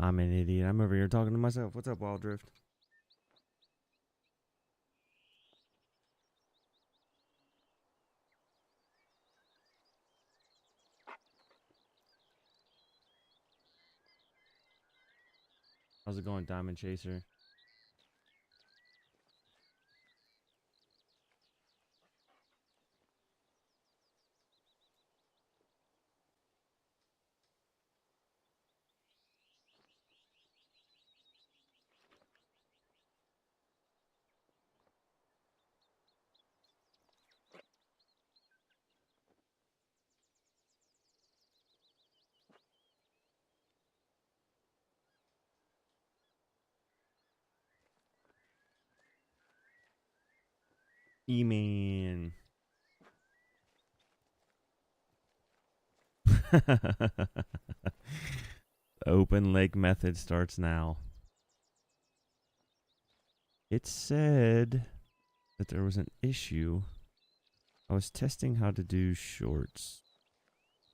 I'm an idiot. I'm over here talking to myself. What's up, Wild Drift? How's it going, Diamond Chaser? E-man. Open lake method starts now. It said that there was an issue. I was testing how to do shorts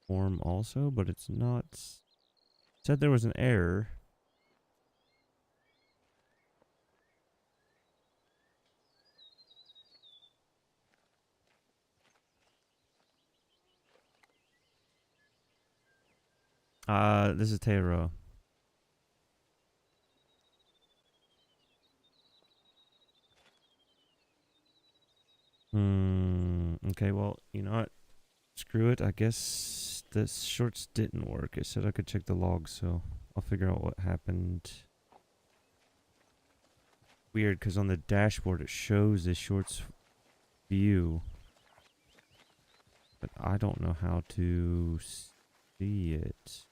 form also, but it's not. It said there was an error. This is Te Awaroa. Okay, well, you know what? Screw it. I guess the shorts didn't work. It said I could check the logs, so I'll figure out what happened. Weird, because on the dashboard it shows the shorts view, but I don't know how to see it.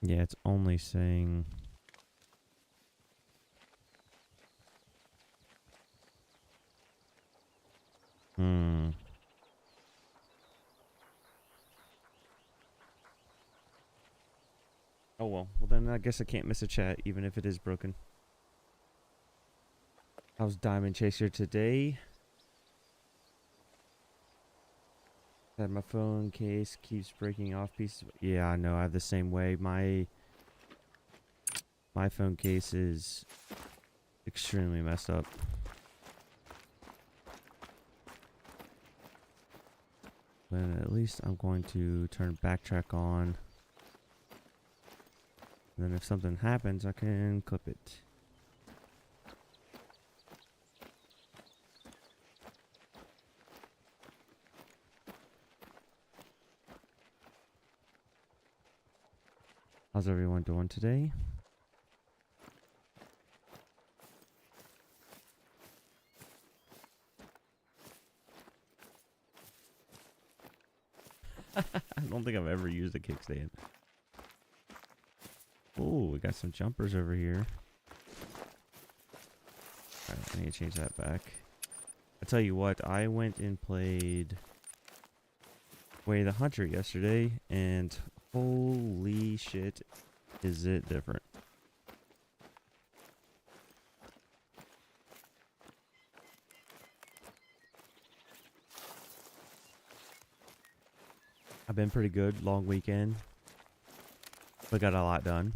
Yeah, it's only saying... Oh well. Well then I guess I can't miss a chat, even if it is broken. How's Diamond Chaser today? That my phone case keeps breaking off pieces. Yeah, I know. I have the same way. My phone case is extremely messed up. But at least I'm going to turn backtrack on. And then if something happens, I can clip it. How's everyone doing today? I don't think I've ever used a kickstand. Oh, we got some jumpers over here. Alright, I need to change that back. I tell you what, I went and played theHunter yesterday, and holy shit, is it different. I've been pretty good, long weekend, but got a lot done.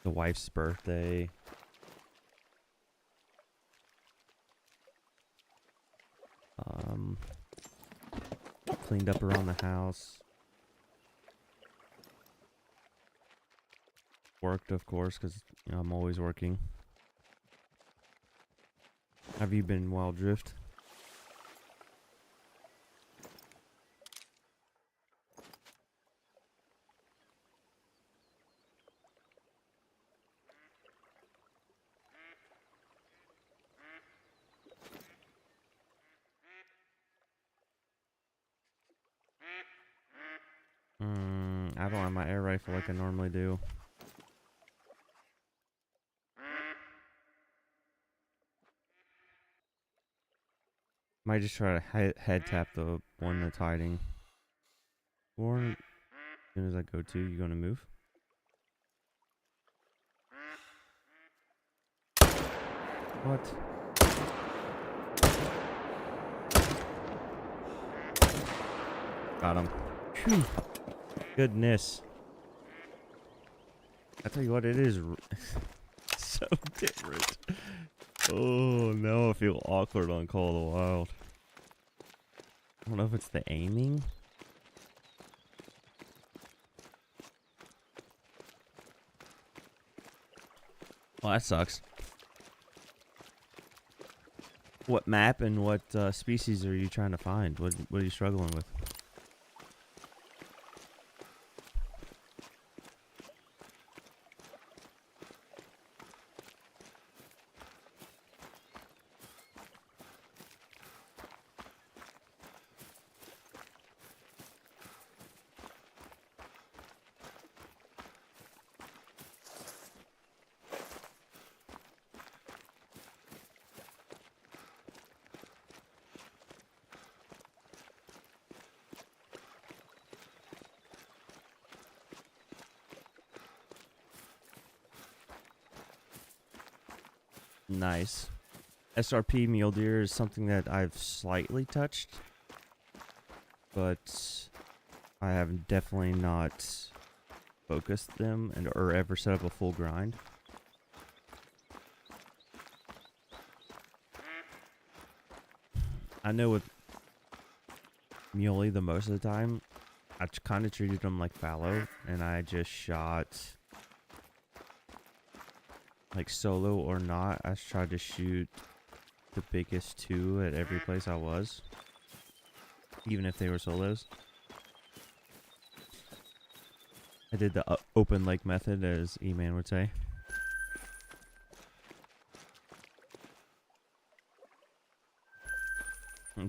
The wife's birthday. Cleaned up around the house. Worked, of course, because you know, I'm always working. Have you been, Wild Drift? I don't have my air rifle like I normally do. Might just try to head tap the one that's hiding. Or as soon as I go to, you gonna move? What? Got him. Phew. Goodness. I tell you what, it is so different. Oh, now I feel awkward on Call of the Wild. I don't know if it's the aiming. Well, that sucks. What map and what species are you trying to find? What are you struggling with? Nice. SRP mule deer is something that I've slightly touched, but I have definitely not focused them or ever set up a full grind. I know with muley, the most of the time, I kind of treated them like fallow, and I just shot, like solo or not, I tried to shoot the biggest two at every place I was, even if they were solos. I did the open lake method, as E-Man would say.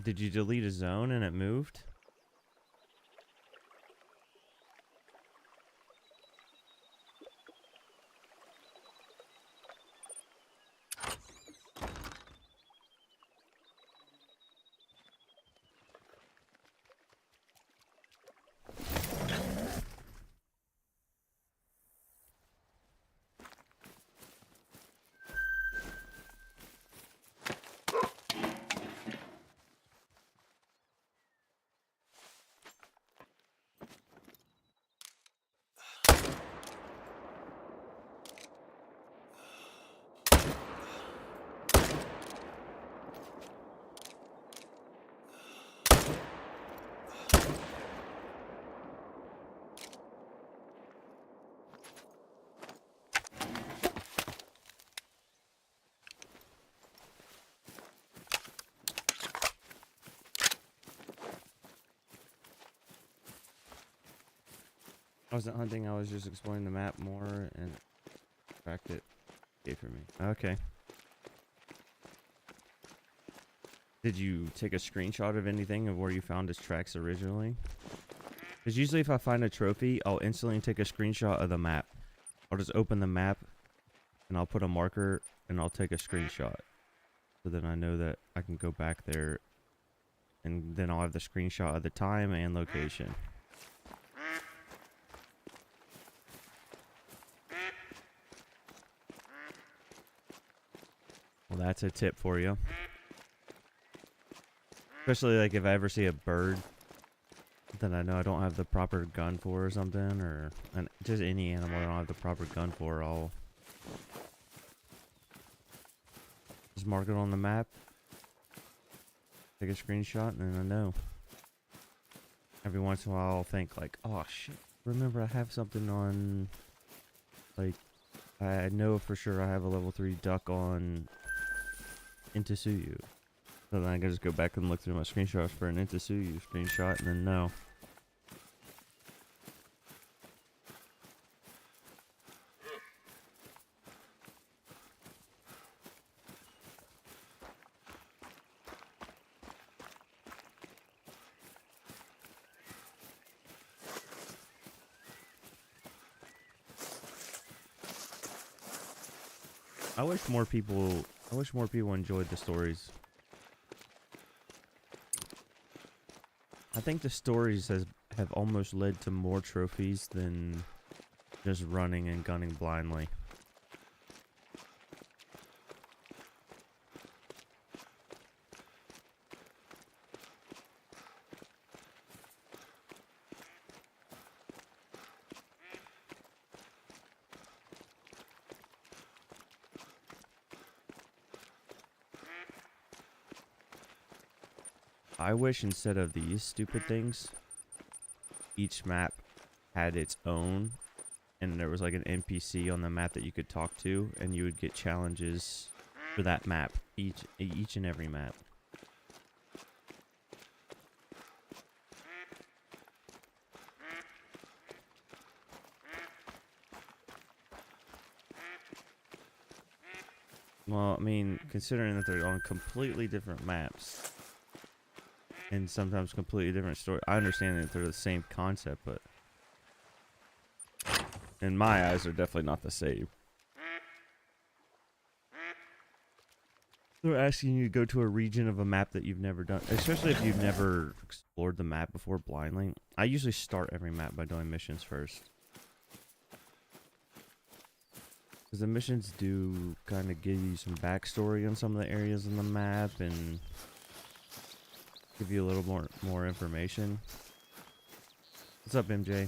Did you delete a zone and it moved? I wasn't hunting, I was just exploring the map more, and tracked it. Gave for me. Okay. Did you take a screenshot of anything of where you found his tracks originally? Because usually if I find a trophy, I'll instantly take a screenshot of the map. I'll just open the map, and I'll put a marker, and I'll take a screenshot. So then I know that I can go back there, and then I'll have the screenshot of the time and location. Well, that's a tip for you. Especially like if I ever see a bird that I know I don't have the proper gun for or something, or just any animal I don't have the proper gun for, I'll just mark it on the map, take a screenshot, and then I know. Every once in a while I'll think like, oh shit, remember I have something on, like, I know for sure I have a level 3 duck on Intasuyu. So then I can just go back and look through my screenshots for an Intasuyu screenshot, and then know. I wish more people enjoyed the stories. I think the stories have almost led to more trophies than just running and gunning blindly. I wish instead of these stupid things, each map had its own, and there was like an NPC on the map that you could talk to, and you would get challenges for that map, each and every map. Well, I mean, considering that they're on completely different maps and sometimes completely different story, I understand that they're the same concept, but in my eyes, they're definitely not the same. They're asking you to go to a region of a map that you've never done, especially if you've never explored the map before blindly. I usually start every map by doing missions first. Because the missions do kind of give you some backstory on some of the areas on the map and give you a little more information. What's up, MJ?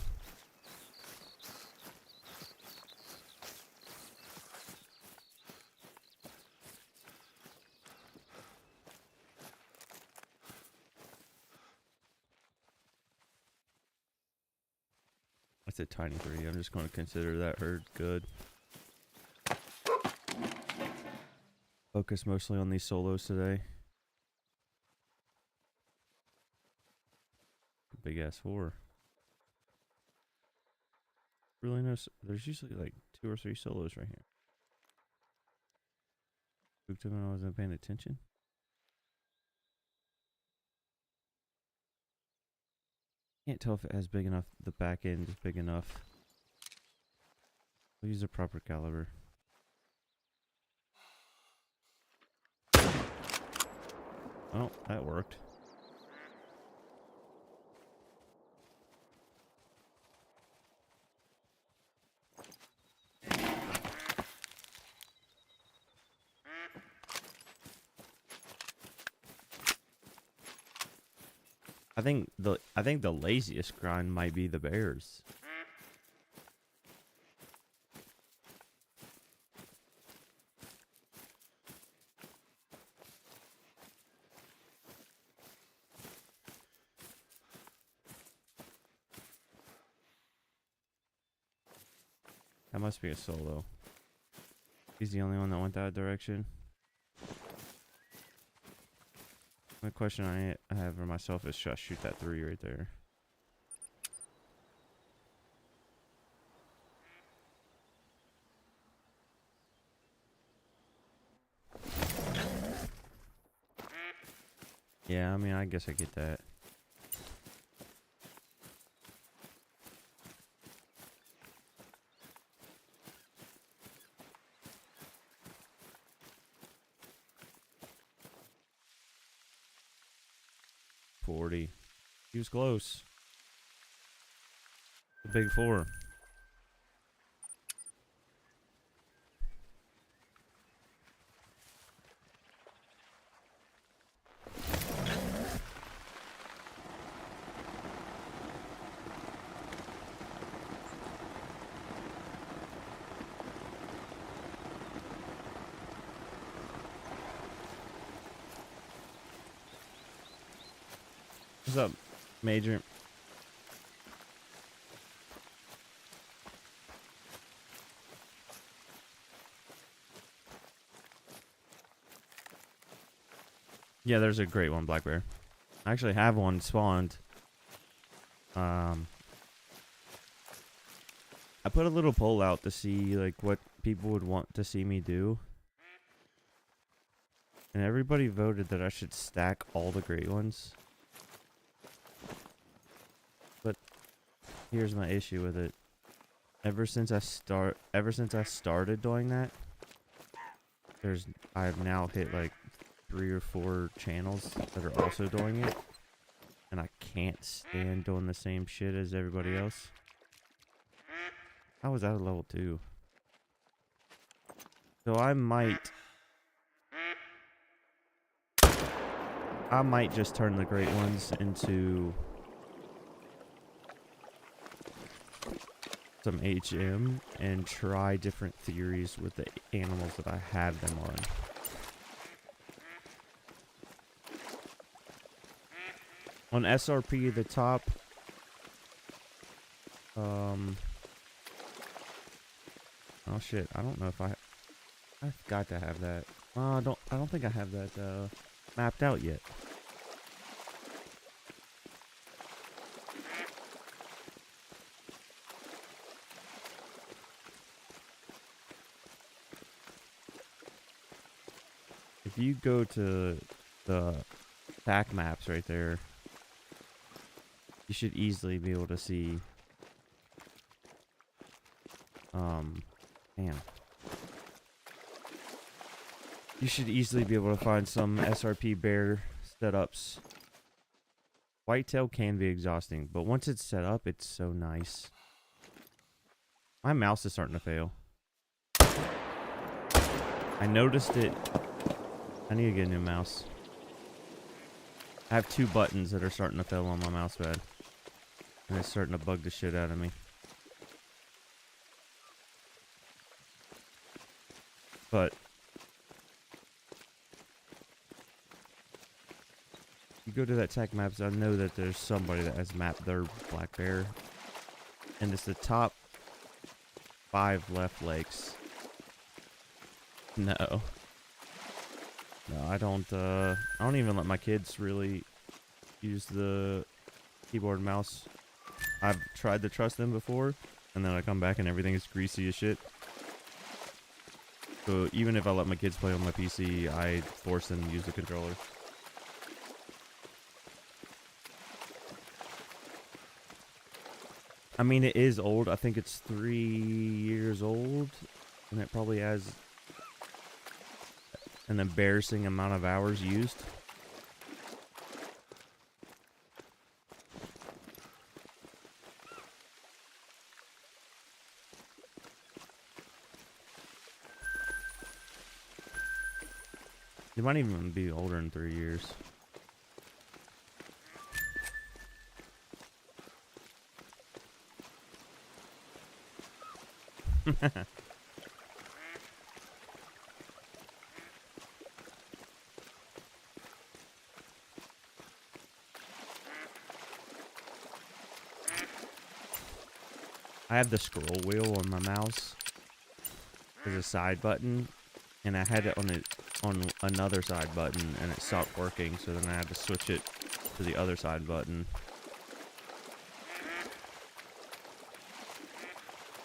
That's a tiny 3. I'm just going to consider that herd good. Focus mostly on these solos today. Big ass 4. Really no. There's usually like 2 or 3 solos right here. Spooked him when I wasn't paying attention. Can't tell if it has big enough. The back end is big enough. We'll use a proper caliber. Oh, that worked. I think the laziest grind might be the bears. That must be a solo. He's the only one that went that direction. The question I have for myself is, should I shoot that 3 right there? Yeah, I mean, I guess I get that. He was close. The big 4. What's up, Major? Yeah, there's a great one, black bear. I actually have one spawned. I put a little poll out to see like what people would want to see me do. And everybody voted that I should stack all the great ones. But here's my issue with it. Ever since I started doing that, I've now hit like 3 or 4 channels that are also doing it, and I can't stand doing the same shit as everybody else. I was out of level 2, so I might just turn the great ones into some HM and try different theories with the animals that I have them on. On SRP, the top, oh shit, I don't know if I've got to have that. I don't think I have that, mapped out yet. If you go to the back maps right there, you should easily be able to see, damn. You should easily be able to find some SRP bear setups. Whitetail can be exhausting, but once it's set up, it's so nice. My mouse is starting to fail. I noticed it. I need to get a new mouse. I have 2 buttons that are starting to fail on my mouse pad. And it's starting to bug the shit out of me. But you go to that tech maps, I know that there's somebody that has mapped their black bear. And it's the top 5 left legs. No. No, I don't even let my kids really use the keyboard and mouse. I've tried to trust them before, and then I come back and everything is greasy as shit. So even if I let my kids play on my PC, I force them to use the controller. I mean, it is old. I think it's 3 years old, and it probably has an embarrassing amount of hours used. It might even be older than 3 years. I have the scroll wheel on my mouse. There's a side button, and I had it on another side button, and it stopped working. So then I had to switch it to the other side button.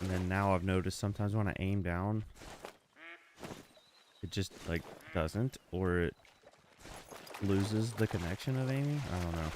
And then now I've noticed sometimes when I aim down, it just like doesn't, or it loses the connection of aiming. I don't know.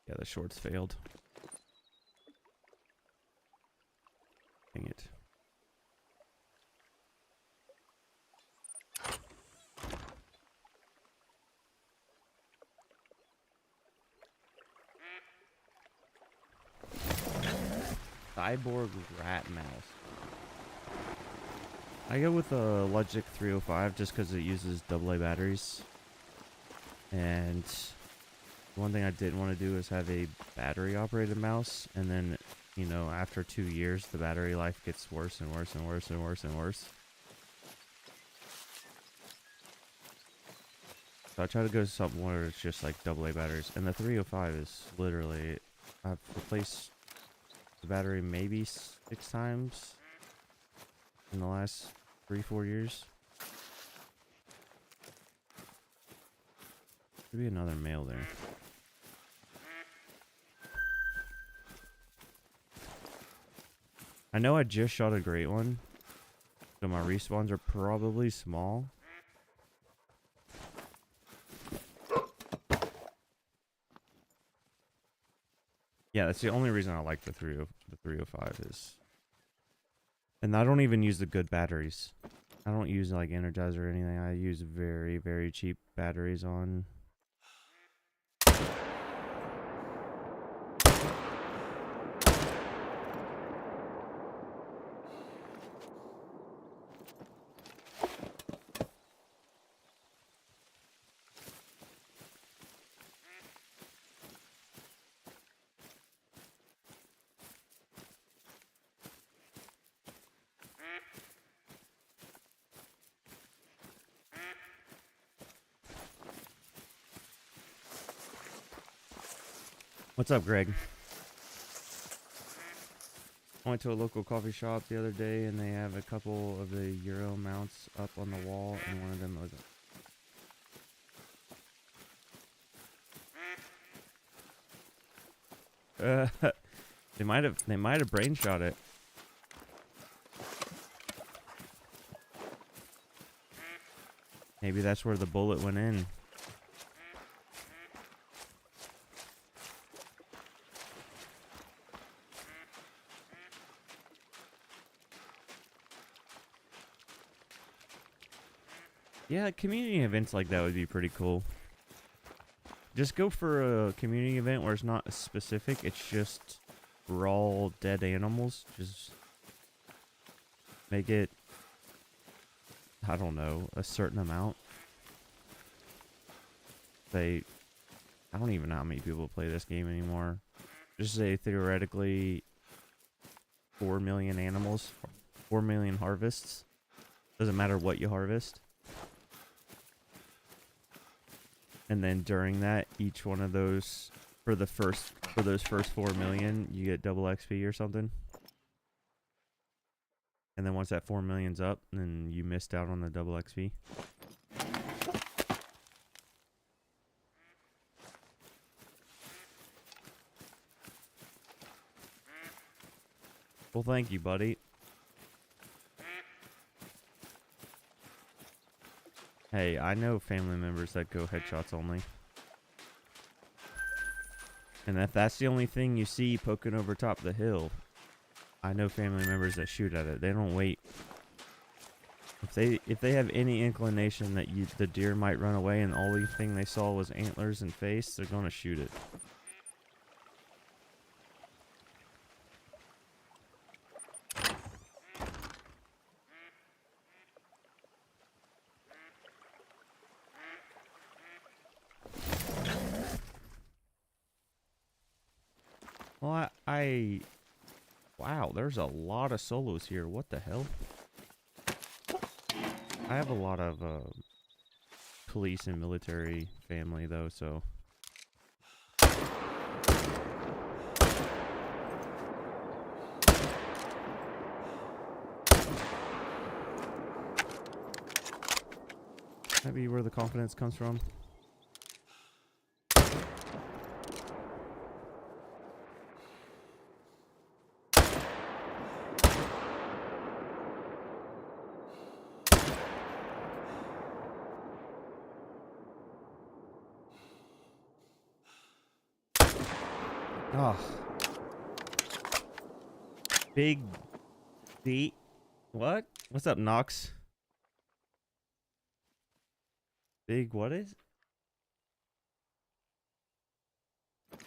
Yeah, the shorts failed. Dang it. Cyborg rat mouse. I go with a Logic 305 just because it uses AA batteries. And one thing I didn't want to do is have a battery operated mouse, and then, you know, after 2 years the battery life gets worse and worse and worse and worse and worse. So I try to go to something where it's just like AA batteries, and the 305 is literally, I've replaced the battery maybe 6 times in the last 3-4 years. Could be another male there. I know I just shot a great one, so my respawns are probably small. Yeah, that's the only reason I like the 305 is, and I don't even use the good batteries. I don't use like Energizer or anything. I use very, very cheap batteries on. What's up, Greg? I went to a local coffee shop the other day, and they have a couple of the Euro mounts up on the wall, and one of them was they might have brain shot it. Maybe that's where the bullet went in. Yeah, community events like that would be pretty cool. Just go for a community event where it's not specific, it's just raw dead animals. Just make it, I don't know, a certain amount. I don't even know how many people play this game anymore. Just say theoretically 4 million animals, 4 million harvests. Doesn't matter what you harvest. And then during that, each one of those, for those first 4 million, you get double XP or something. And then once that 4 million's up, then you missed out on the double XP. Well, thank you, buddy. Hey, I know family members that go headshots only. And if that's the only thing you see poking over top of the hill, I know family members that shoot at it. They don't wait. If they have any inclination that the deer might run away and the only thing they saw was antlers and face, they're gonna shoot it. Well, wow, there's a lot of solos here. What the hell? I have a lot of police and military family though, so. Maybe where the confidence comes from. Oh. Big D. What? What's up, Nox? Big what is? I'm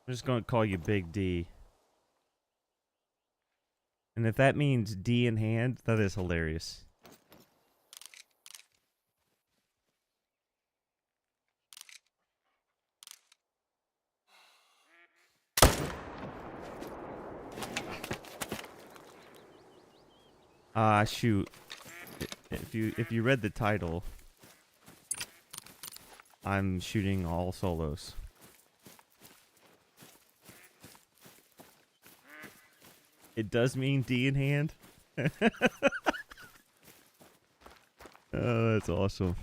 just gonna call you Big D. And if that means D in hand, that is hilarious. Shoot. If you read the title, I'm shooting all solos. It does mean D in hand. Oh, that's awesome.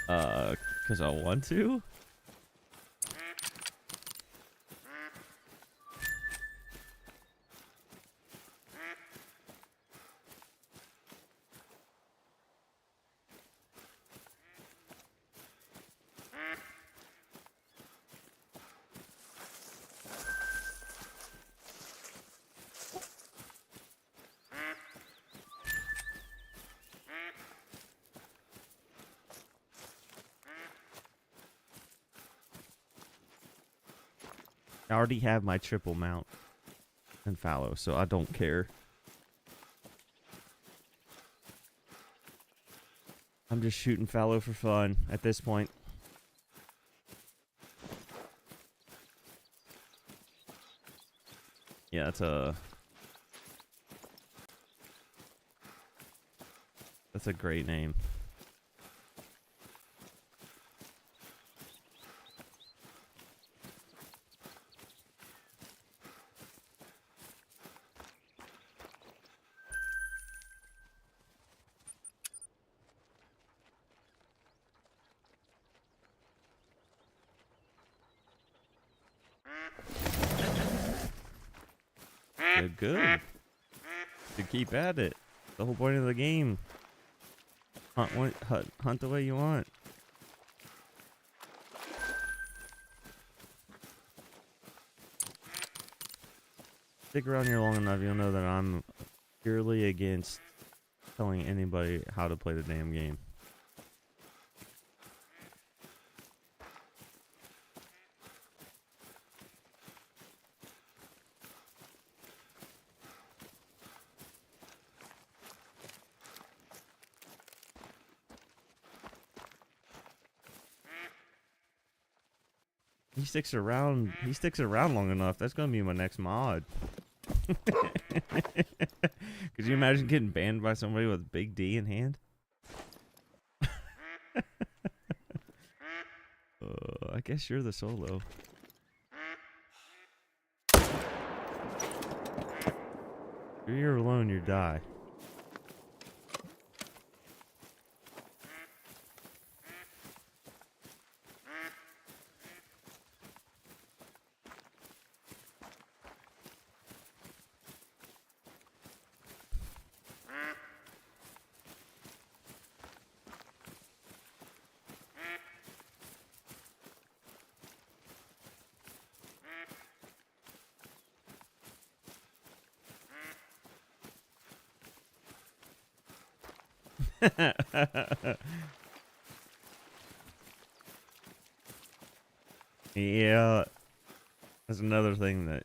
Because I want to? I already have my triple mount and fallow, so I don't care. I'm just shooting fallow for fun at this point. Yeah, that's a great name. Yeah, good. To keep at it. The whole point of the game. Hunt the way you want. Stick around here long enough, you'll know that I'm purely against telling anybody how to play the damn game. He sticks around long enough. That's gonna be my next mod. Could you imagine getting banned by somebody with big D in hand? I guess you're the solo. If you're alone, you die. Yeah, that's another thing that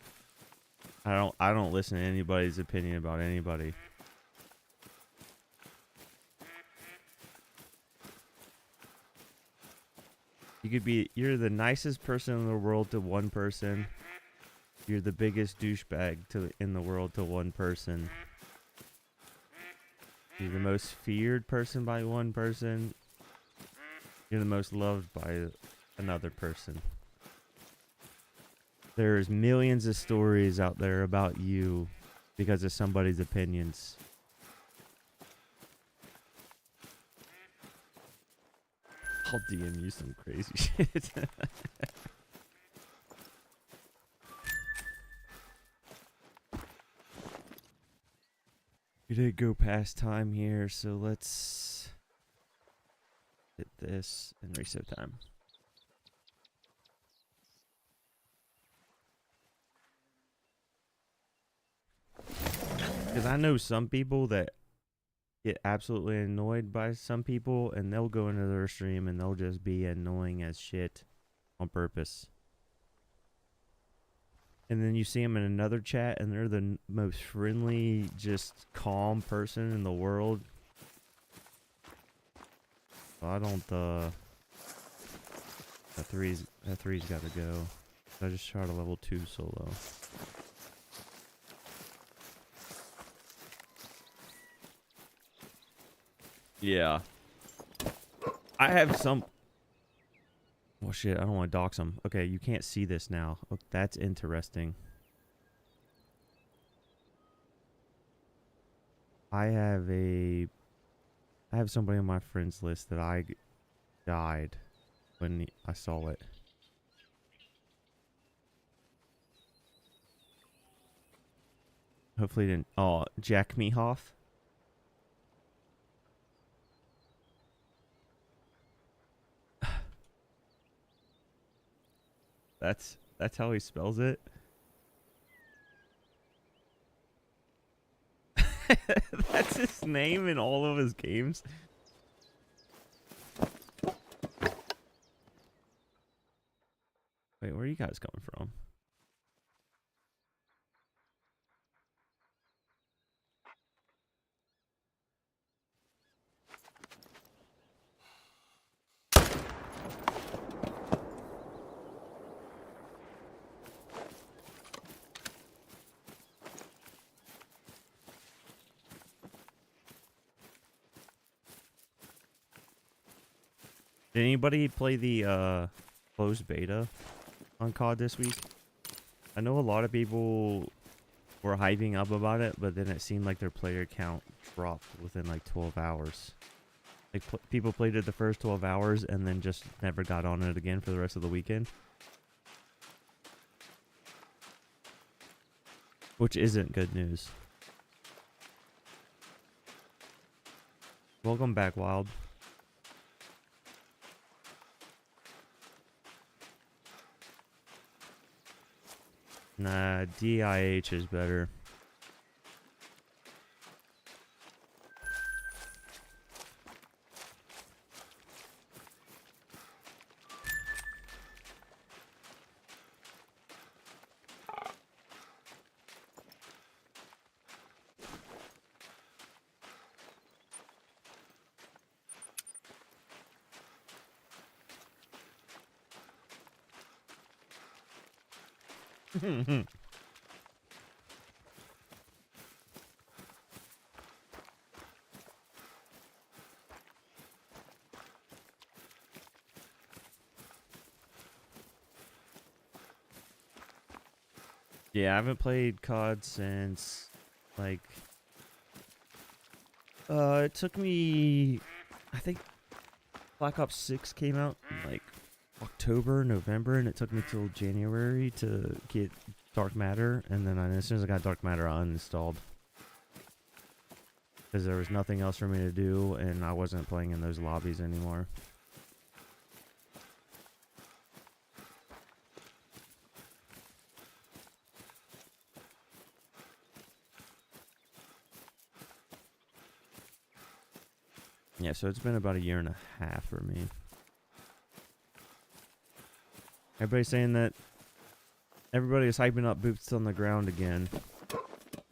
I don't listen to anybody's opinion about anybody. You're the nicest person in the world to one person. You're the biggest douchebag in the world to one person. You're the most feared person by one person. You're the most loved by another person. There's millions of stories out there about you because of somebody's opinions. I'll DM you some crazy shit. We did go past time here, so let's hit this and reset time. Because I know some people that get absolutely annoyed by some people, and they'll go into their stream and they'll just be annoying as shit on purpose. And then you see them in another chat, and they're the most friendly, just calm person in the world. So I don't, that three's got to go. I just shot a level 2 solo. Yeah. I have some... Well, shit, I don't want to dox them. Okay, you can't see this now. Oh, that's interesting. I have somebody on my friends list that I died when I saw it. Hopefully it didn't. Oh, Jack Mehoff. That's how he spells it. That's his name in all of his games. Wait, where are you guys coming from? Did anybody play the closed beta on COD this week? I know a lot of people were hyping up about it, but then it seemed like their player count dropped within like 12 hours. Like people played it the first 12 hours and then just never got on it again for the rest of the weekend. Which isn't good news. Welcome back, Wild. Nah, DIH is better. Yeah, I haven't played COD since, like, it took me, I think Black Ops 6 came out in, like, October, November, and it took me till January to get Dark Matter, and then as soon as I got Dark Matter, I uninstalled. Because there was nothing else for me to do, and I wasn't playing in those lobbies anymore. Yeah, so it's been about a year and a half for me. Everybody's saying that everybody is hyping up Boots on the Ground again.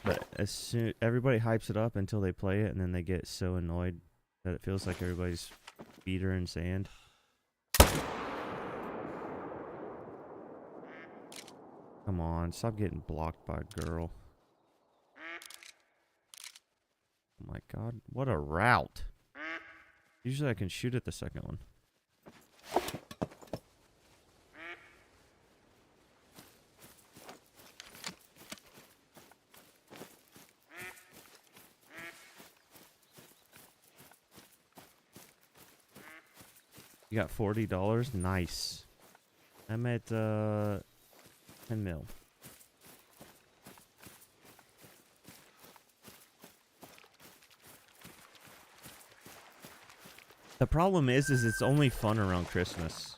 But as soon everybody hypes it up until they play it, and then they get so annoyed that it feels like everybody's feet are in sand. Come on, stop getting blocked by a girl. Oh my god, what a route. Usually I can shoot at the second one. You got $40? Nice. I'm at 10 mil. The problem is it's only fun around Christmas.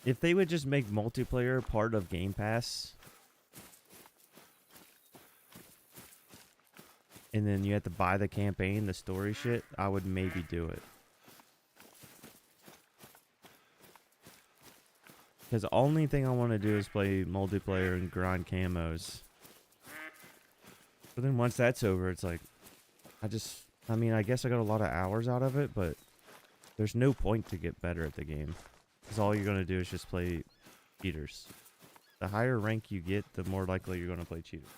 If they would just make multiplayer part of Game Pass, and then you have to buy the campaign, the story shit, I would maybe do it. Because the only thing I want to do is play multiplayer and grind camos. But then once that's over, it's like, I mean, I guess I got a lot of hours out of it, but there's no point to get better at the game. Because all you're going to do is just play cheaters. The higher rank you get, the more likely you're going to play cheaters.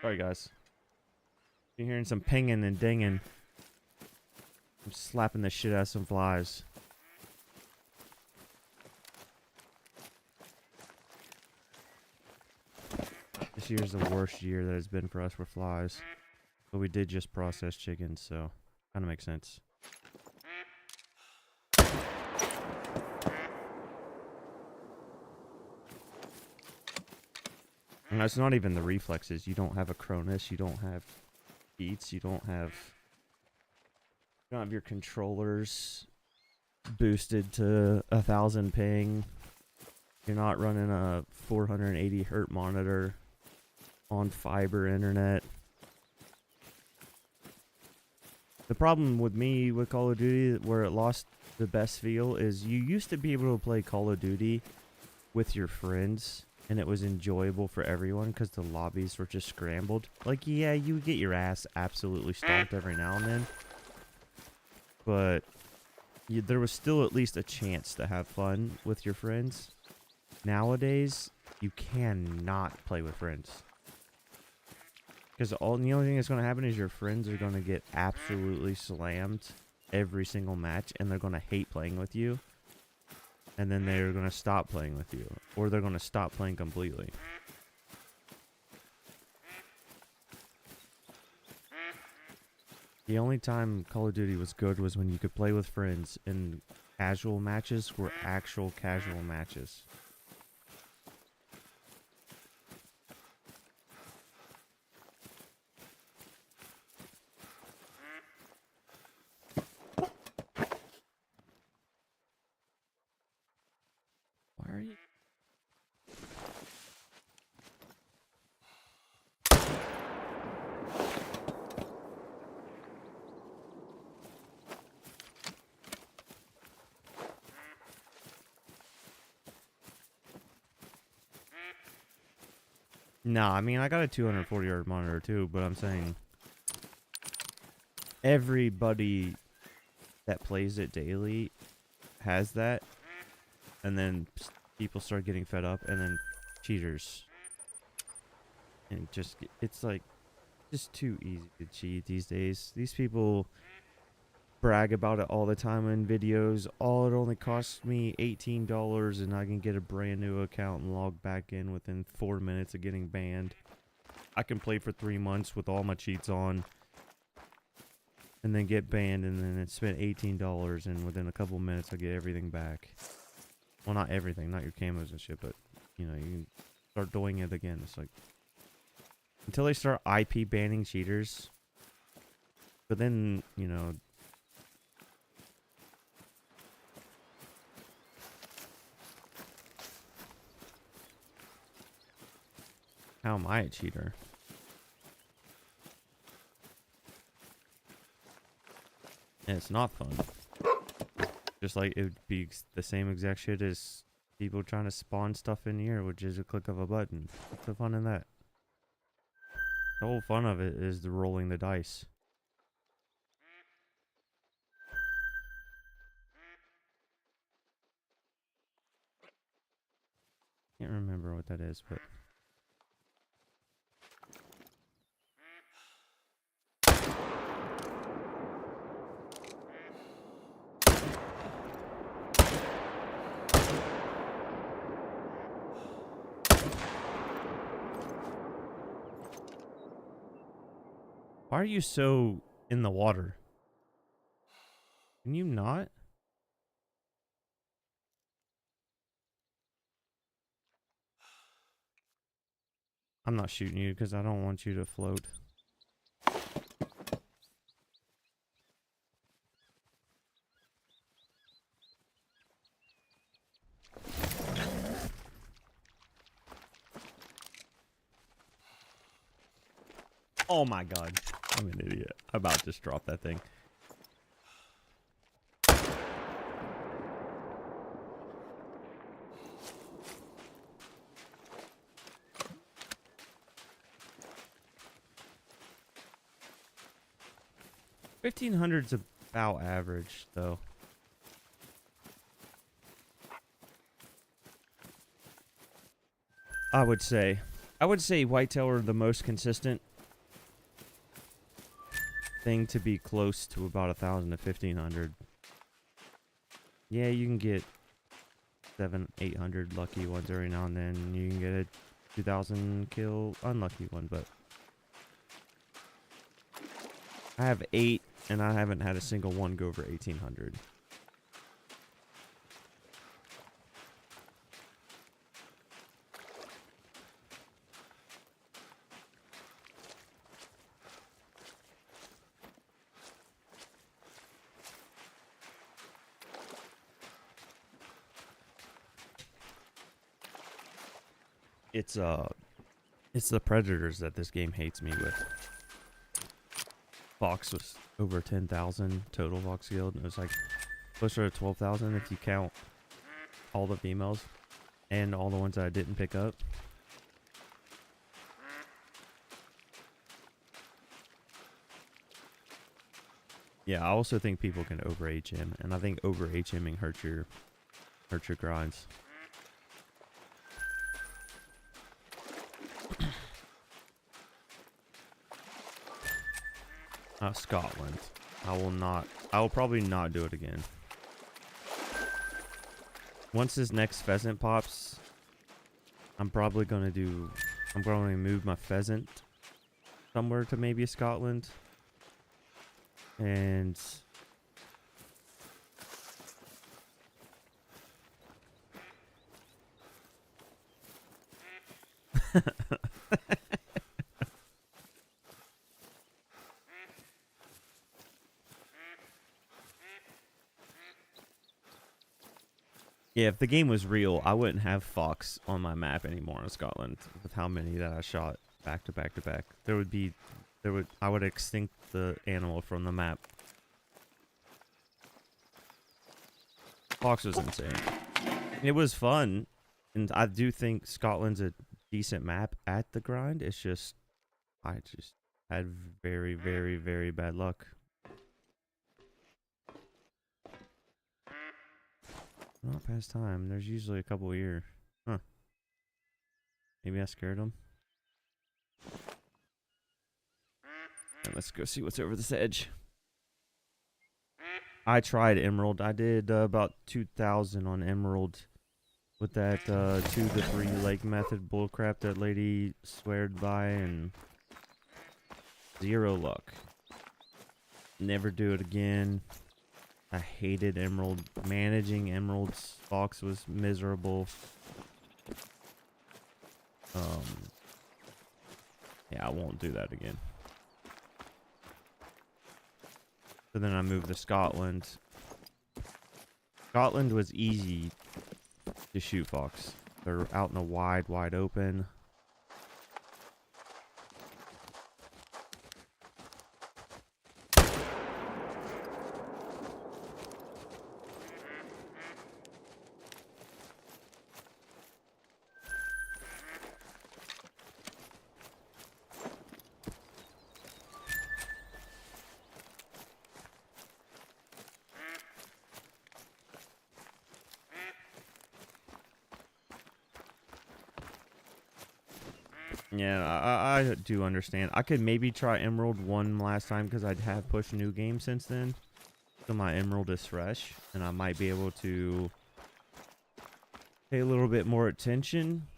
Sorry, guys. You're hearing some pinging and dinging. I'm slapping the shit out of some flies. This year's the worst year that it's been for us for flies. But we did just process chickens, so kind of makes sense. And that's not even the reflexes. You don't have a Cronus, you don't have beats, you don't have your controllers boosted to 1,000 ping. You're not running a 480 hertz monitor on fiber internet. The problem with me with Call of Duty, where it lost the best feel, is you used to be able to play Call of Duty with your friends, and it was enjoyable for everyone because the lobbies were just scrambled. Like, yeah, you would get your ass absolutely stomped every now and then, but there was still at least a chance to have fun with your friends. Nowadays, you cannot play with friends. Because the only thing that's going to happen is your friends are going to get absolutely slammed every single match, and they're going to hate playing with you. And then they're going to stop playing with you. Or they're going to stop playing completely. The only time Call of Duty was good was when you could play with friends, and casual matches were actual casual matches. Why are you? No, I mean, I got a 240-yard monitor too, but I'm saying everybody that plays it daily has that, and then people start getting fed up, and then cheaters. And just, it's like, just too easy to cheat these days. These people brag about it all the time in videos. Oh, it only costs me $18 and I can get a brand new account and log back in within 4 minutes of getting banned. I can play for 3 months with all my cheats on and then get banned, and then spend $18, and within a couple minutes I get everything back. Well, not everything, not your camos and shit, but you know, you can start doing it again. It's like, until they start IP banning cheaters, but then, you know, how am I a cheater? And it's not fun. Just like it would be the same exact shit as people trying to spawn stuff in here, which is a click of a button. What's the fun in that? The whole fun of it is the rolling the dice. Can't remember what that is, but why are you so in the water? Can you not? I'm not shooting you because I don't want you to float. Oh my god. I'm an idiot. I about just dropped that thing. $1,500's about average, though. I would say whitetail are the most consistent thing to be close to about 1,000 to 1,500. Yeah, you can get 700-800 lucky ones every now and then. You can get a 2,000 kill unlucky one, but I have 8 and I haven't had a single one go over 1,800. It's the predators that this game hates me with. Fox was over 10,000 total fox killed. It was like closer to 12,000 if you count all the females and all the ones that I didn't pick up. Yeah, I also think people can over HM, and I think over HMing hurts your grinds. Scotland. I will probably not do it again. Once this next pheasant pops, I'm going to move my pheasant somewhere to maybe Scotland. And yeah, if the game was real, I wouldn't have fox on my map anymore in Scotland with how many that I shot back to back to back. I would extinct the animal from the map. Fox was insane. It was fun, and I do think Scotland's a decent map at the grind. It's just, I just had very, very, very bad luck. Not past time. There's usually a couple here. Huh. Maybe I scared them. And let's go see what's over this edge. I tried Emerald. I did about 2,000 on Emerald with that 2 to 3 lake method bullcrap that lady sweared by, and 0 luck. Never do it again. I hated Emerald. Managing Emerald's fox was miserable. Yeah, I won't do that again. So then I moved to Scotland. Scotland was easy to shoot fox. They're out in the wide open. Yeah, I do understand. I could maybe try Emerald one last time because I have pushed new games since then. So my Emerald is fresh, and I might be able to pay a little bit more attention.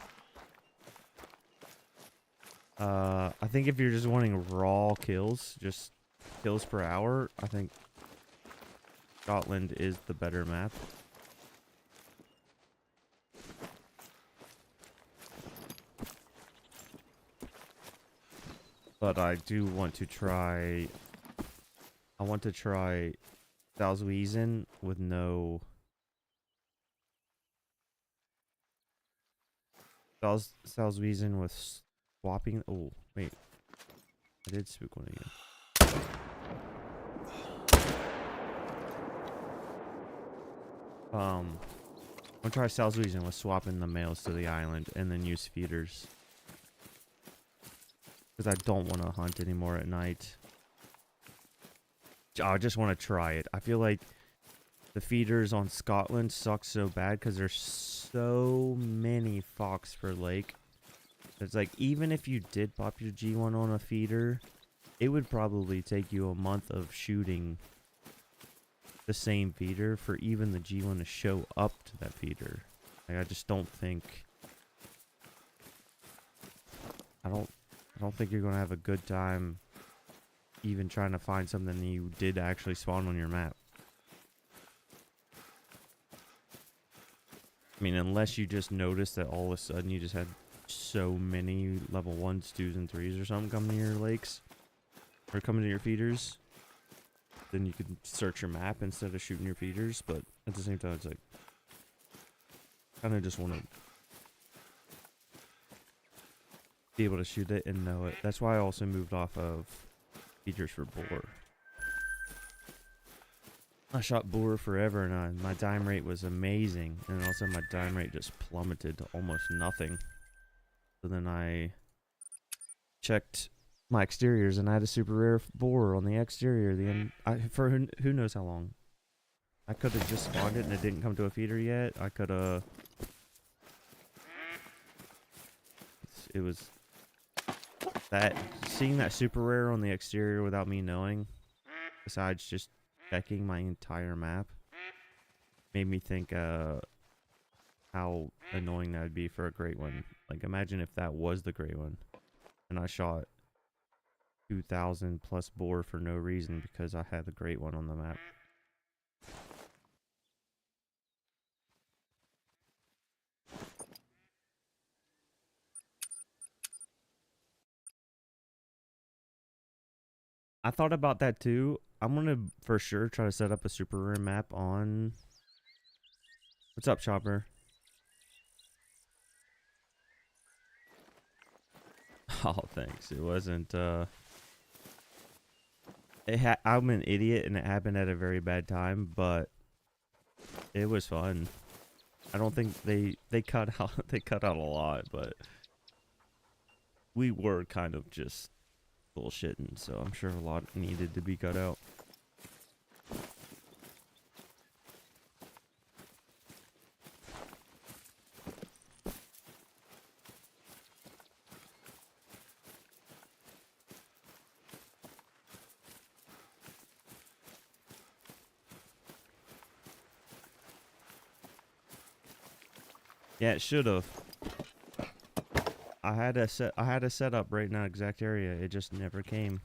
I think if you're just wanting raw kills, just kills per hour, I think Scotland is the better map. But I do want to try... I want to try Salzwiesen with no... Salzwiesen with swapping... Oh, wait. I did spook one again. I'm gonna try Salzwiesen with swapping the males to the island and then use feeders. Because I don't want to hunt anymore at night. I just want to try it. I feel like the feeders on Scotland suck so bad because there's so many fox per lake. It's like, even if you did pop your G1 on a feeder, it would probably take you a month of shooting the same feeder for even the G1 to show up to that feeder. Like, I just don't think... I don't think you're gonna have a good time even trying to find something that you did actually spawn on your map. I mean, unless you just noticed that all of a sudden you just had so many level 1s, 2s, and 3s or something coming to your lakes. Or coming to your feeders. Then you could search your map instead of shooting your feeders. But at the same time, it's like... kind of just want to... be able to shoot it and know it. That's why I also moved off of feeders for boar. I shot boar forever and my dime rate was amazing, and also my dime rate just plummeted to almost nothing. So then I checked my exteriors and I had a super rare boar on the exterior. For who knows how long. I could have just spawned it and it didn't come to a feeder yet. I could have... It was... seeing that super rare on the exterior without me knowing, besides just checking my entire map, made me think how annoying that would be for a Great One. Like, imagine if that was the Great One and I shot 2,000 plus boar for no reason because I had the Great One on the map. I thought about that too. I'm gonna for sure try to set up a super rare map on... What's up, Chopper? Oh, thanks. It wasn't, I'm an idiot and it happened at a very bad time, but it was fun. I don't think they cut out a lot, but we were kind of just bullshitting, so I'm sure a lot needed to be cut out. Yeah, it should have. I had a set up right in that exact area. It just never came.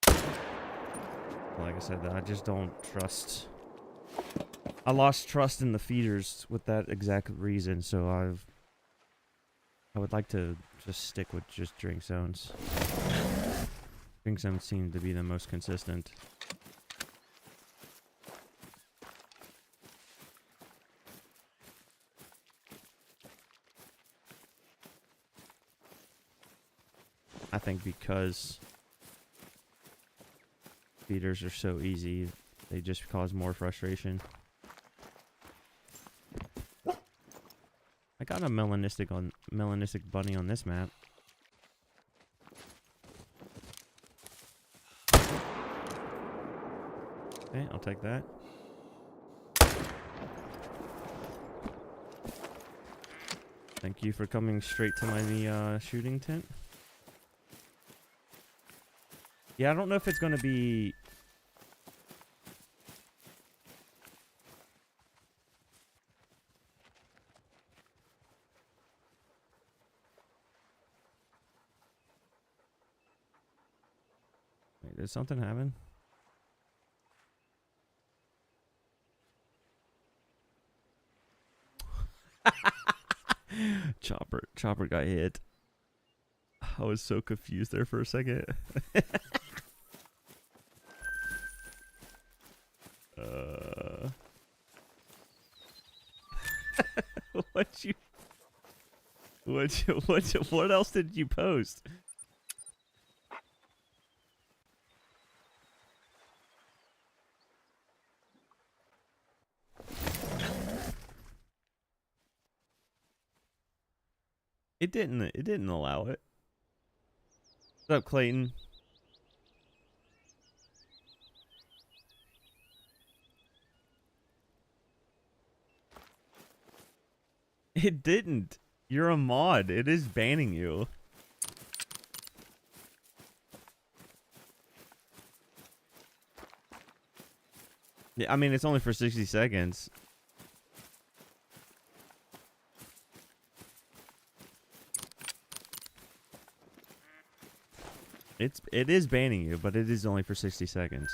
Like I said, I just don't trust. I lost trust in the feeders with that exact reason, so I would like to just stick with just drink zones. Drink zones seem to be the most consistent. I think because feeders are so easy, they just cause more frustration. I got a melanistic bunny on this map. Okay, I'll take that. Thank you for coming straight to my shooting tent. Yeah, I don't know if it's gonna be... Wait, did something happen? Chopper got hit. I was so confused there for a second. What else did you post? It didn't allow it. What's up, Clayton? It didn't. You're a mod. It is banning you. Yeah, I mean, it's only for 60 seconds. It is banning you, but it is only for 60 seconds.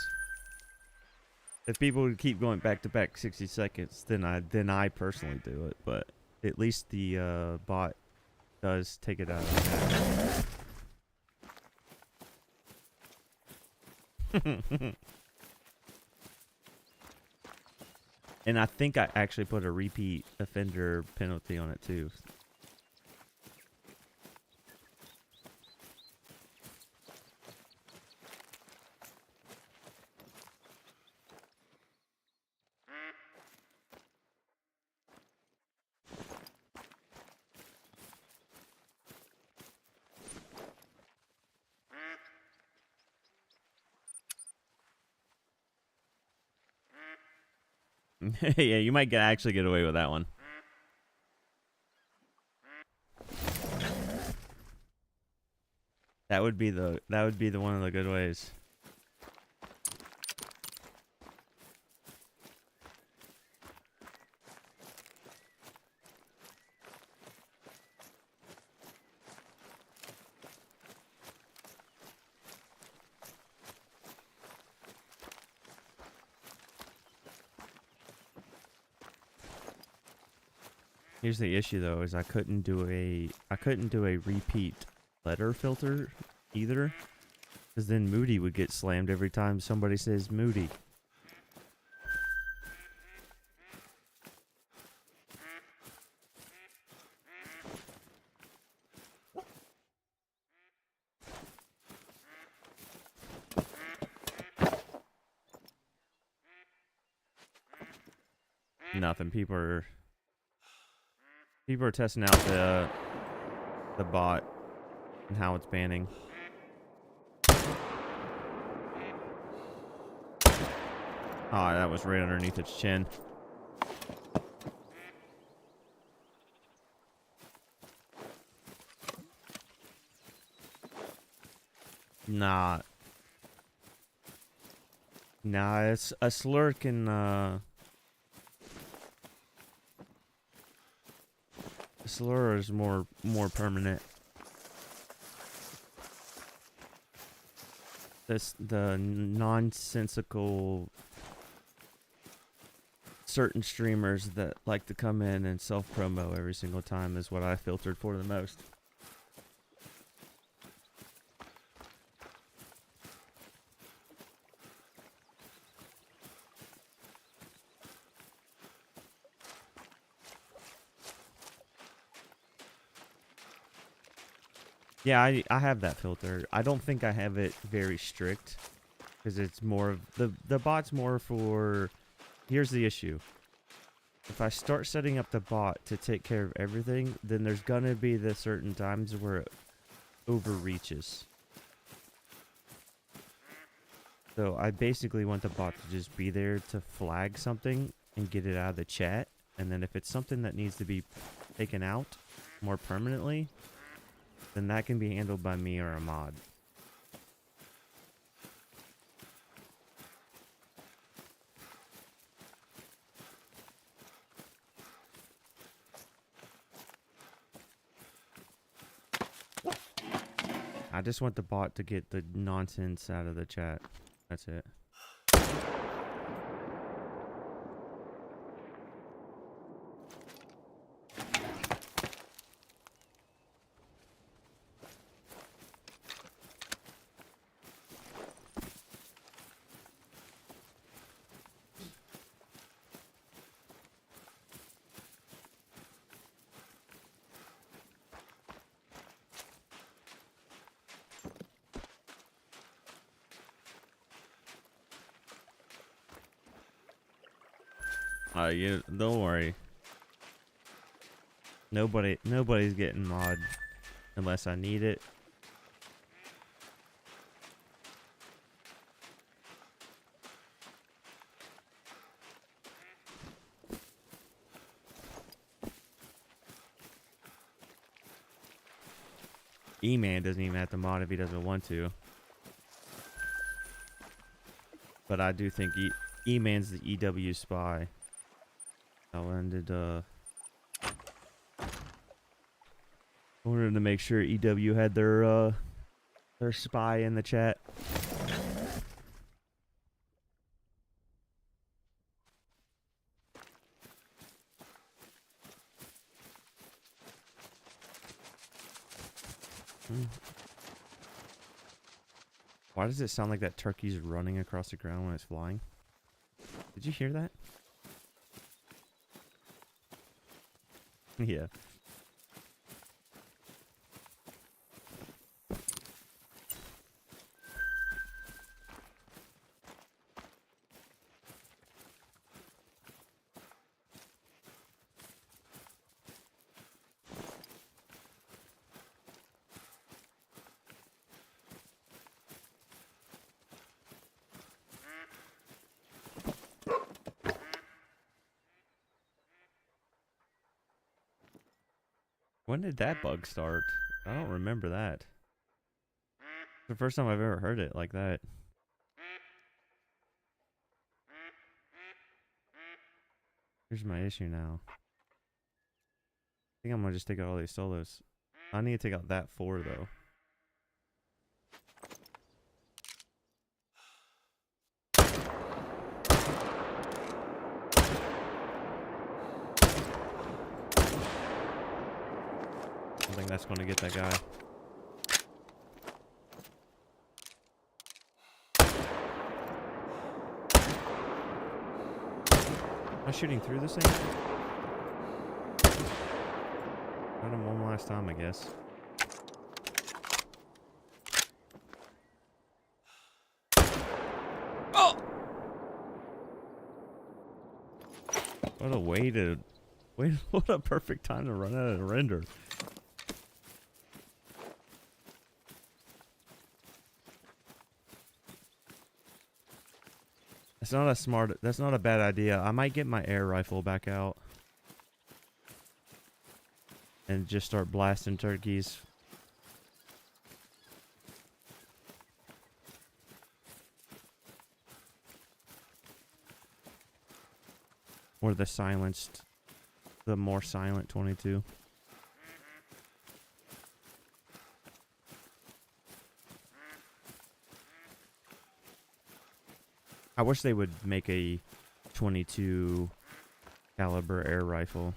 If people would keep going back to back 60 seconds, then I personally do it, but at least the bot does take it out of that. And I think I actually put a repeat offender penalty on it too. Yeah, you might actually get away with that one. That would be the one of the good ways. Here's the issue though, is I couldn't do a repeat letter filter either, because then Moody would get slammed every time somebody says Moody. Nothing. People are testing out the bot and how it's banning. Oh, that was right underneath its chin. Nah, it's a slur can slur is more permanent. The nonsensical certain streamers that like to come in and self-promo every single time is what I filtered for the most. Yeah, I have that filter. I don't think I have it very strict, because it's more of the bot's more for. Here's the issue. If I start setting up the bot to take care of everything, then there's gonna be the certain times where it overreaches. So I basically want the bot to just be there to flag something and get it out of the chat, and then if it's something that needs to be taken out more permanently, then that can be handled by me or a mod. I just want the bot to get the nonsense out of the chat. That's it. Don't worry. Nobody's getting mod unless I need it. E-Man doesn't even have to mod if he doesn't want to. But I do think E-Man's the EW spy. I wanted to make sure EW had their spy in the chat. Why does it sound like that turkey's running across the ground when it's flying? Did you hear that? Yeah. When did that bug start? I don't remember that. It's the first time I've ever heard it like that. Here's my issue now. I think I'm gonna just take out all these solos. I need to take out that 4 though. I think that's gonna get that guy. Am I shooting through this thing? Got him one last time, I guess. Oh! What a way to... what a perfect time to run out of render. That's not a bad idea. I might get my air rifle back out. And just start blasting turkeys. Or the more silent 22. I wish they would make a 22 caliber air rifle.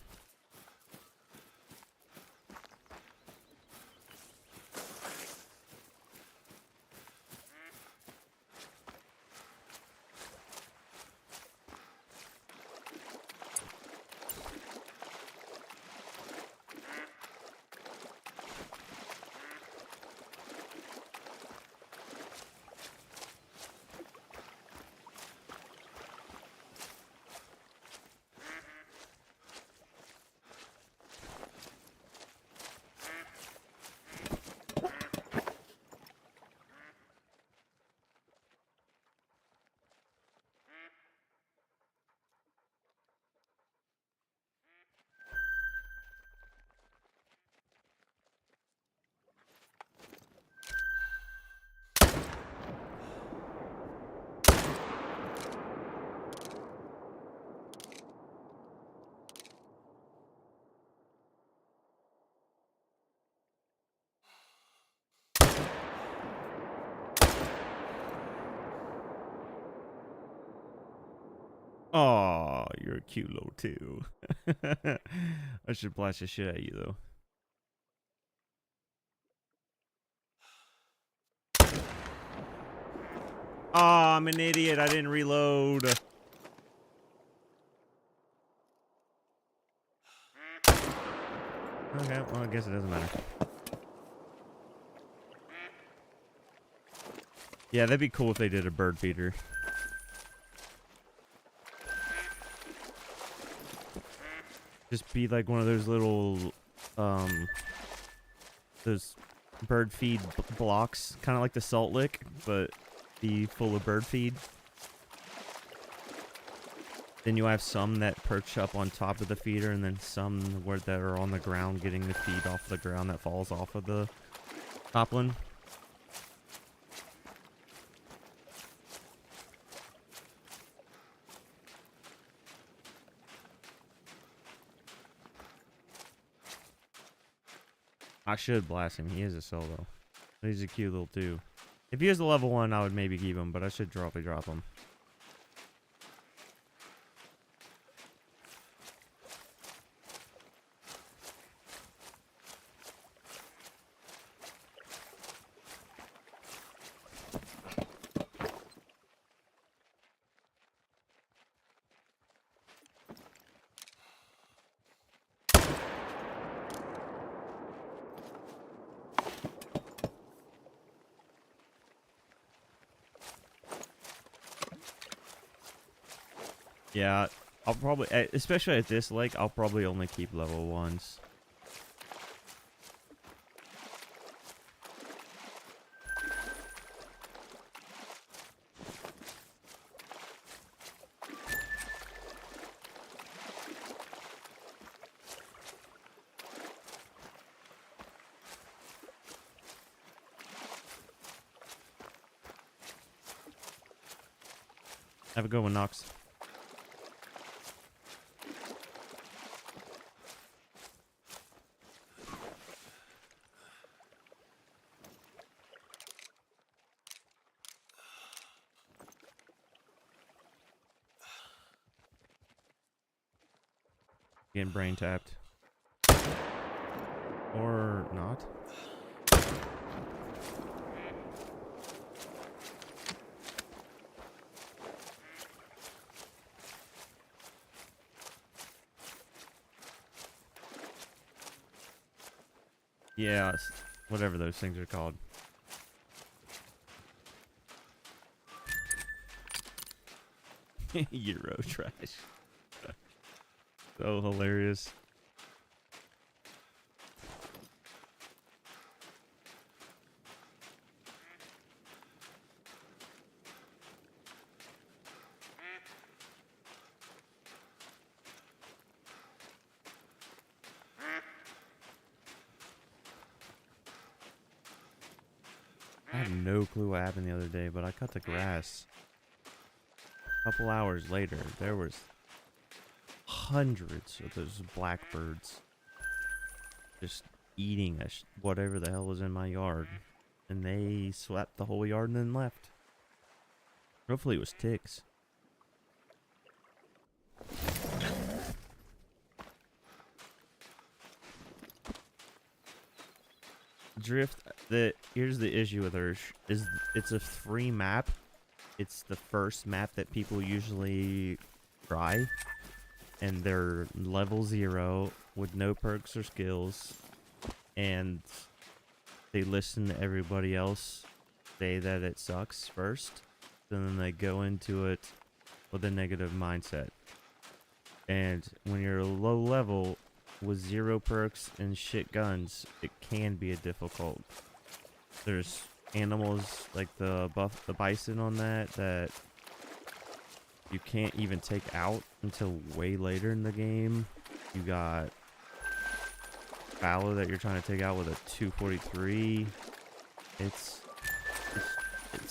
Oh, you're a cute little two. I should blast the shit at you though. Oh, I'm an idiot. I didn't reload. Okay, well, I guess it doesn't matter. Yeah, that'd be cool if they did a bird feeder. Just be like one of those little, those bird feed blocks, kind of like the salt lick, but be full of bird feed. Then you have some that perch up on top of the feeder, and then some that are on the ground getting the feed off the ground that falls off of the toplin. I should blast him. He is a solo. He's a cute little two. If he was a level 1, I would maybe keep him, but I should probably drop him. Yeah, I'll probably, especially at this lake, I'll probably only keep level 1s. Have a good one, Nox. Getting brain tapped. Or not. Yeah, whatever those things are called. Euro trash. So hilarious. I have no clue what happened the other day, but I cut the grass. A couple hours later, there was hundreds of those blackbirds just eating whatever the hell was in my yard. And they swept the whole yard and then left. Hopefully it was ticks. Drift, here's the issue with Ursh, is it's a free map. It's the first map that people usually try. And they're level 0 with no perks or skills. And they listen to everybody else say that it sucks first. And then they go into it with a negative mindset. And when you're low level with 0 perks and shit guns, it can be a difficult. There's animals like the bison on that you can't even take out until way later in the game. You got fallow that you're trying to take out with a 243. It's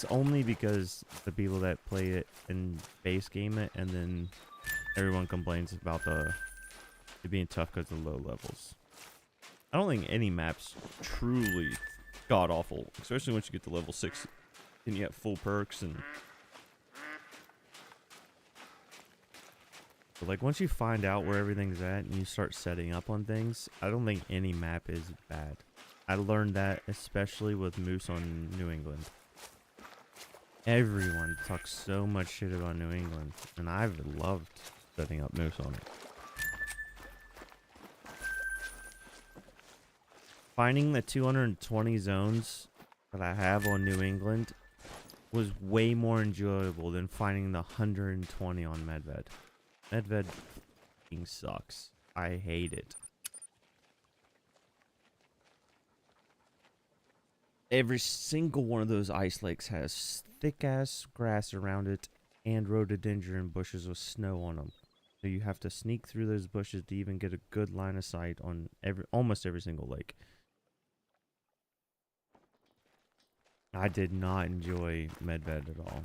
only because the people that play it and base game it, and then everyone complains about it being tough because of low levels. I don't think any map's truly god awful, especially once you get to level 6 and you have full perks. And but like once you find out where everything's at and you start setting up on things, I don't think any map is bad. I learned that especially with Moose on New England. Everyone talks so much shit about New England, and I've loved setting up Moose on it. Finding the 220 zones that I have on New England was way more enjoyable than finding the 120 on Medved. Medved f***ing sucks. I hate it. Every single one of those ice lakes has thick-ass grass around it and rhododendron bushes with snow on them. So you have to sneak through those bushes to even get a good line of sight on almost every single lake. I did not enjoy Medved at all.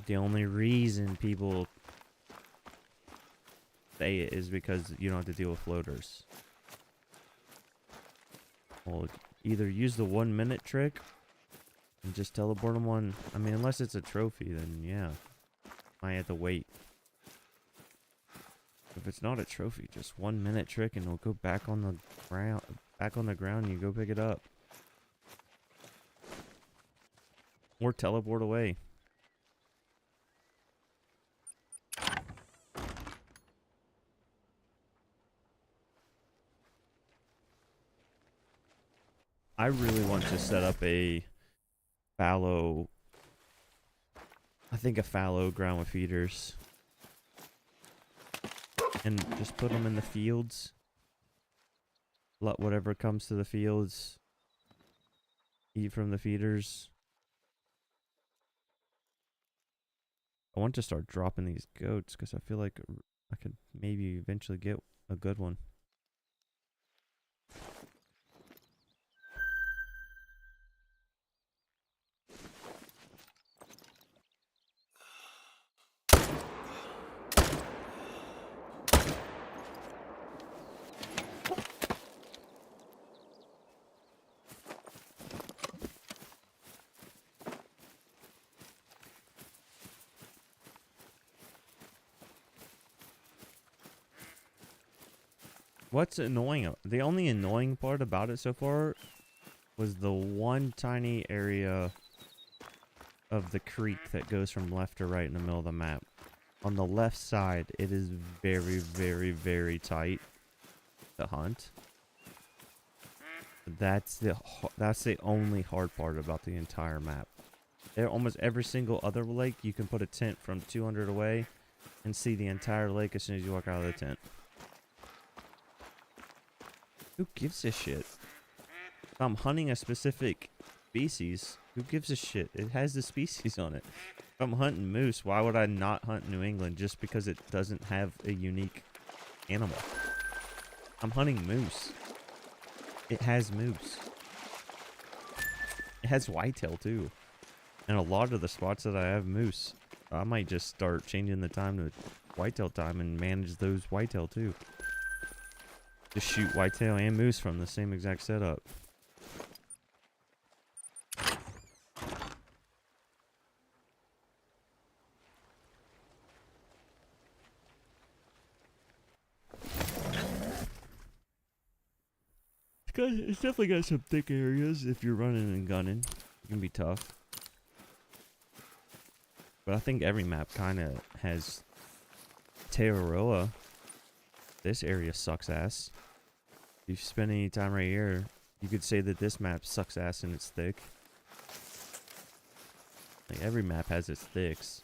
The only reason people say it is because you don't have to deal with floaters. Well, either use the 1 minute trick and just teleport them on. I mean, unless it's a trophy, then yeah, might have to wait. If it's not a trophy, just 1 minute trick and it'll go back on the ground. Back on the ground, and you go pick it up. Or teleport away. I really want to set up a fallow, I think a fallow ground with feeders. And just put them in the fields. Let whatever comes to the fields eat from the feeders. I want to start dropping these goats because I feel like I could maybe eventually get a good one. What's annoying? The only annoying part about it so far was the one tiny area of the creek that goes from left to right in the middle of the map. On the left side, it is very, very, very tight to hunt. That's the only hard part about the entire map. Almost every single other lake, you can put a tent from 200 away and see the entire lake as soon as you walk out of the tent. Who gives a shit? If I'm hunting a specific species, who gives a shit? It has the species on it. If I'm hunting moose, why would I not hunt New England just because it doesn't have a unique animal? I'm hunting moose. It has moose. It has whitetail too. And a lot of the spots that I have moose, I might just start changing the time to whitetail time and manage those whitetail too. Just shoot whitetail and moose from the same exact setup. It's definitely got some thick areas if you're running and gunning. It can be tough. But I think every map kind of has Te Awaroa. This area sucks ass. If you spend any time right here, you could say that this map sucks ass and it's thick. Like every map has its thicks.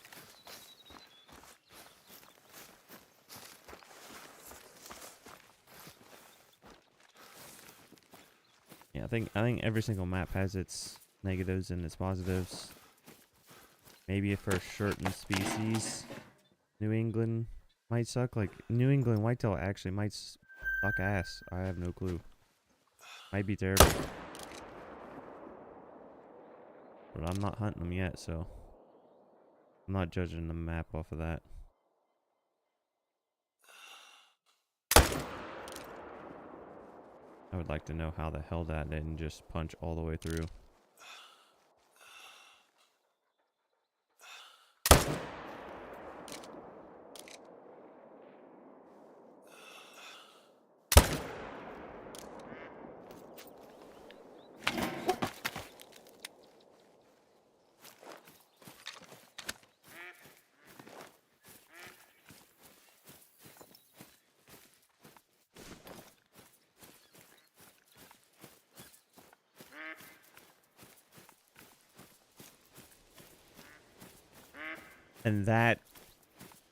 Yeah, I think every single map has its negatives and its positives. Maybe for certain species, New England might suck. Like New England whitetail actually might suck ass. I have no clue. Might be terrible. But I'm not hunting them yet, so I'm not judging the map off of that. I would like to know how the hell that didn't just punch all the way through.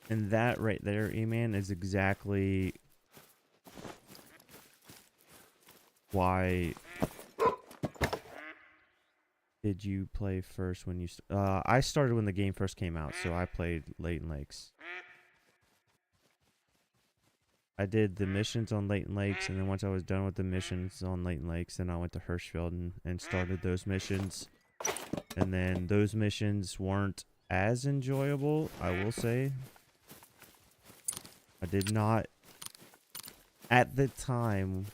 And that right there, E-Man, is exactly why did you play first when you... I started when the game first came out, so I played Leighton Lakes. I did the missions on Leighton Lakes, and then once I was done with the missions on Leighton Lakes, then I went to Hirschfeld and started those missions. And then those missions weren't as enjoyable, I will say. I did not at the time,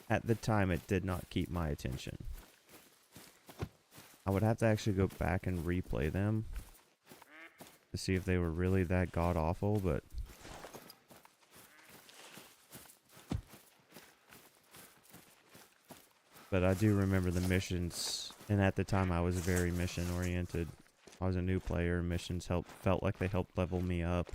it did not keep my attention. I would have to actually go back and replay them to see if they were really that god-awful, but I do remember the missions, and at the time I was very mission-oriented. I was a new player, missions felt like they helped level me up.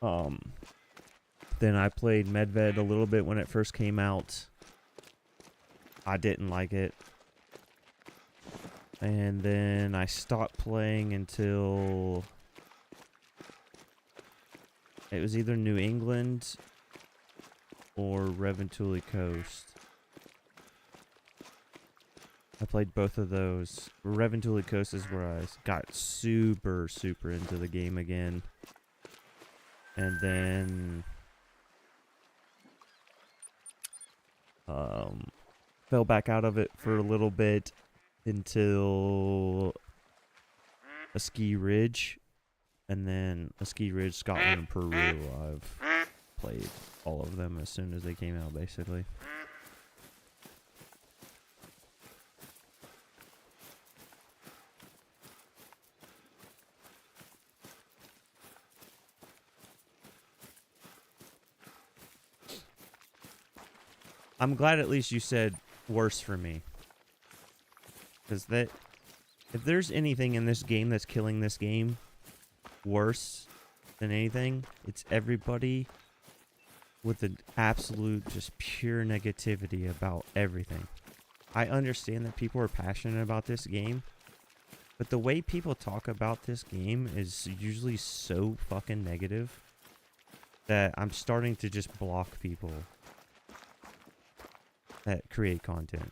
Then I played Medved a little bit when it first came out. I didn't like it. And then I stopped playing until it was either New England or Reventuli Coast. I played both of those. Reventuli Coast is where I got super into the game again. And then fell back out of it for a little bit until a ski ridge, and then a ski ridge, Scotland and Peru. I've played all of them as soon as they came out, basically. I'm glad at least you said worse for me. Because if there's anything in this game that's killing this game worse than anything, it's everybody with an absolute just pure negativity about everything. I understand that people are passionate about this game, but the way people talk about this game is usually so fucking negative that I'm starting to just block people that create content.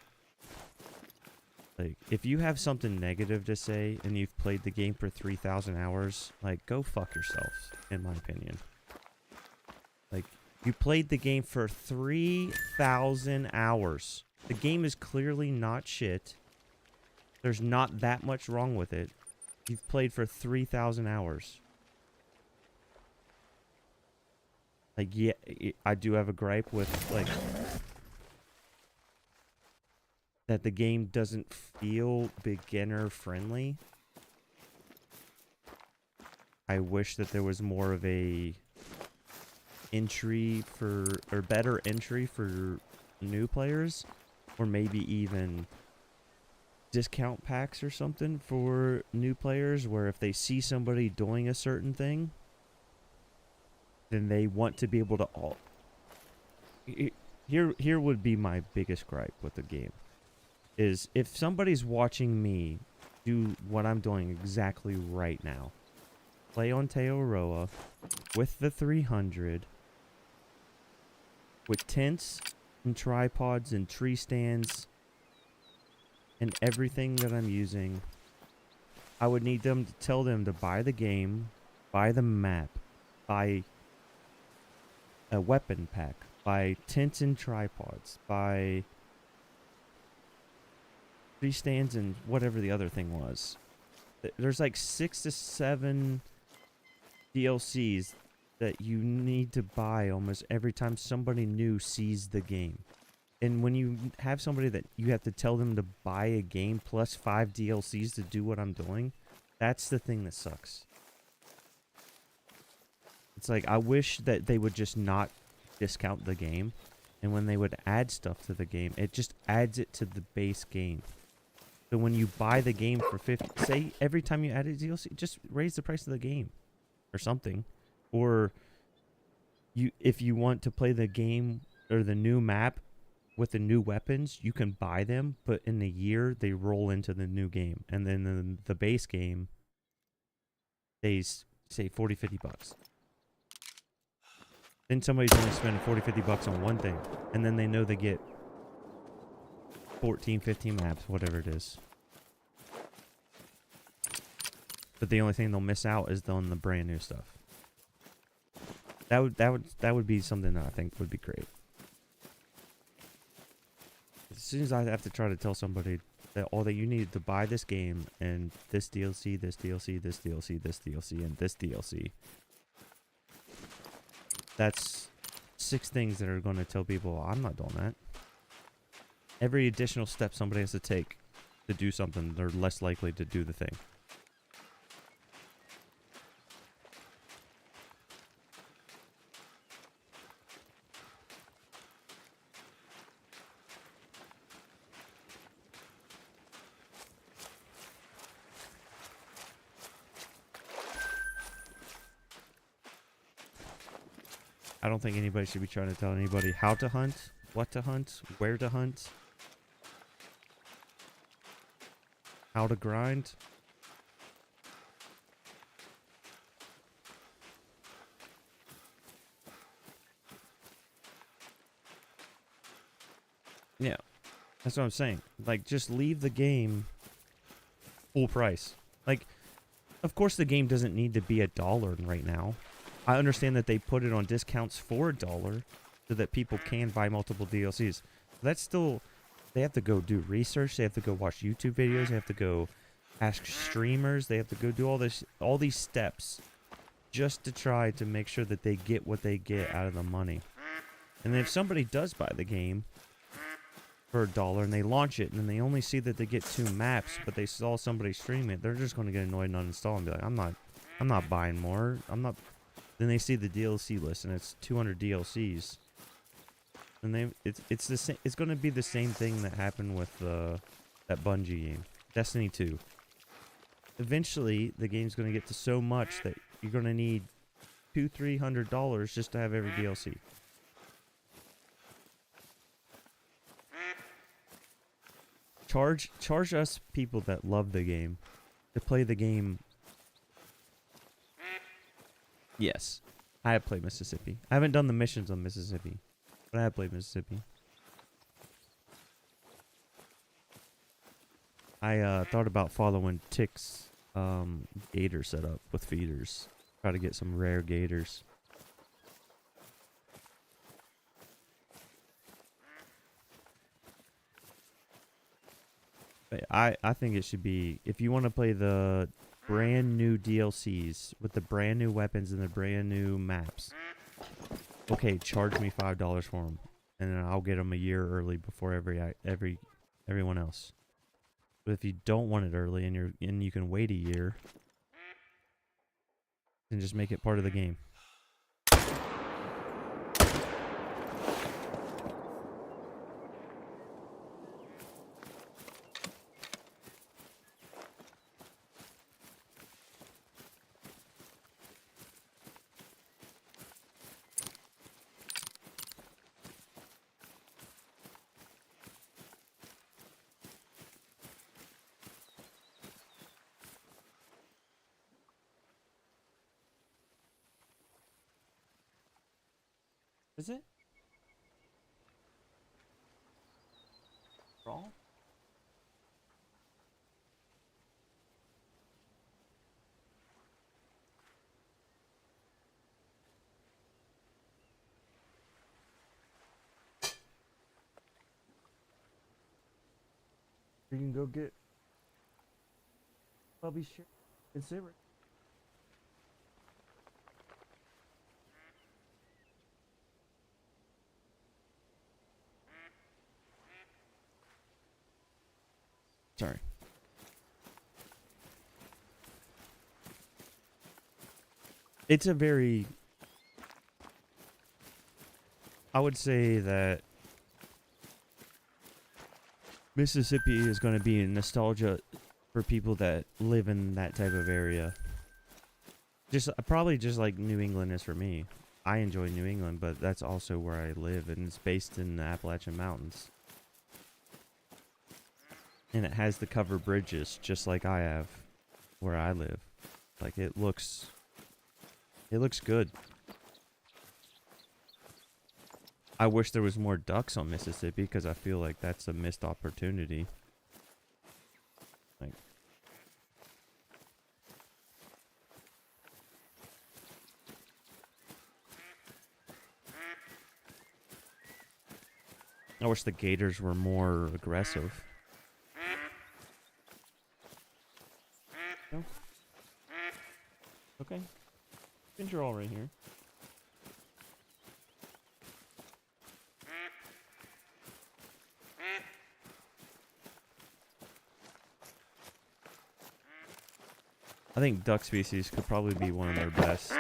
Like, if you have something negative to say and you've played the game for 3,000 hours, like, go fuck yourselves, in my opinion. Like, you played the game for 3,000 hours. The game is clearly not shit. There's not that much wrong with it. You've played for 3,000 hours. Like, yeah, I do have a gripe with, like, that the game doesn't feel beginner friendly. I wish that there was more of a entry for, or better entry for new players, or maybe even discount packs or something for new players, where if they see somebody doing a certain thing, then they want to be able to all. Here would be my biggest gripe with the game. Is if somebody's watching me do what I'm doing exactly right now, play on Te Awaroa with the 300, with tents and tripods and tree stands and everything that I'm using, I would need them to tell them to buy the game, buy the map, buy a weapon pack, buy tents and tripods, buy tree stands and whatever the other thing was. There's like 6 to 7 DLCs that you need to buy almost every time somebody new sees the game. And when you have somebody that you have to tell them to buy a game plus 5 DLCs to do what I'm doing, that's the thing that sucks. It's like, I wish that they would just not discount the game, and when they would add stuff to the game, it just adds it to the base game. So when you buy the game for 50, say every time you add a DLC, just raise the price of the game or something. Or if you want to play the game or the new map with the new weapons, you can buy them, but in a year they roll into the new game. And then the base game, they say 40, 50 bucks. Then somebody's only spending 40, 50 bucks on one thing, and then they know they get 14, 15 maps, whatever it is. But the only thing they'll miss out is on the brand new stuff. That would be something that I think would be great. As soon as I have to try to tell somebody that all that you need to buy this game and this DLC, this DLC, this DLC, this DLC, and this DLC. That's 6 things that are going to tell people, I'm not doing that. Every additional step somebody has to take to do something, they're less likely to do the thing. I don't think anybody should be trying to tell anybody how to hunt, what to hunt, where to hunt, how to grind. Yeah, that's what I'm saying. Like, just leave the game full price. Like, of course the game doesn't need to be $1 right now. I understand that they put it on discounts for $1 so that people can buy multiple DLCs. That's still, they have to go do research. They have to go watch YouTube videos. They have to go ask streamers. They have to go do all these steps just to try to make sure that they get what they get out of the money. And then if somebody does buy the game for $1 and they launch it and then they only see that they get 2 maps, but they saw somebody stream it, they're just going to get annoyed and uninstall and be like, I'm not buying more. Then they see the DLC list and it's 200 DLCs. And it's the same. It's going to be the same thing that happened with that Bungie game, Destiny 2. Eventually, the game's going to get to so much that you're going to need $200-300 just to have every DLC. Charge us people that love the game to play the game. Yes, I have played Mississippi. I haven't done the missions on Mississippi, but I have played Mississippi. I thought about following Tick's gator setup with feeders. Try to get some rare gators. But I think it should be, if you want to play the brand new DLCs with the brand new weapons and the brand new maps, okay, charge me $5 for them, and then I'll get them a year early before everyone else. But if you don't want it early and you can wait a year, then just make it part of the game. Is it? Raw? You can go get Bubby's shirt and cigarette. Sorry. It's a very, I would say that Mississippi is going to be a nostalgia for people that live in that type of area. Probably just like New England is for me. I enjoy New England, but that's also where I live, and it's based in the Appalachian Mountains. And it has the covered bridges, just like I have where I live. Like, it looks good. I wish there was more ducks on Mississippi, because I feel like that's a missed opportunity. Like, I wish the gators were more aggressive. chickens are all right here. I think duck species could probably be one of their best.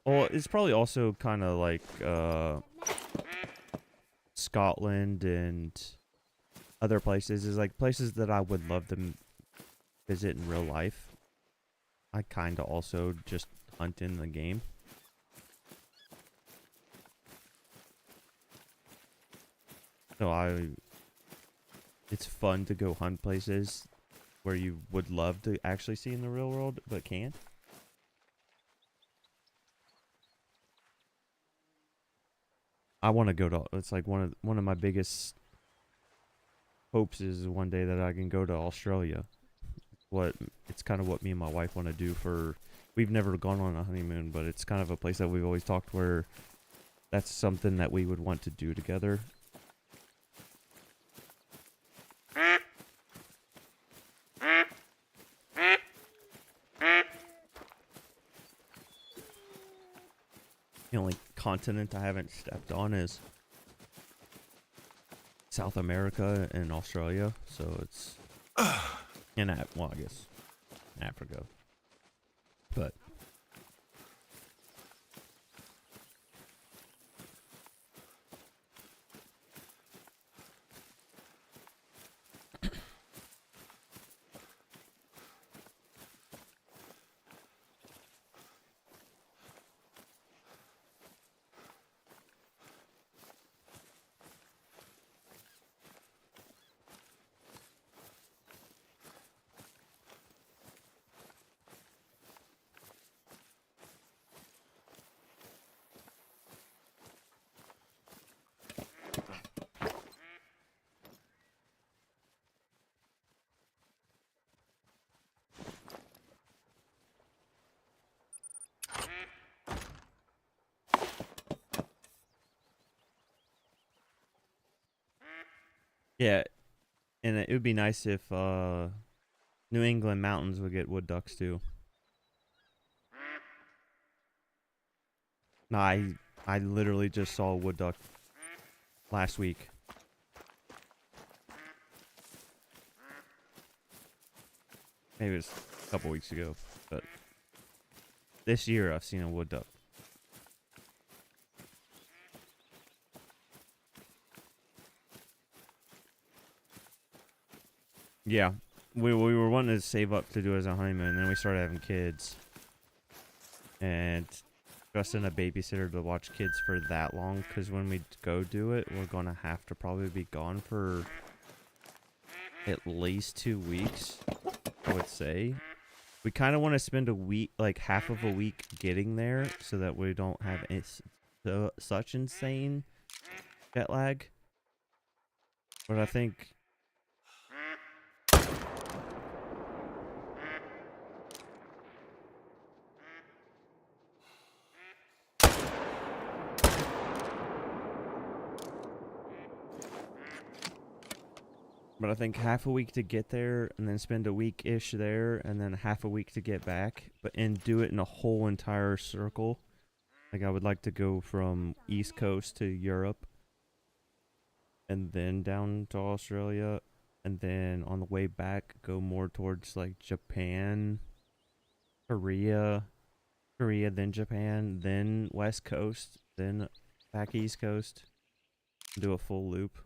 Well, it's probably also kind of like Scotland and other places. Is like places that I would love to visit in real life. I kind of also just hunt in the game. So it's fun to go hunt places where you would love to actually see in the real world, but can't. I want to go to. It's like one of my biggest hopes is one day that I can go to Australia. It's kind of what me and my wife want to do for. We've never gone on a honeymoon, but it's kind of a place that we've always talked where that's something that we would want to do together. The only continent I haven't stepped on is South America and Australia, so it's well, I guess Africa, but yeah, and it would be nice if New England mountains would get wood ducks too. No, I literally just saw a wood duck last week. Maybe it was a couple weeks ago, but this year I've seen a wood duck. Yeah, we were wanting to save up to do it as a honeymoon, and then we started having kids, and trusting a babysitter to watch kids for that long, because when we go do it, we're gonna have to probably be gone for at least 2 weeks, I would say. We kind of want to spend a week, like half of a week getting there, so that we don't have such insane jet lag. But I think half a week to get there, and then spend a week-ish there, and then half a week to get back, and do it in a whole entire circle. Like, I would like to go from East Coast to Europe, and then down to Australia, and then on the way back, go more towards, like, Japan, Korea, then Japan, then West Coast, then back East Coast, do a full loop.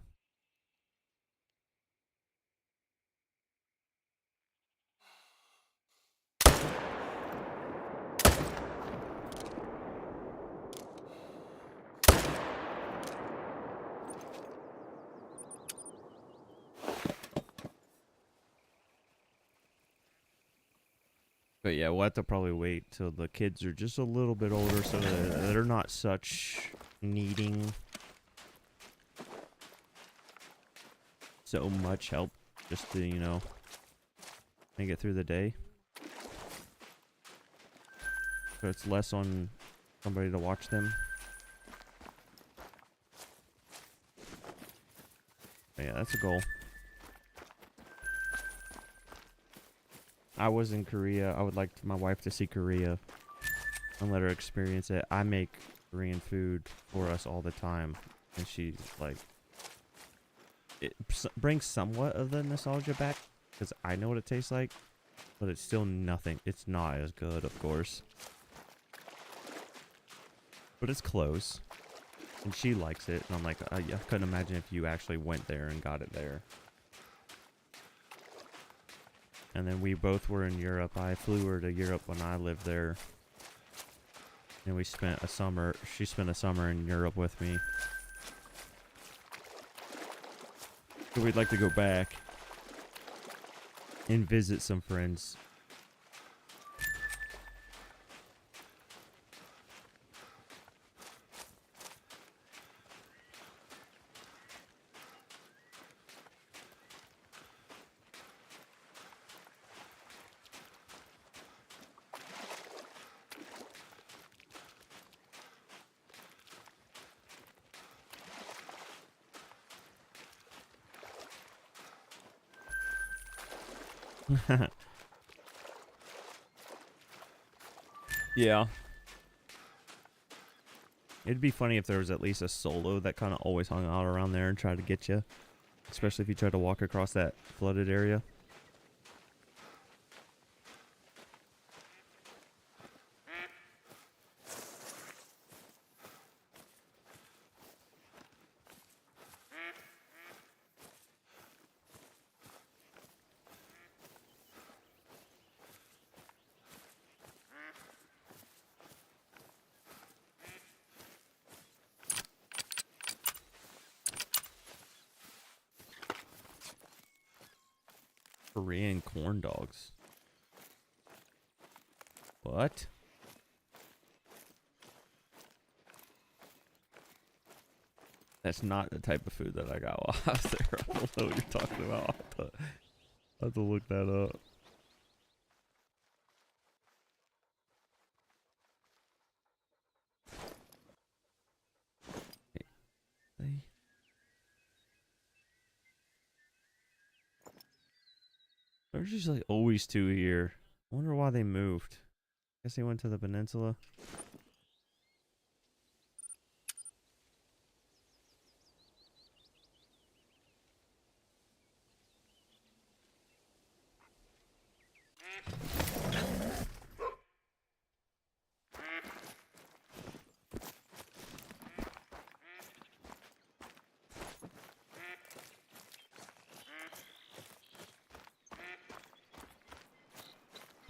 But yeah, we'll have to probably wait till the kids are just a little bit older, so that they're not such needing so much help just to, you know, make it through the day. So it's less on somebody to watch them. But yeah, that's a goal. I was in Korea. I would like my wife to see Korea and let her experience it. I make Korean food for us all the time, and she's like, it brings somewhat of the nostalgia back because I know what it tastes like, but it's still nothing. It's not as good, of course, but it's close, and she likes it. And I'm like, I couldn't imagine if you actually went there and got it there. And then we both were in Europe. I flew her to Europe when I lived there. And we spent a summer, she spent a summer in Europe with me. So we'd like to go back and visit some friends. Yeah. It'd be funny if there was at least a solo that kind of always hung out around there and tried to get you. Especially if you tried to walk across that flooded area. Korean corn dogs. What? That's not the type of food that I got while I was there. I don't know what you're talking about. I'll have to look that up. Hey. There's just like always two here. I wonder why they moved. Guess they went to the peninsula.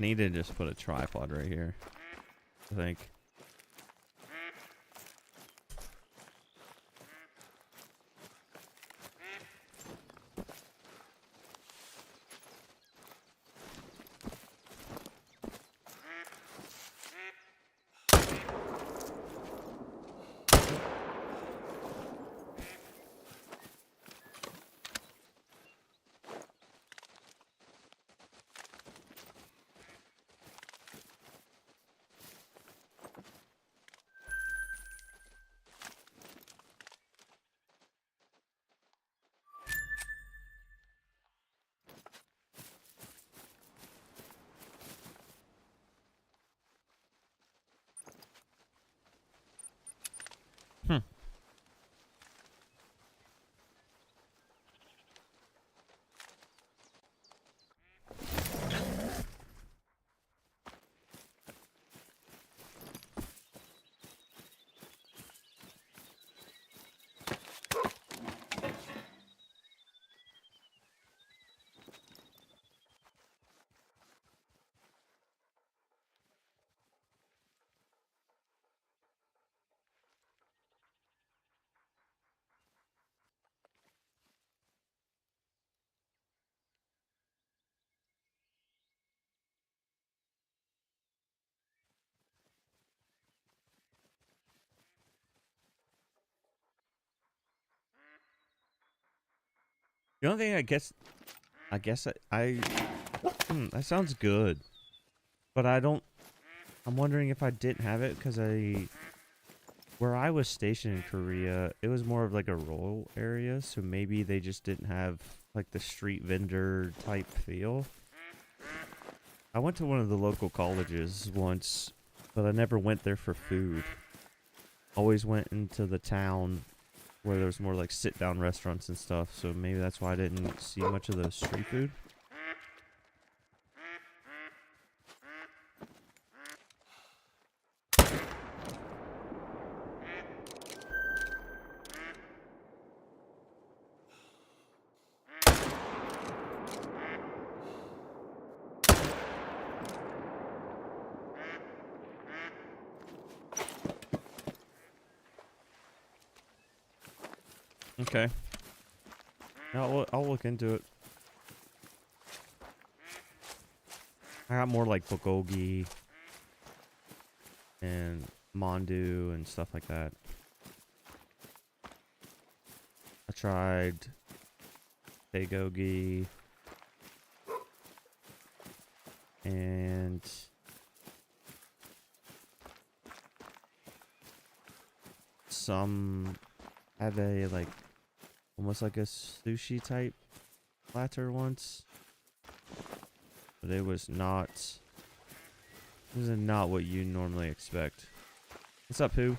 Need to just put a tripod right here, I think. Hmm. The only thing that sounds good, but I'm wondering if I didn't have it because where I was stationed in Korea, it was more of like a rural area, so maybe they just didn't have like the street vendor type feel. I went to one of the local colleges once, but I never went there for food. Always went into the town where there was more like sit-down restaurants and stuff, so maybe that's why I didn't see much of the street food. Okay. I'll look into it. I got more like bulgogi and mandu and stuff like that. I tried bulgogi and some have a like almost like a sushi type platter once, but it was not what you normally expect. What's up, who?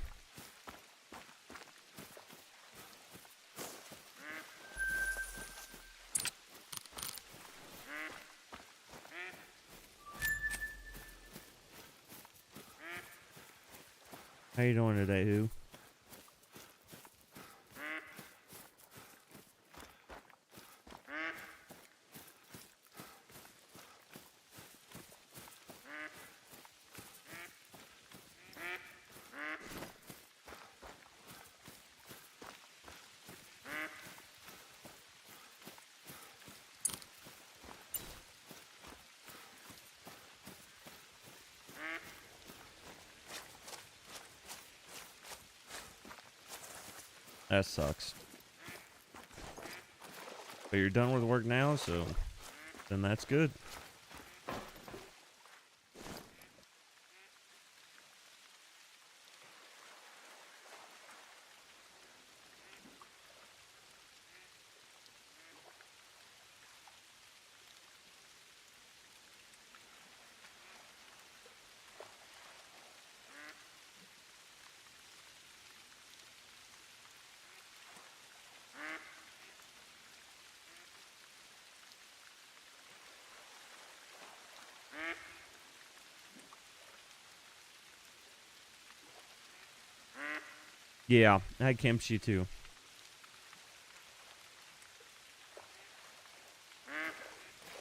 How you doing today, who? That sucks. But you're done with work now, so then that's good. Yeah, I had kimchi too.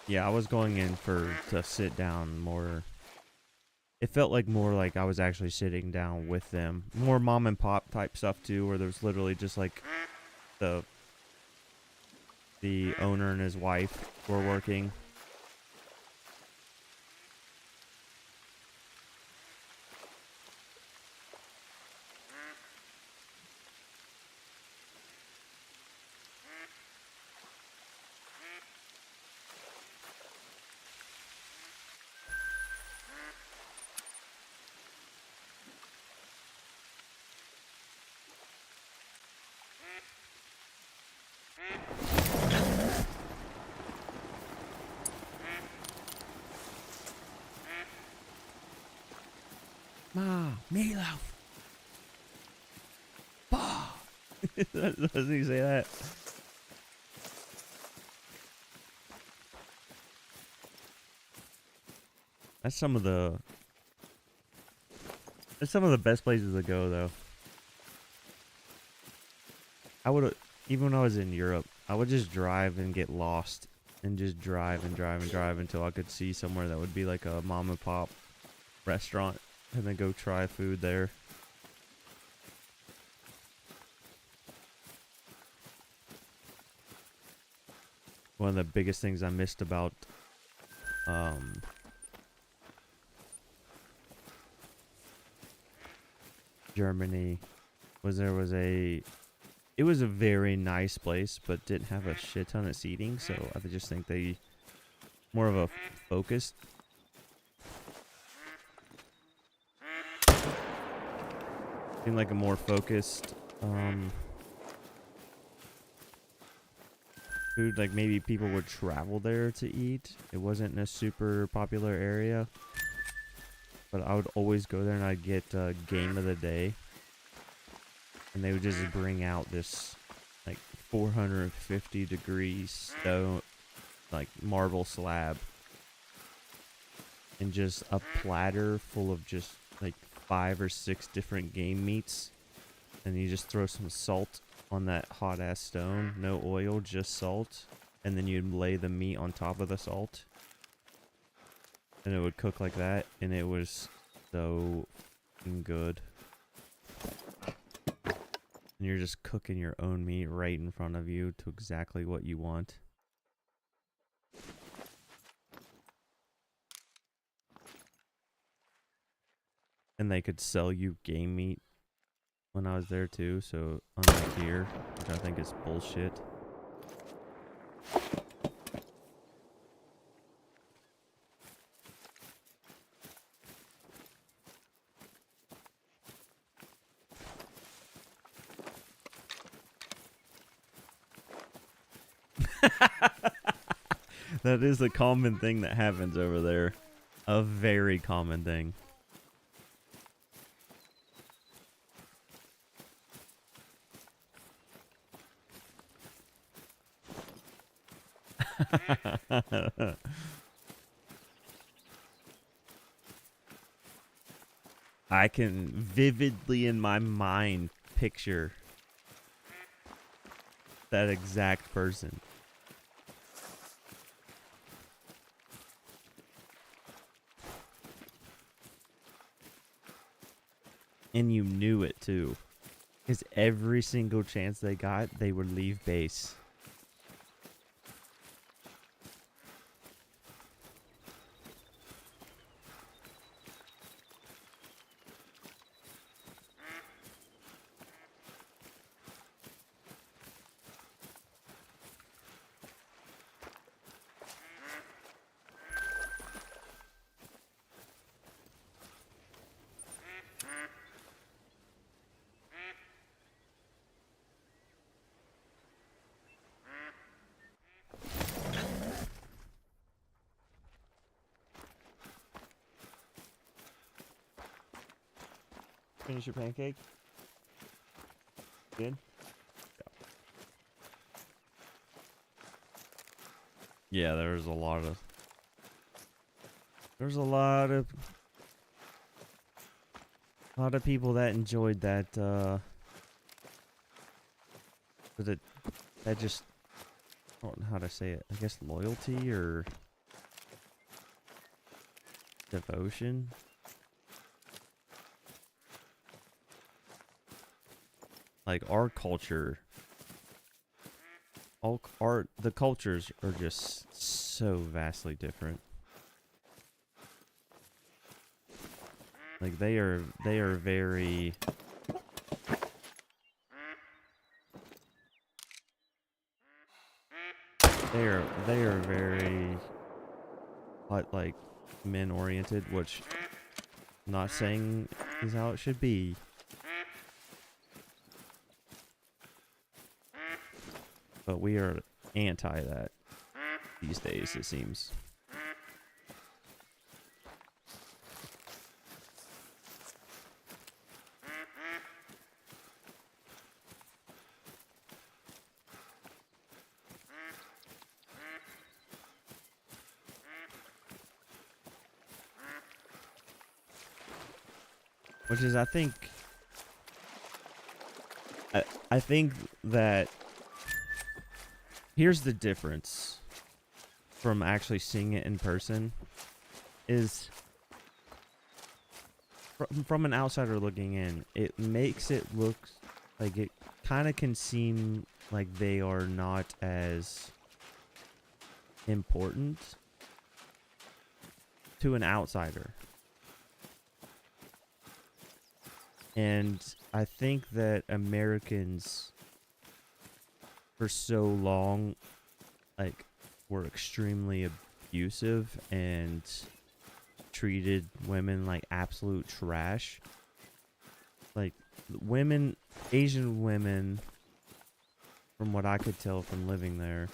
Yeah, I was going in to sit down more. It felt like more like I was actually sitting down with them. More mom and pop type stuff too, where there was literally just like the owner and his wife were working. Ma, meatloaf. Bah. Does he say that? That's some of the best places to go though. I would, even when I was in Europe, I would just drive and get lost and just drive and drive and drive until I could see somewhere that would be like a mom and pop restaurant and then go try food there. One of the biggest things I missed about Germany was it was a very nice place, but didn't have a shit ton of seating, so I just think they more of a focused. Seemed like a more focused food, like maybe people would travel there to eat. It wasn't in a super popular area, but I would always go there and I'd get game of the day, and they would just bring out this like 450 degrees stone, like marble slab, and just a platter full of just like 5 or 6 different game meats, and you just throw some salt on that hot ass stone, no oil, just salt, and then you'd lay the meat on top of the salt, and it would cook like that, and it was so fucking good. And you're just cooking your own meat right in front of you to exactly what you want. And they could sell you game meat when I was there too, so unlike here, which I think is bullshit. That is a common thing that happens over there. A very common thing. I can vividly in my mind picture that exact person. And you knew it too. Because every single chance they got, they would leave base. Finish your pancake? Good? Yeah, there's a lot of... There's a lot of people that enjoyed that, that just... I don't know how to say it. I guess loyalty or... devotion? Like our culture, the cultures are just so vastly different. Like they are very they are very like men oriented, which I'm not saying is how it should be. But we are anti that these days, it seems. Which is, I think that here's the difference from actually seeing it in person is from an outsider looking in, it makes it look like it kind of can seem like they are not as important to an outsider. And I think that Americans for so long, like, were extremely abusive and treated women like absolute trash. Like, women, Asian women, from what I could tell from living there,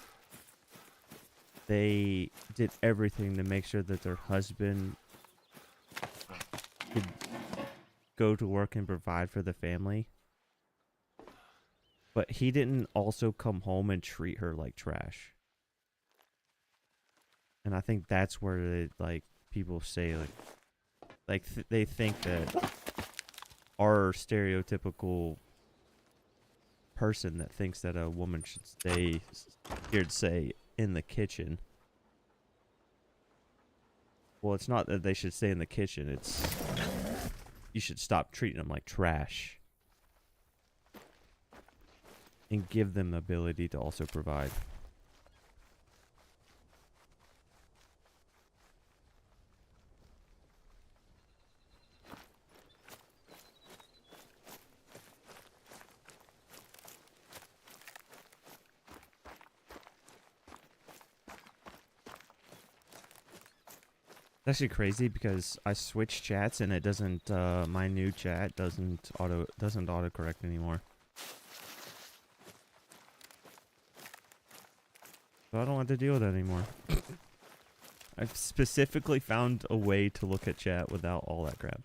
they did everything to make sure that their husband could go to work and provide for the family. But he didn't also come home and treat her like trash. And I think that's where they, like, people say, they think that our stereotypical person that thinks that a woman should stay, here to say, in the kitchen. Well, it's not that they should stay in the kitchen. It's, you should stop treating them like trash. And give them the ability to also provide. It's actually crazy because I switched chats and it doesn't, my new chat doesn't autocorrect anymore. So I don't have to deal with that anymore. I've specifically found a way to look at chat without all that crap.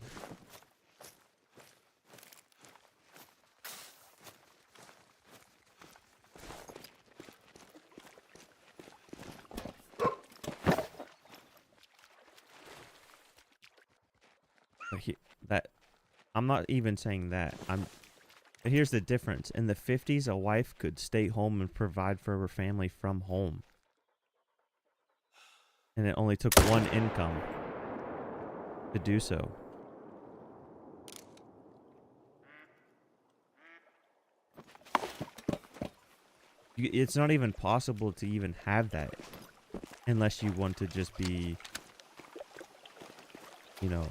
But I'm not even saying that. But here's the difference. In the 50s, a wife could stay home and provide for her family from home. And it only took one income to do so. It's not even possible to even have that unless you want to just be, you know,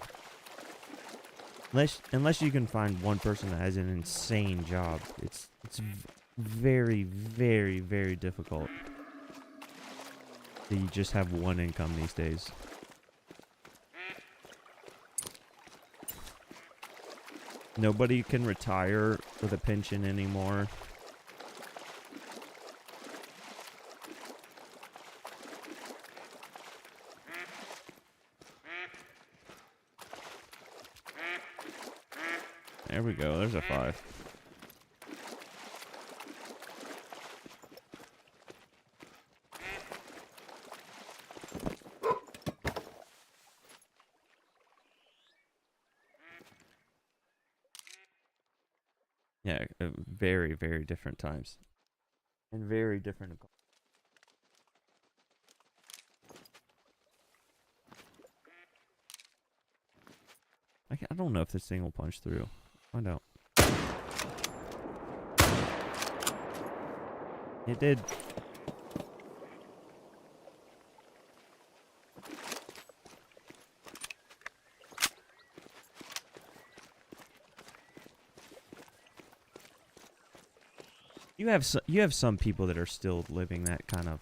unless you can find one person that has an insane job. It's very, very, very difficult. You just have one income these days. Nobody can retire with a pension anymore. There we go. There's a 5. Yeah, very, very different times. And very different. I don't know if this thing will punch through. Find out. It did. You have some people that are still living that kind of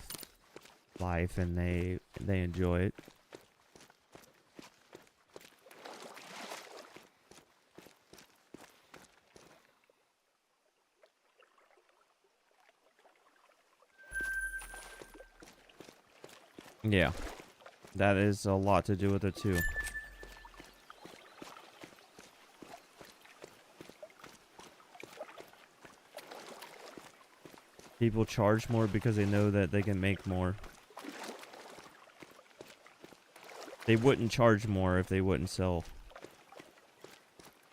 life and they enjoy it. Yeah, that is a lot to do with it too. People charge more because they know that they can make more. They wouldn't charge more if they wouldn't sell.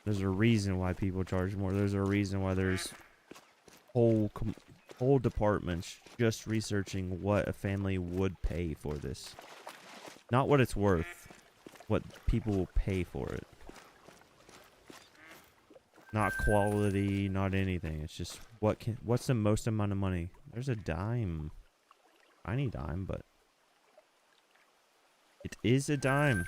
There's a reason why people charge more. There's a reason why there's whole departments just researching what a family would pay for this. Not what it's worth, what people will pay for it. Not quality, not anything. It's just what's the most amount of money? There's a dime. Tiny dime, but it is a dime.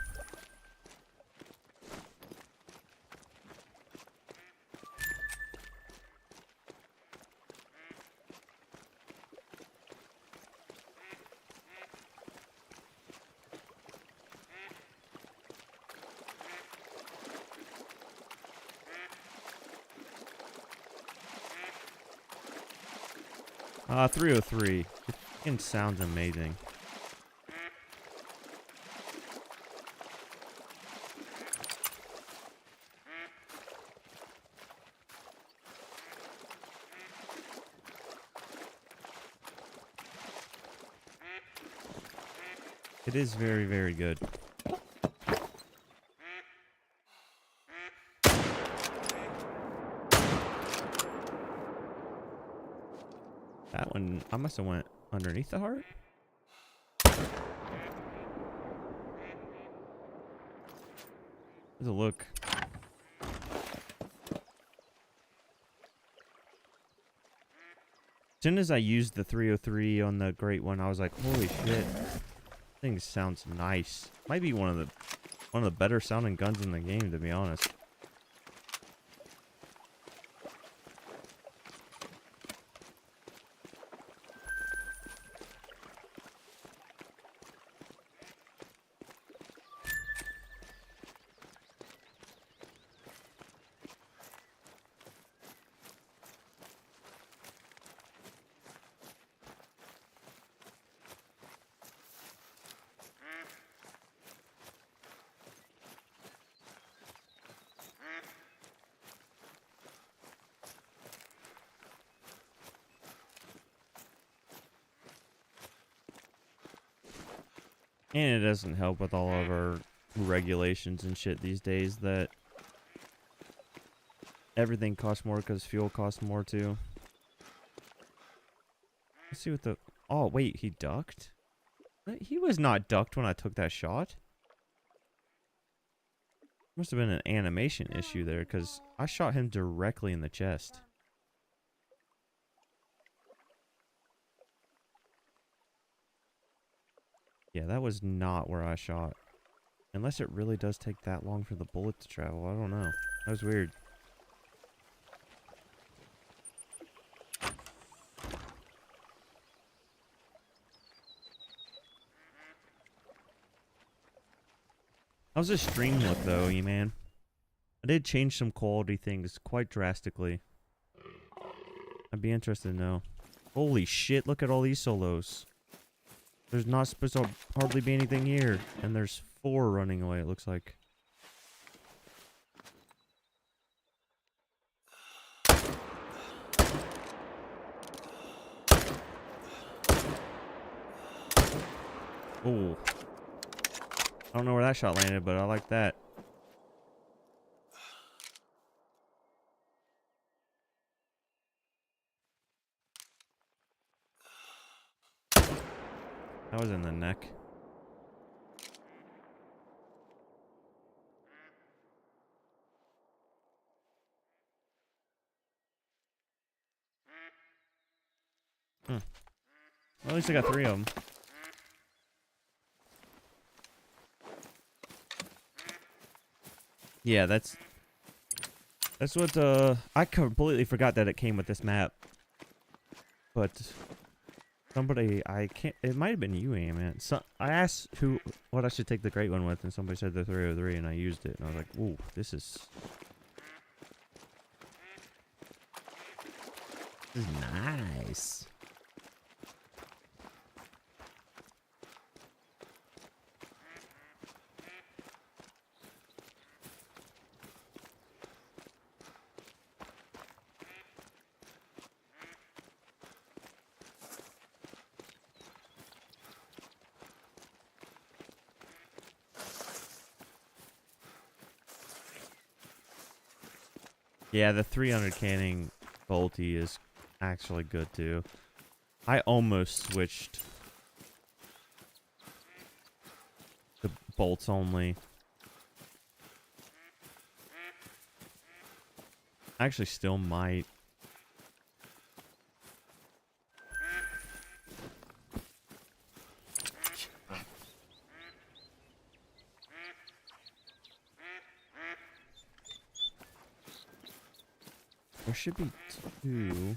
Ah, 303. It fucking sounds amazing. It is very, very good. That one, I must have went underneath the heart. There's a look. As soon as I used the 303 on the Great One, I was like, holy shit. Thing sounds nice. Might be one of the better sounding guns in the game, to be honest. And it doesn't help with all of our regulations and shit these days that everything costs more because fuel costs more too. Let's see what the... Oh, wait, he ducked? He was not ducked when I took that shot. Must have been an animation issue there because I shot him directly in the chest. Yeah, that was not where I shot. Unless it really does take that long for the bullet to travel. I don't know. That was weird. How's this stream look though, E-Man? I did change some quality things quite drastically. I'd be interested to know. Holy shit, look at all these solos. There's not supposed to hardly be anything here. And there's 4 running away, it looks like. Oh. I don't know where that shot landed, but I like that. That was in the neck. Well, at least I got 3 of them. Yeah, that's what I completely forgot that it came with this map. But somebody, I can't, it might have been you, man. So I asked what I should take the Great One with, and somebody said the 303, and I used it, and I was like, ooh, this is nice. Yeah, the 300 canning bolty is actually good too. I almost switched to bolts only. I actually still might. There should be 2.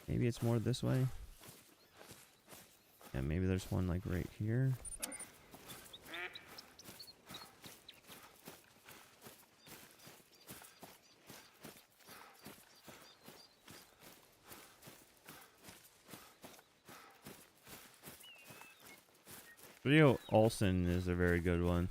Maybe it's more this way. Yeah, maybe there's one like right here. Video Olsen is a very good one.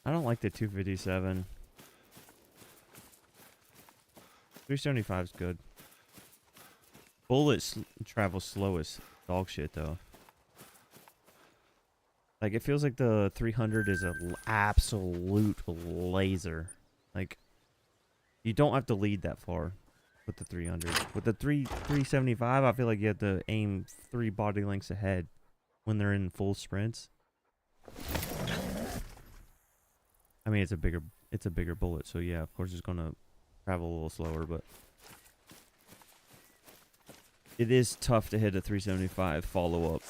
I don't like the 257. 375 is good. Bullets travel slow as dog shit though. Like it feels like the 300 is an absolute laser. Like you don't have to lead that far with the 300. With the 375, I feel like you have to aim 3 body lengths ahead when they're in full sprints. I mean, it's a bigger bullet, so yeah, of course it's gonna travel a little slower, but it is tough to hit a 375 follow up.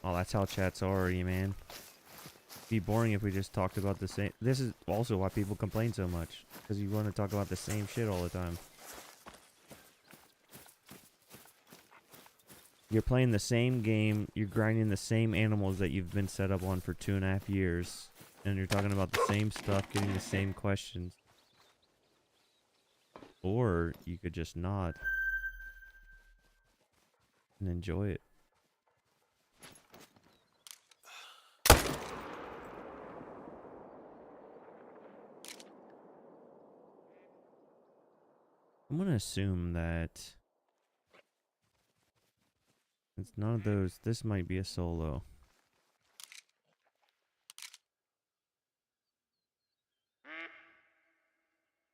Oh, that's how chats are, man. It'd be boring if we just talked about the same. This is also why people complain so much, because you want to talk about the same shit all the time. You're playing the same game, you're grinding the same animals that you've been set up on for 2.5 years, and you're talking about the same stuff, getting the same questions. Or you could just nod and enjoy it. I'm gonna assume that it's none of those. This might be a solo.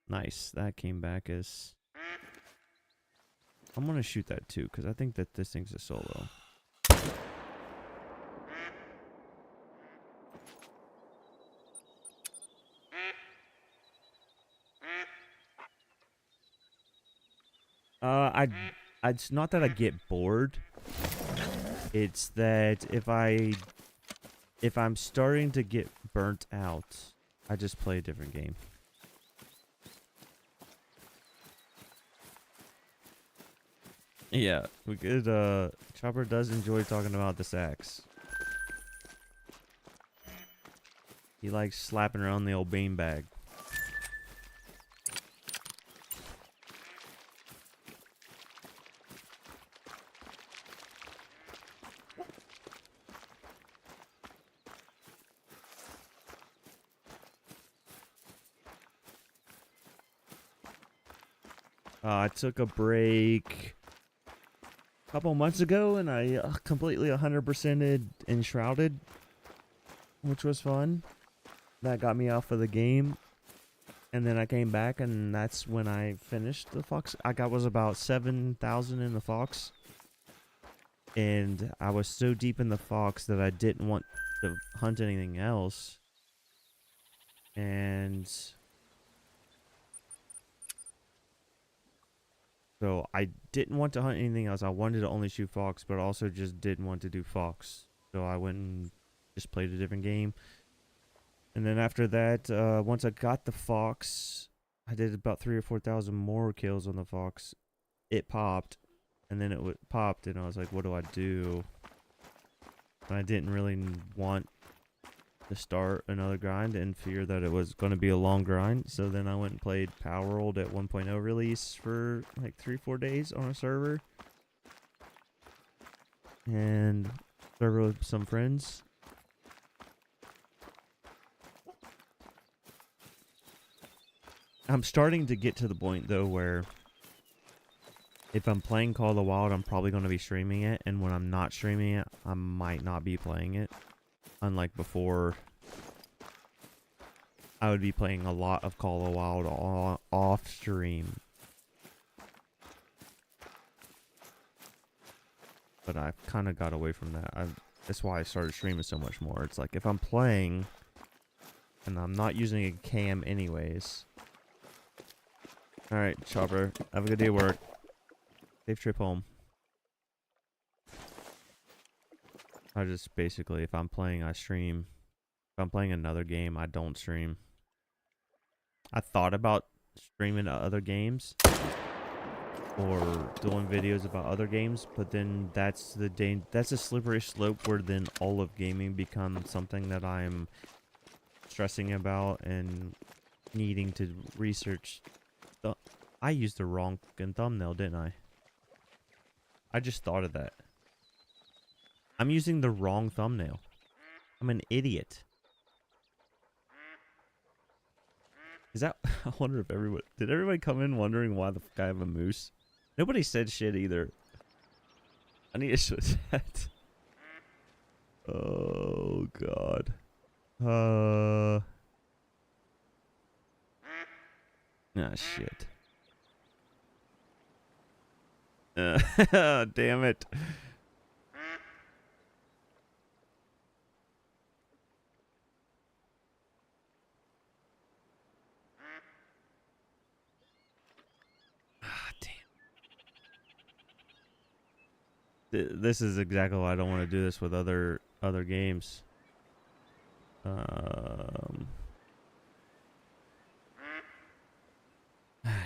Nice. That came back as... I'm gonna shoot that too, because I think that this thing's a solo. It's not that I get bored. It's that if I'm starting to get burnt out, I just play a different game. Yeah, we could, Chopper does enjoy talking about the sacks. He likes slapping around the old beanbag. I took a break a couple months ago, and I completely 100%ed Enshrouded, which was fun. That got me off of the game, and then I came back, and that's when I finished the Fox. I was about 7,000 in the Fox, and I was so deep in the Fox that I didn't want to hunt anything else, and so I didn't want to hunt anything else. I wanted to only shoot Fox, but also just didn't want to do Fox. So I went and just played a different game. And then after that, once I got the Fox, I did about 3,000 or 4,000 more kills on the Fox. It popped, and then it popped, and I was like, what do I do? And I didn't really want to start another grind and fear that it was going to be a long grind. So then I went and played Power World at 1.0 release for like 3-4 days on a server. And server with some friends. I'm starting to get to the point though where if I'm playing Call of the Wild, I'm probably going to be streaming it, and when I'm not streaming it, I might not be playing it. Unlike before, I would be playing a lot of Call of the Wild off stream. But I've kind of got away from that. That's why I started streaming so much more. It's like if I'm playing and I'm not using a cam anyways. Alright, Chopper. Have a good day at work. Safe trip home. I just basically, if I'm playing, I stream. If I'm playing another game, I don't stream. I thought about streaming other games or doing videos about other games, but then that's a slippery slope where then all of gaming becomes something that I'm stressing about and needing to research. I used the wrong fucking thumbnail, didn't I? I just thought of that. I'm using the wrong thumbnail. I'm an idiot. Is that... I wonder if everybody... Did everybody come in wondering why the fuck I have a moose? Nobody said shit either. I need to switch that. Oh, God. Ah, shit. Damn it. This is exactly why I don't want to do this with other games.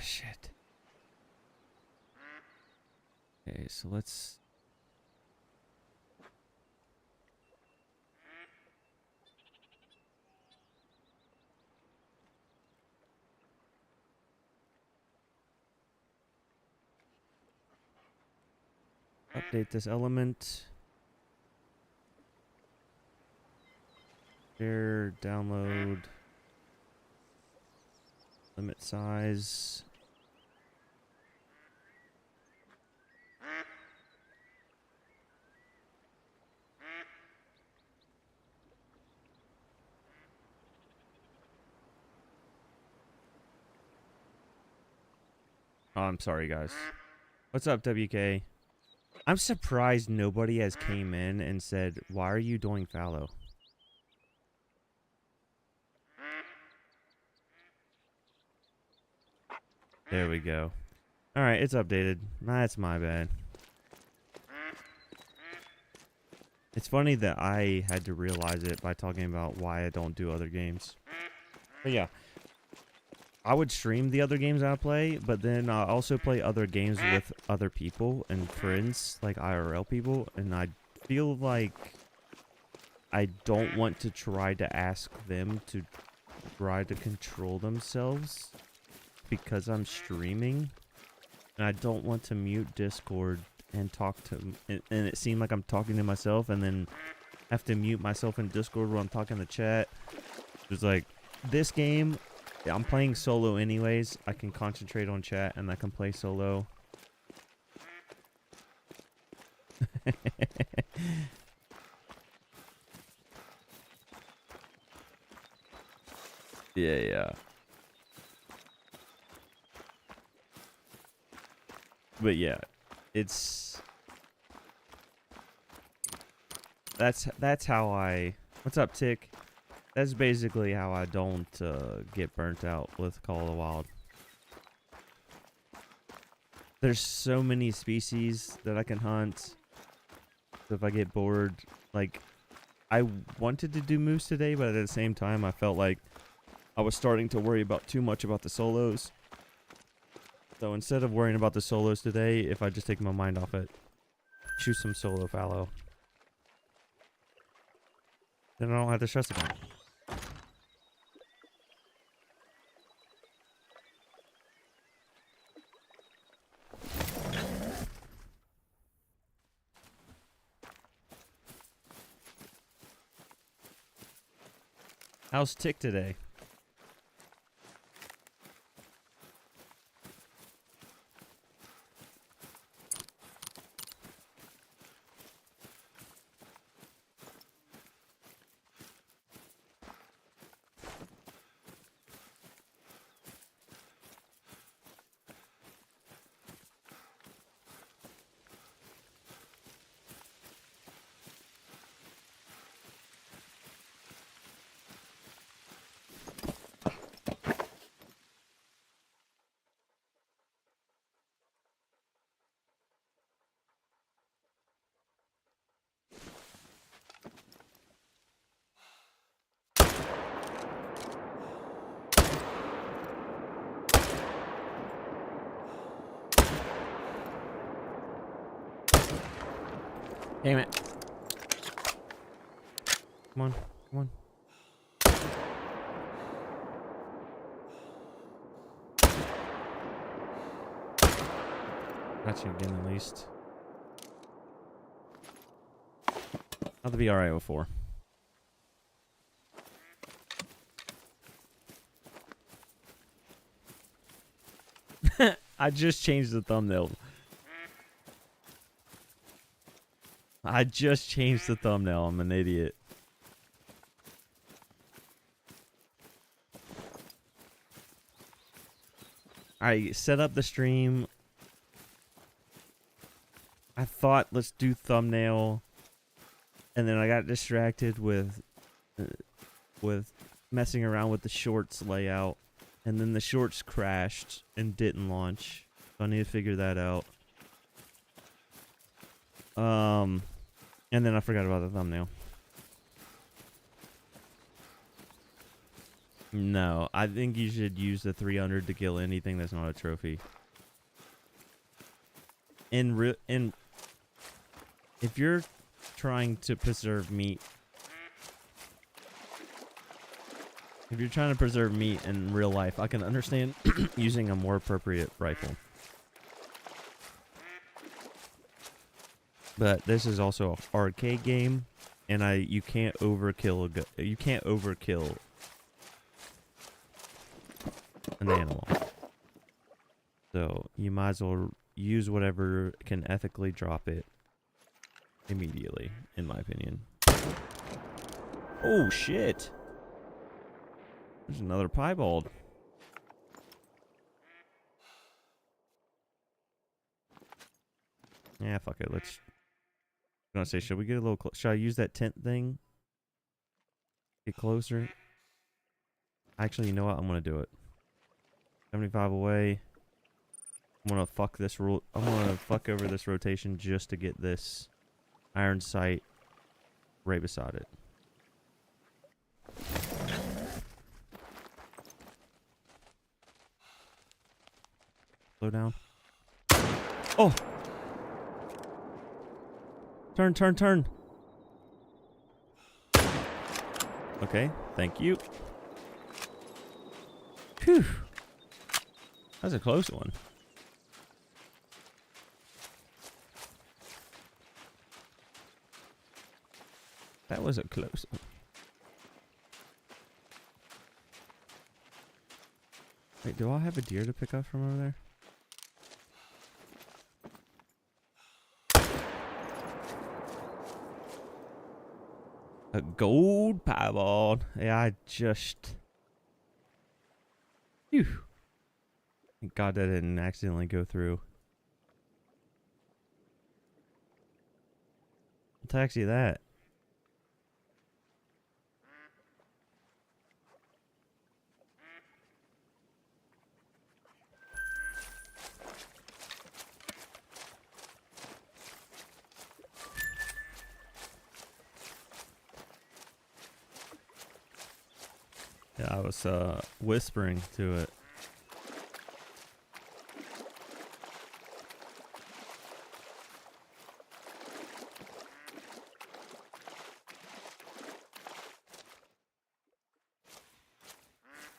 Shit. Okay, so let's... update this element. Share, download. Limit size. Oh, I'm sorry, guys. What's up, WK? I'm surprised nobody has came in and said, why are you doing fallow? There we go. Alright, it's updated. That's my bad. It's funny that I had to realize it by talking about why I don't do other games. But yeah. I would stream the other games I play, but then I also play other games with other people and friends, like IRL people, and I feel like I don't want to try to ask them to try to control themselves because I'm streaming, and I don't want to mute Discord and talk to, and it seemed like I'm talking to myself and then have to mute myself in Discord while I'm talking to chat. It's like, this game... I'm playing solo anyways. I can concentrate on chat and I can play solo. Yeah. But yeah, it's... That's how I... What's up, Tick? That's basically how I don't get burnt out with Call of the Wild. There's so many species that I can hunt. So if I get bored, like, I wanted to do moose today, but at the same time, I felt like I was starting to worry about too much about the solos. So instead of worrying about the solos today, if I just take my mind off it, shoot some solo fallow, then I don't have to stress about it. How's Tick today? Damn it. Come on, come on. Got you again at least. I'll be alright with 4. I just changed the thumbnail. I'm an idiot. Alright, set up the stream. I thought let's do thumbnail. And then I got distracted with messing around with the shorts layout. And then the shorts crashed and didn't launch. So I need to figure that out. And then I forgot about the thumbnail. No, I think you should use the 300 to kill anything that's not a trophy. And if you're trying to preserve meat, in real life, I can understand using a more appropriate rifle. But this is also an arcade game, and you can't overkill an animal. So you might as well use whatever can ethically drop it immediately, in my opinion. Oh shit! There's another piebald. Yeah, fuck it. Let's. I'm gonna say, should we get a little close? Should I use that tent thing? Get closer. Actually, you know what? I'm gonna do it. 75 away. I'm gonna fuck this rule. I'm gonna fuck over this rotation just to get this iron sight right beside it. Slow down. Oh! Turn, turn, turn. Okay, thank you. Phew. That's a close one. That was a close one. Wait, do I have a deer to pick up from over there? A gold piebald. Yeah, I just... Phew. Thank God that didn't accidentally go through. I'll taxi that. Yeah, I was whispering to it.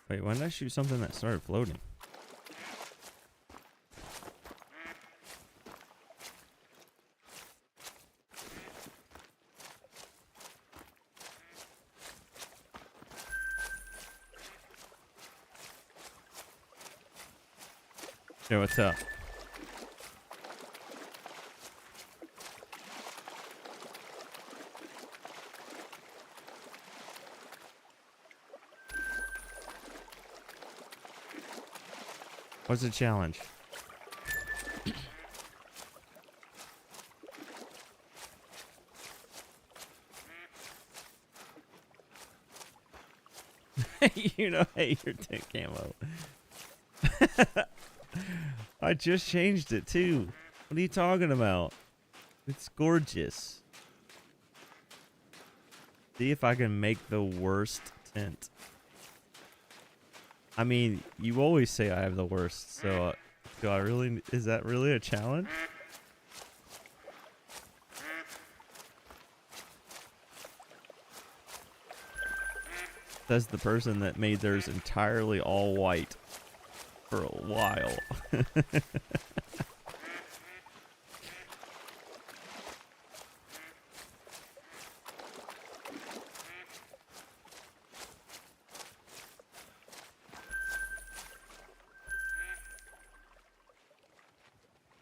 Wait, why did I shoot something that started floating? Yo, what's up? What's the challenge? You know, hey, your tent camo. I just changed it too. What are you talking about? It's gorgeous. See if I can make the worst tent. I mean, you always say I have the worst, so do I really? Is that really a challenge? Says the person that made theirs entirely all white for a while.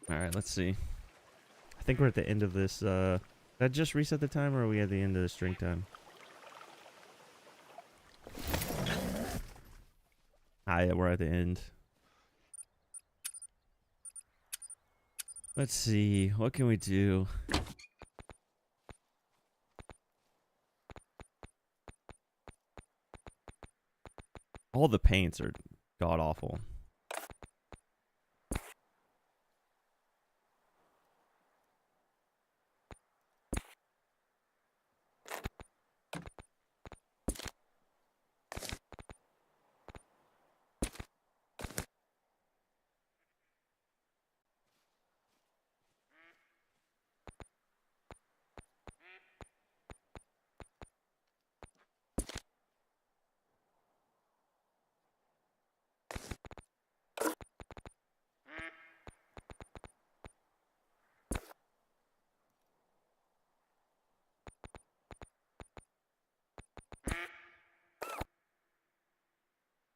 All right, let's see. I think we're at the end of this. Did I just reset the time, or are we at the end of the string time? Ah, yeah, we're at the end. Let's see. What can we do? All the paints are god awful.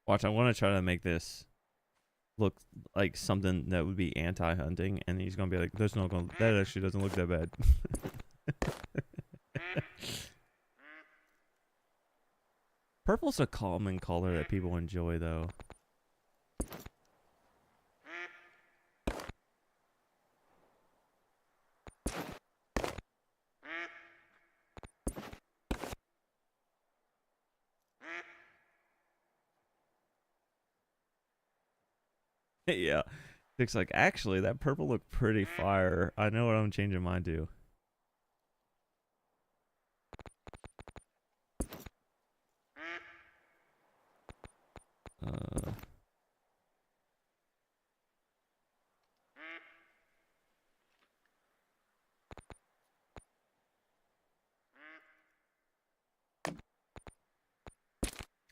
Watch, I want to try to make this look like something that would be anti-hunting, and he's gonna be like, "There's no going. That actually doesn't look that bad." Purple's a common color that people enjoy, though. Yeah, looks like actually that purple looked pretty fire. I know what I'm changing mine to. Uh,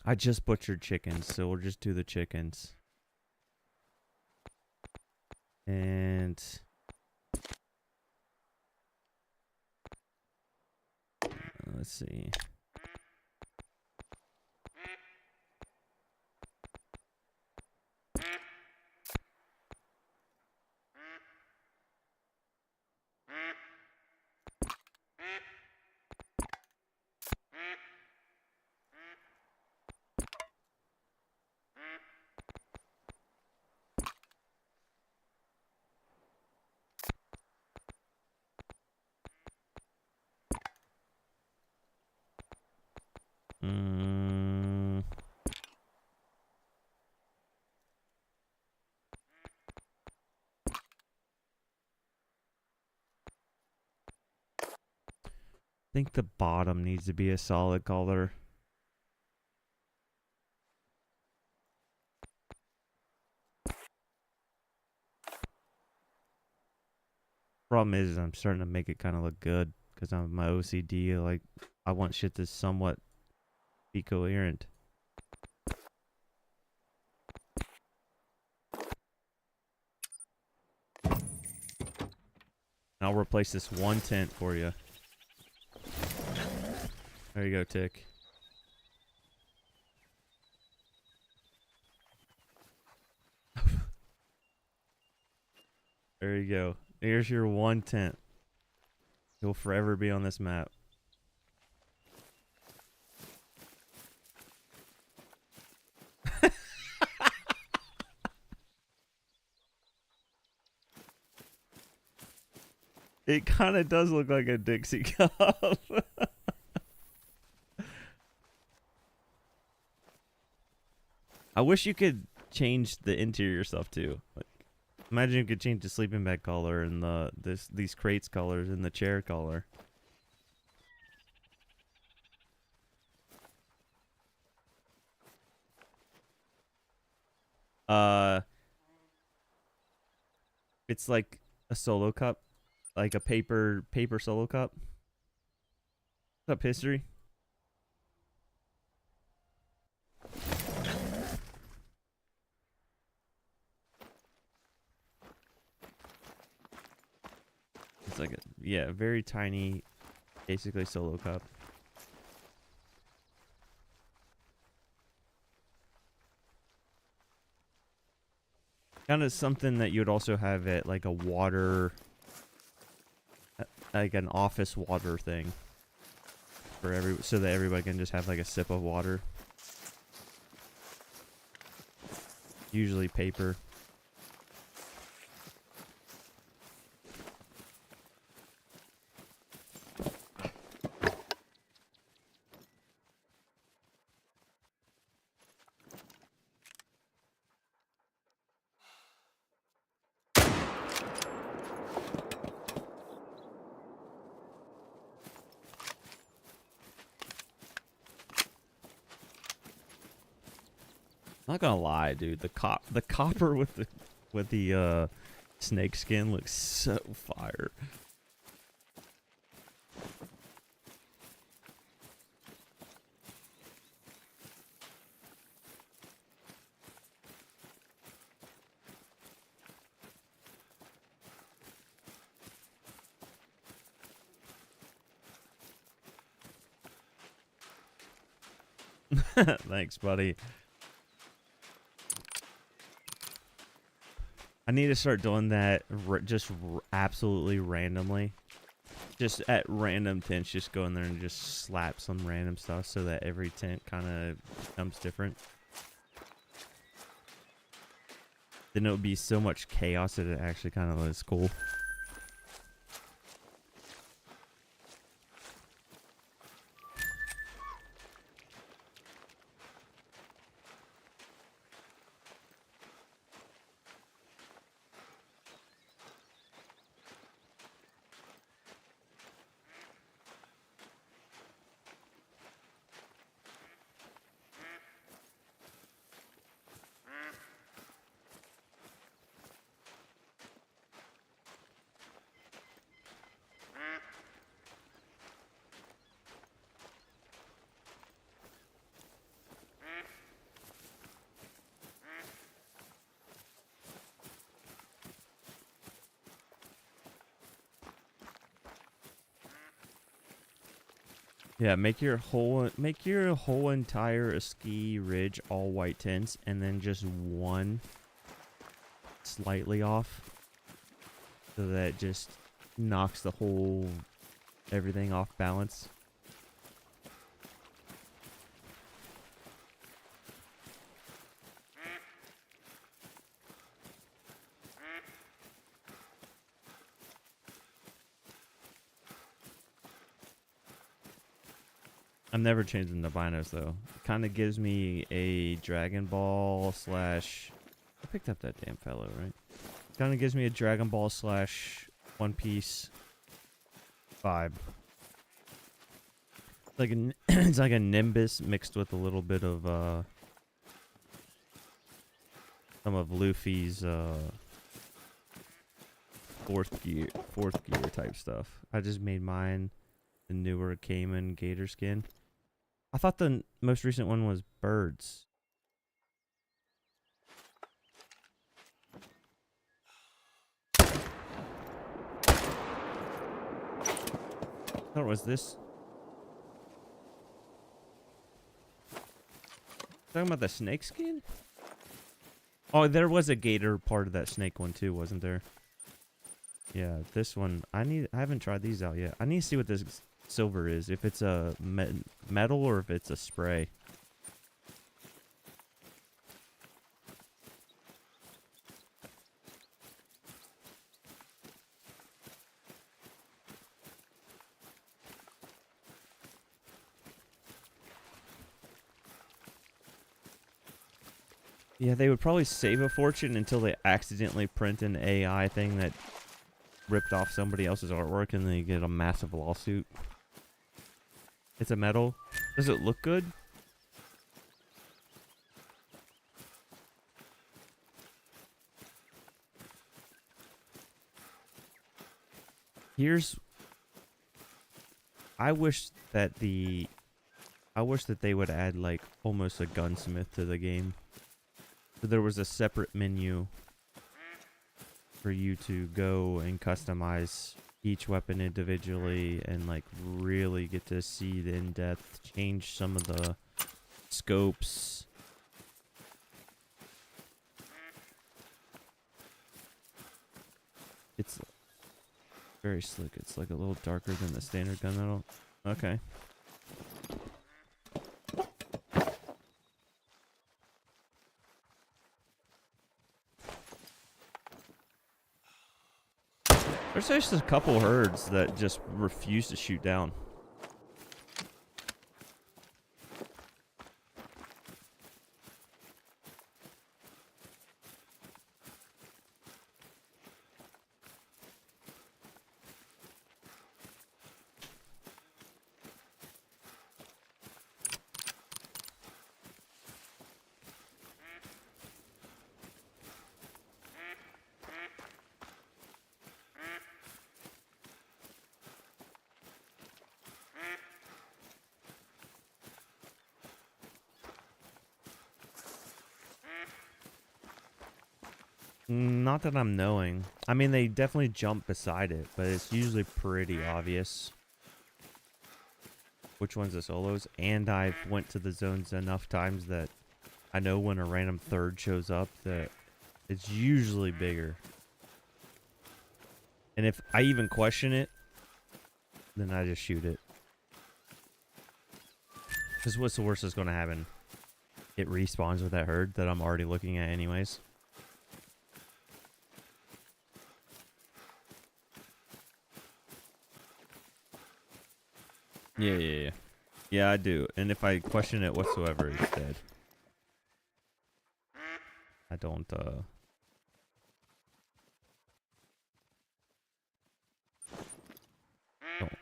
I just butchered chickens, so we'll just do the chickens. And let's see. Mm, I think the bottom needs to be a solid color. Problem is, I'm starting to make it kind of look good because I'm my OCD. Like, I want shit to somewhat be coherent. I'll replace this one tent for you. There you go, Tick. There you go. Here's your one tent. You'll forever be on this map. It kind of does look like a Dixie cup. I wish you could change the interior stuff too. Like, imagine you could change the sleeping bag color and these crates colors and the chair color. Uh, it's like a solo cup, like a paper solo cup. What's up, history? It's like a very tiny, basically solo cup. Kind of something that you would also have at like a water, like an office water thing for so that everybody can just have like a sip of water. Usually paper. Not gonna lie, dude. The copper with the snake skin looks so fire. Thanks, buddy. I need to start doing that just absolutely randomly. Just at random tents, just go in there and just slap some random stuff so that every tent kind of becomes different. Then it would be so much chaos that it actually kind of is cool. Yeah, make your whole entire ski ridge all white tents, and then just one slightly off, so that it just knocks the whole everything off balance. I'm never changing the binos though. It kind of gives me a Dragon Ball slash. I picked up that damn fellow, right? Kind of gives me a Dragon Ball slash One Piece vibe. Like it's like a Nimbus mixed with a little bit of some of Luffy's fourth gear type stuff. I just made mine the newer Cayman gator skin. I thought the most recent one was birds. Or was this? Talking about the snake skin? Oh, there was a gator part of that snake one too, wasn't there? Yeah, this one. I haven't tried these out yet. I need to see what this silver is. If it's a metal or if it's a spray. Yeah, they would probably save a fortune until they accidentally print an AI thing that ripped off somebody else's artwork and they get a massive lawsuit. It's a metal. Does it look good? I wish that they would add like almost a gunsmith to the game. So there was a separate menu for you to go and customize each weapon individually and like really get to see the in-depth, change some of the scopes. It's very slick. It's like a little darker than the standard gunmetal. Okay. There's just a couple herds that just refuse to shoot down. Not that I'm knowing. I mean, they definitely jump beside it, but it's usually pretty obvious which one's the solos. And I've went to the zones enough times that I know when a random third shows up that it's usually bigger. And if I even question it, then I just shoot it. Because what's the worst that's going to happen? It respawns with that herd that I'm already looking at anyways. Yeah. Yeah, I do. And if I question it whatsoever, it's dead. I don't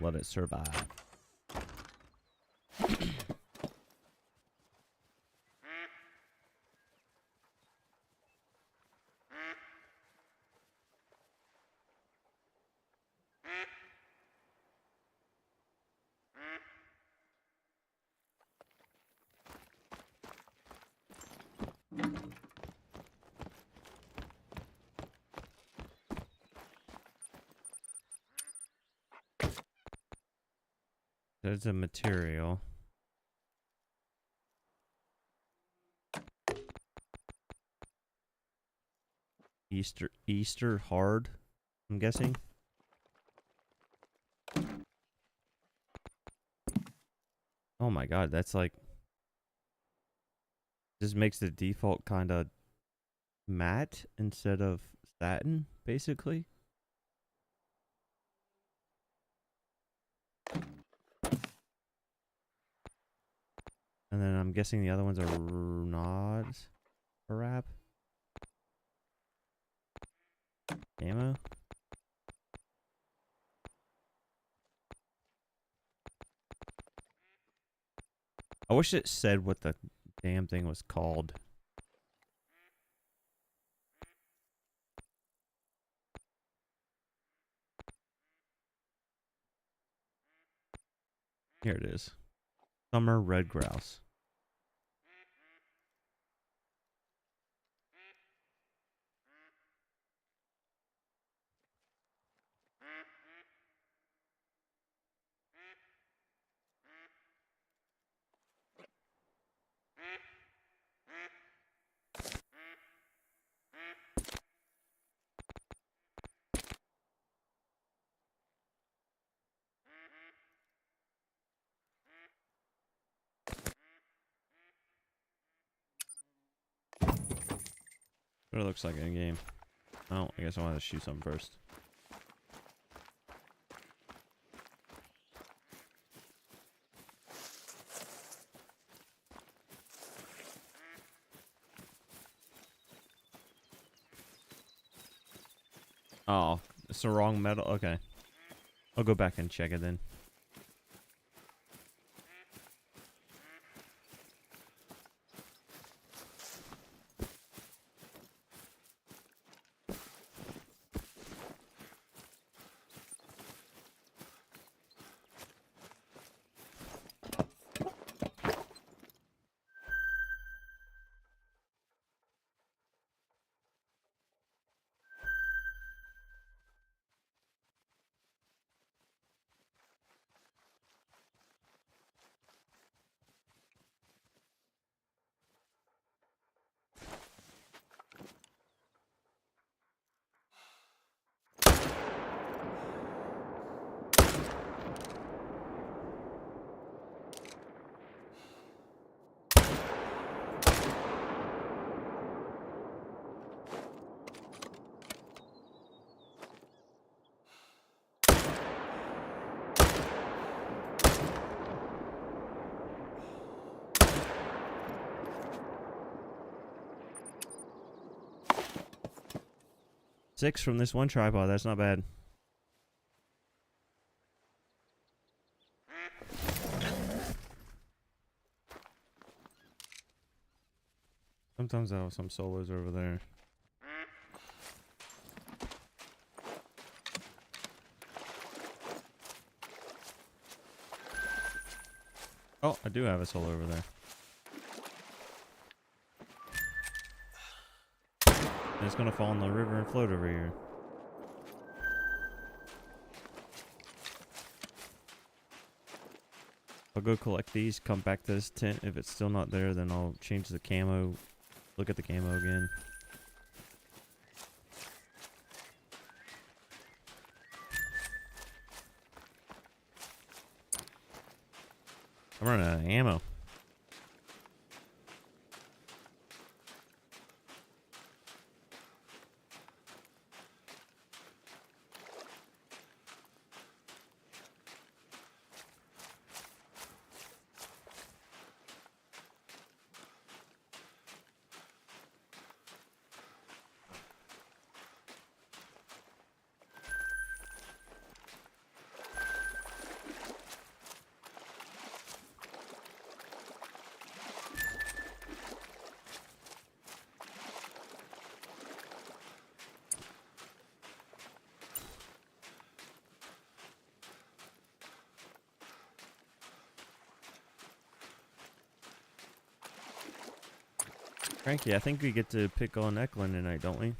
let it survive. There's a material. Easter hard, I'm guessing. Oh my god, that's like... Just makes the default kind of matte instead of satin, basically. And then I'm guessing the other ones are not a wrap. Ammo. I wish it said what the damn thing was called. Here it is. Summer red grouse. What it looks like in a game. Oh, I guess I wanted to shoot something first. Oh, it's the wrong metal. Okay. I'll go back and check it then. 6 from this one tripod. That's not bad. Sometimes I'll have some solos over there. Oh, I do have a solo over there. And it's gonna fall in the river and float over here. I'll go collect these, come back to this tent. If it's still not there, then I'll change the camo. Look at the camo again. I'm running out of ammo. Frankie, I think we get to pick on Eklund tonight, don't we?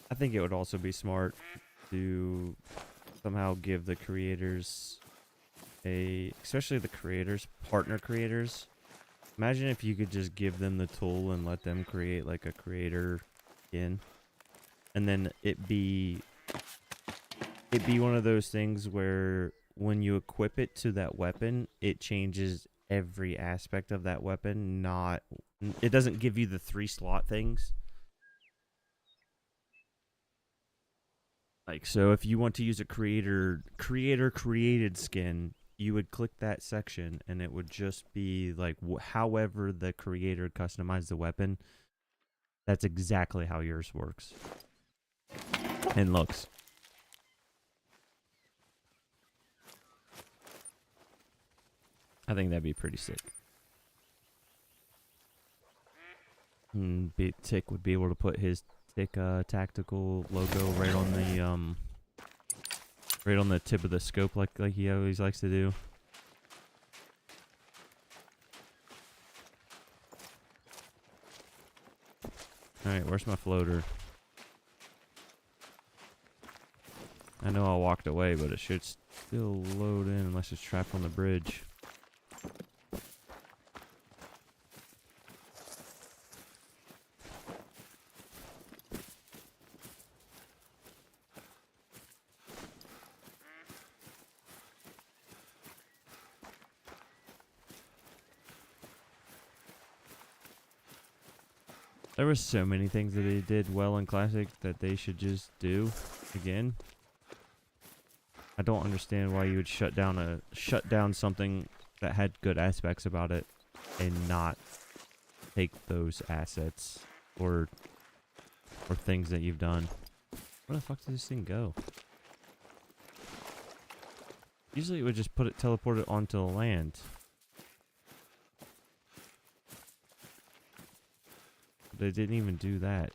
I think it would also be smart to somehow give the creators especially the creators, partner creators. Imagine if you could just give them the tool and let them create like a creator skin. And then it be one of those things where when you equip it to that weapon, it changes every aspect of that weapon. It doesn't give you the 3 slot things. Like, so if you want to use a creator created skin, you would click that section and it would just be like however the creator customized the weapon. That's exactly how yours works and looks. I think that'd be pretty sick. Tick would be able to put his tactical logo right on the tip of the scope like he always likes to do. Alright, where's my floater? I know I walked away, but it should still load in unless it's trapped on the bridge. There were so many things that they did well in Classic that they should just do again. I don't understand why you would shut down something that had good aspects about it and not take those assets or things that you've done. Where the fuck did this thing go? Usually it would just teleport it onto the land. They didn't even do that.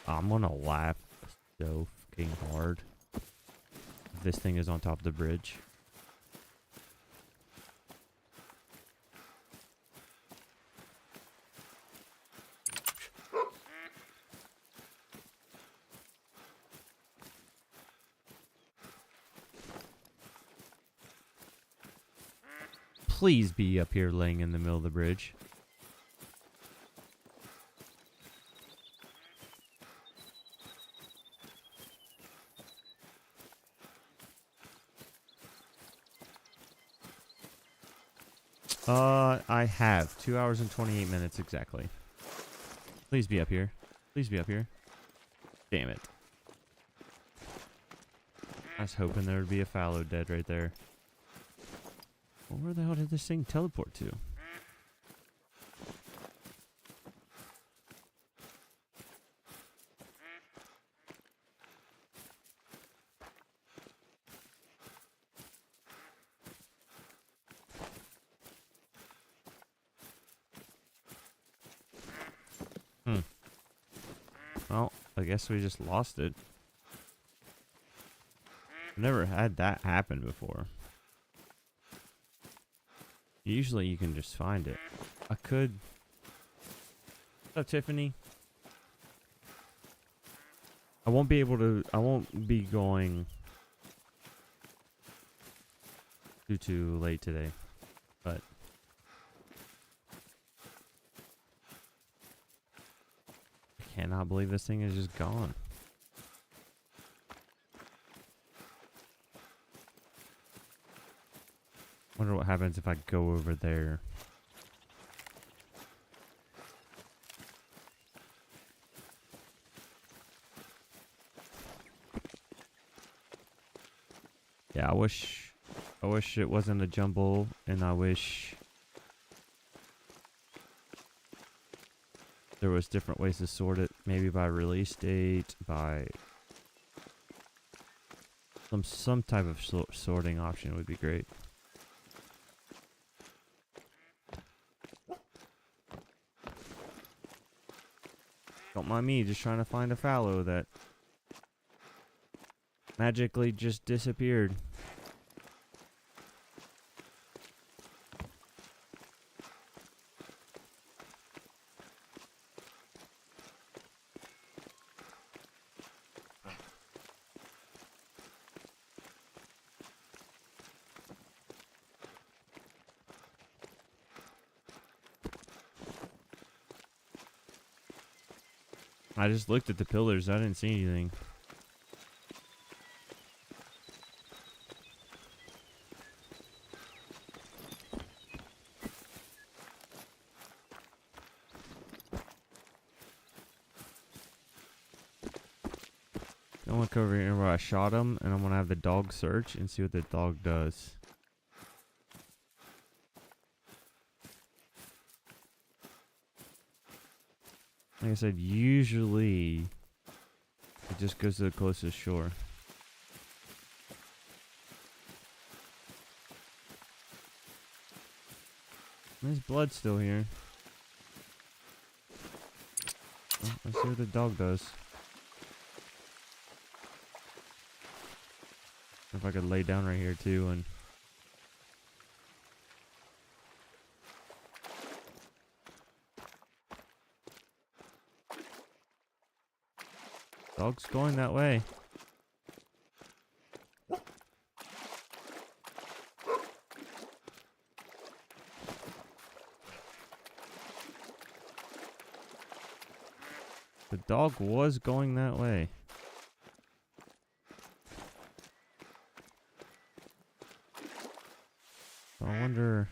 I'm gonna laugh so fucking hard if this thing is on top of the bridge. Please be up here laying in the middle of the bridge. I have 2 hours and 28 minutes exactly. Please be up here. Please be up here. Damn it. I was hoping there would be a fallow dead right there. Well, where the hell did this thing teleport to? Well, I guess we just lost it. I've never had that happen before. Usually you can just find it. I could... What's up, Tiffany? I won't be able to... I won't be going too late today. But... I cannot believe this thing is just gone. Wonder what happens if I go over there. Yeah, I wish it wasn't a jumble, and I wish there was different ways to sort it, maybe by release date, by some type of sorting option would be great. Don't mind me just trying to find a fallow that magically just disappeared. I just looked at the pillars. I didn't see anything. I'll look over here where I shot him, and I'm gonna have the dog search and see what the dog does. Like I said, usually it just goes to the closest shore. There's blood still here. Well, let's see what the dog does. If I could lay down right here too and... Dog's going that way. The dog was going that way. I wonder...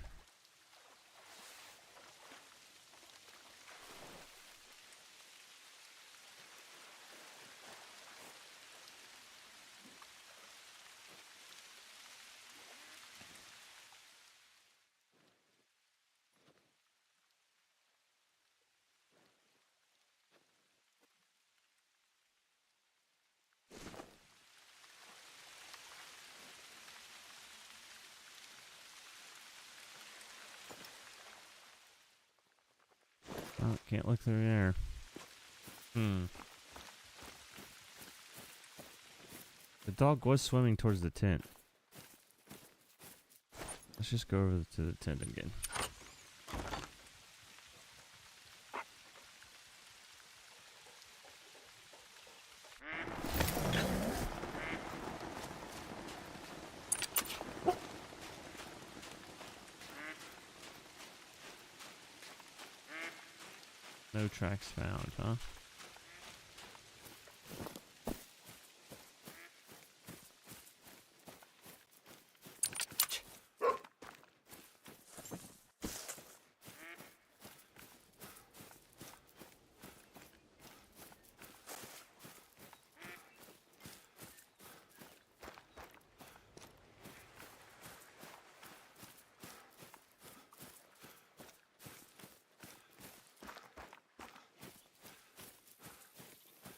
Oh, can't look through there. The dog was swimming towards the tent. Let's just go over to the tent again. No tracks found, huh?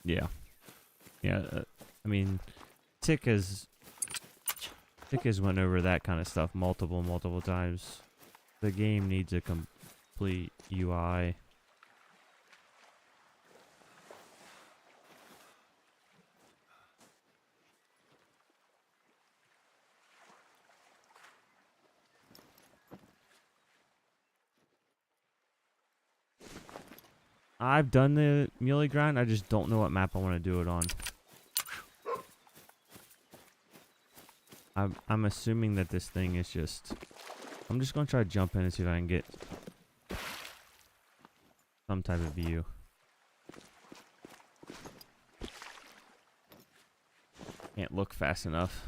Yeah. Yeah. I mean, Tick has went over that kind of stuff multiple times. The game needs a complete UI. I've done the muley grind. I just don't know what map I want to do it on. I'm assuming that this thing is just... I'm just going to try to jump in and see if I can get some type of view. Can't look fast enough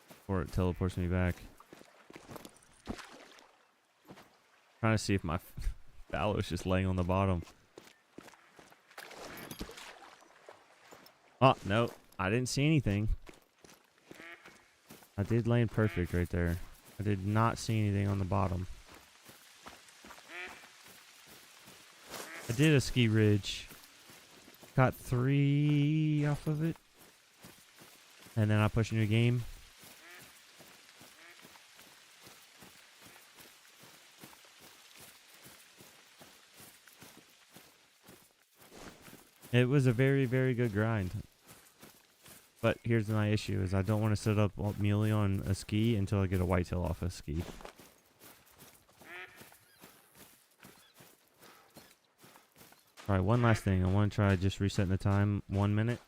before it teleports me back. Trying to see if my fallow is just laying on the bottom. Oh, no. I didn't see anything. I did land perfect right there. I did not see anything on the bottom. I did a ski ridge. Got 3 off of it. And then I pushed a new game. It was a very, very good grind. But here's my issue, is I don't want to set up muley on a ski until I get a whitetail off a ski. Alright, one last thing. I want to try just resetting the time 1 minute.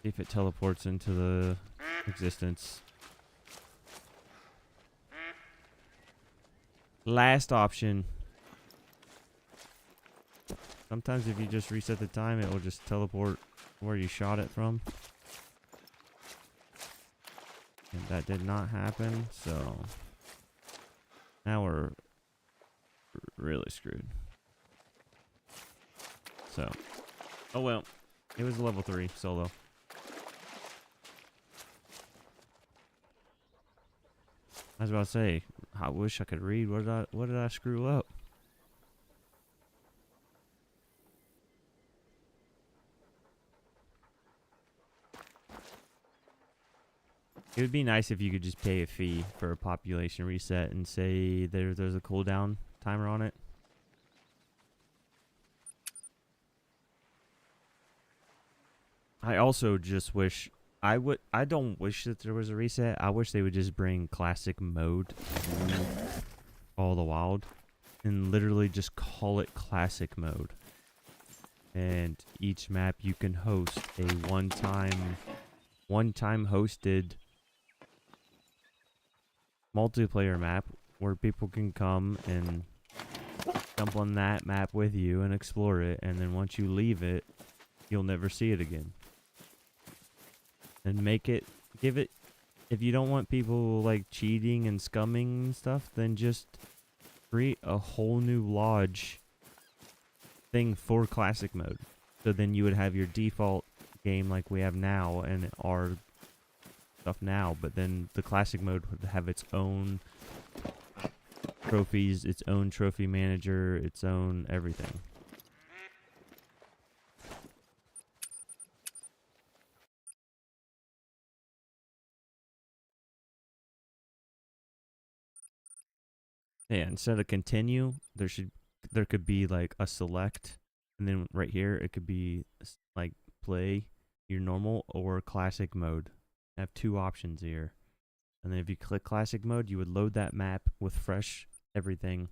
See if it teleports into the existence. Last option. Sometimes if you just reset the time, it will just teleport where you shot it from. And that did not happen, so now we're really screwed. So, oh well, it was a level 3 solo. I was about to say, I wish I could read. What did I screw up? It would be nice if you could just pay a fee for a population reset and say there's a cooldown timer on it. I also just wish I don't wish that there was a reset. I wish they would just bring classic mode to all the wild and literally just call it classic mode. And each map you can host a one-time hosted multiplayer map where people can come and jump on that map with you and explore it, and then once you leave it, you'll never see it again. And give it, if you don't want people like cheating and scumming and stuff, then just create a whole new lodge thing for classic mode. So then you would have your default game like we have now and our stuff now, but then the classic mode would have its own trophies, its own trophy manager, its own everything. Yeah, instead of continue, there could be like a select, and then right here it could be like play your normal or classic mode. I have 2 options here. And then if you click classic mode, you would load that map with fresh everything.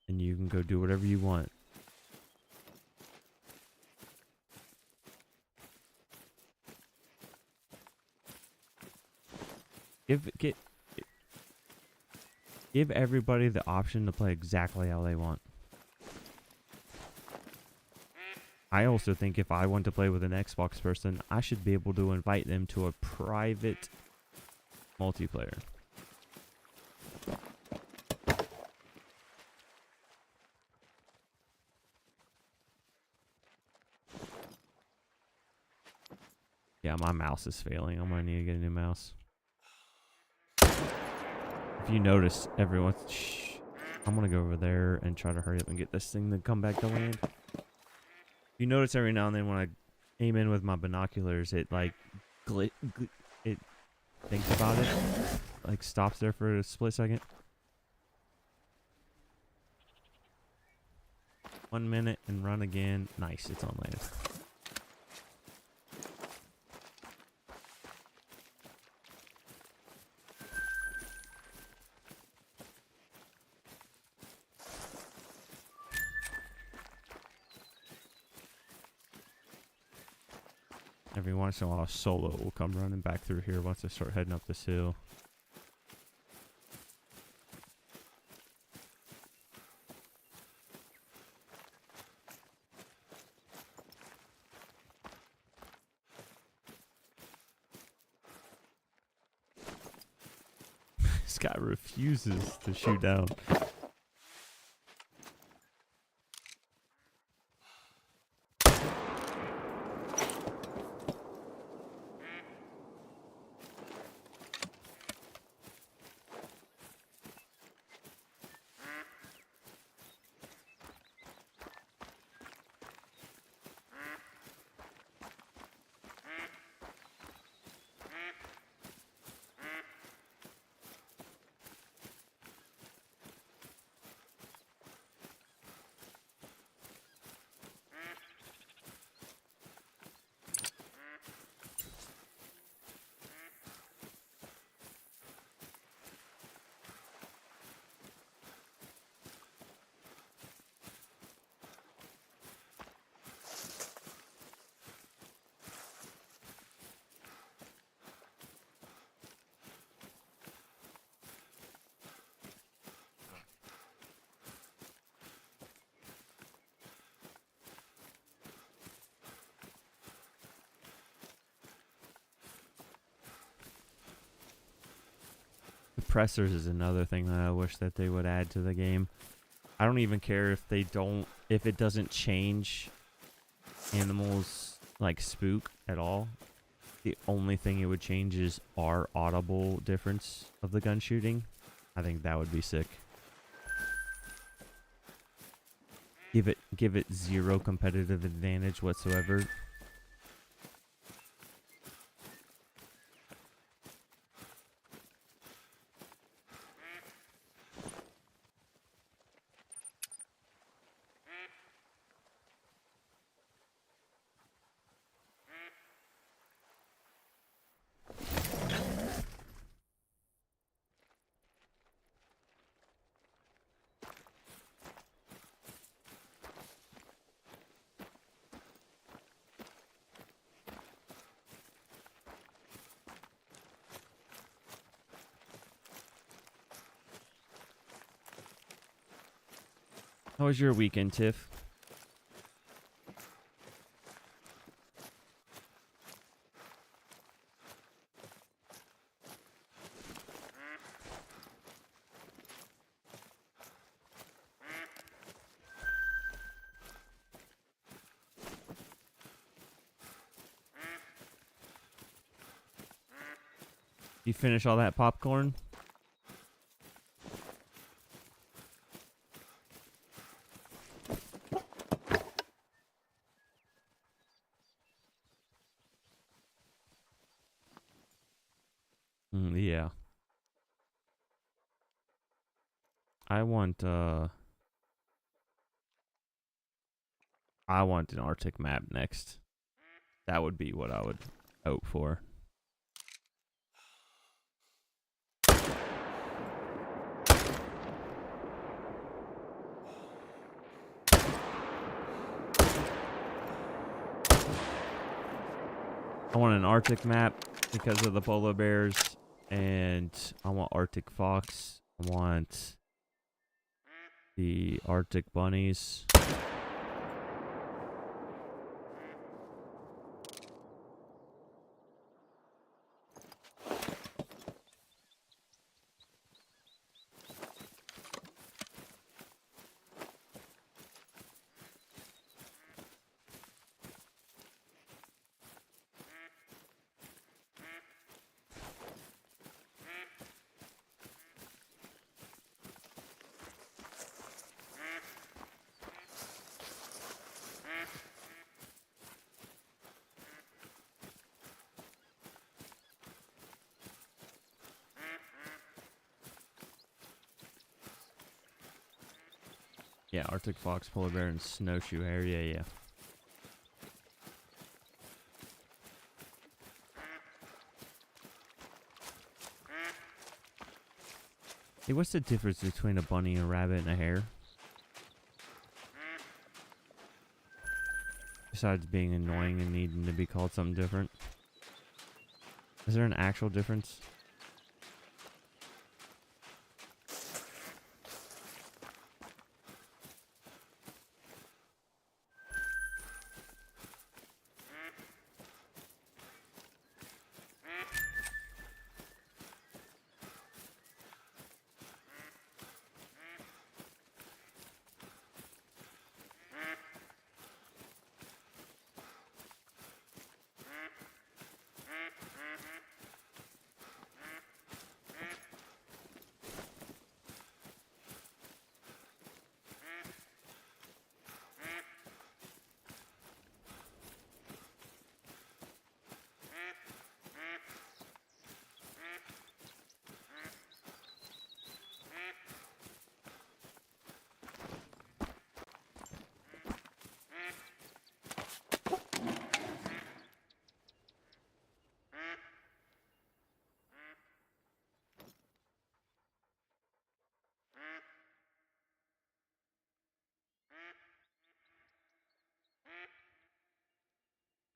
And you can go do whatever you want. Give everybody the option to play exactly how they want. I also think if I want to play with an Xbox person, I should be able to invite them to a private multiplayer. Yeah, my mouse is failing. I'm gonna need to get a new mouse. If you notice, everyone's... Shh. I'm gonna go over there and try to hurry up and get this thing to come back to land. You notice every now and then when I aim in with my binoculars, it like it thinks about it, like stops there for a split second. 1 minute and run again. Nice, it's on land. Every once in a while, a solo will come running back through here once I start heading up this hill. This guy refuses to shoot down. Suppressors is another thing that I wish that they would add to the game. I don't even care if it doesn't change animals like spook at all. The only thing it would change is our audible difference of the gun shooting. I think that would be sick. Give it zero competitive advantage whatsoever. How was your weekend, Tiff? You finish all that popcorn? Yeah. I want an Arctic map next. That would be what I would hope for. I want an Arctic map because of the polar bears, and I want Arctic fox. I want the Arctic bunnies. Yeah, Arctic fox, polar bear, and snowshoe hare. Yeah, yeah. Hey, what's the difference between a bunny, a rabbit, and a hare? Besides being annoying and needing to be called something different. Is there an actual difference?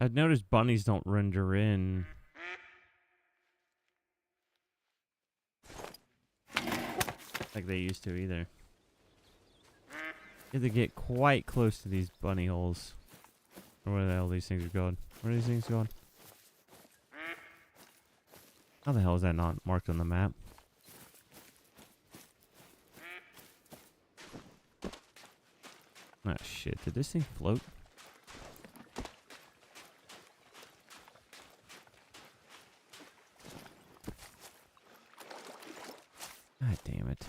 I've noticed bunnies don't render in like they used to either. You have to get quite close to these bunny holes. Or where the hell these things are going. Where are these things going? How the hell is that not marked on the map? Ah, shit. Did this thing float? God damn it.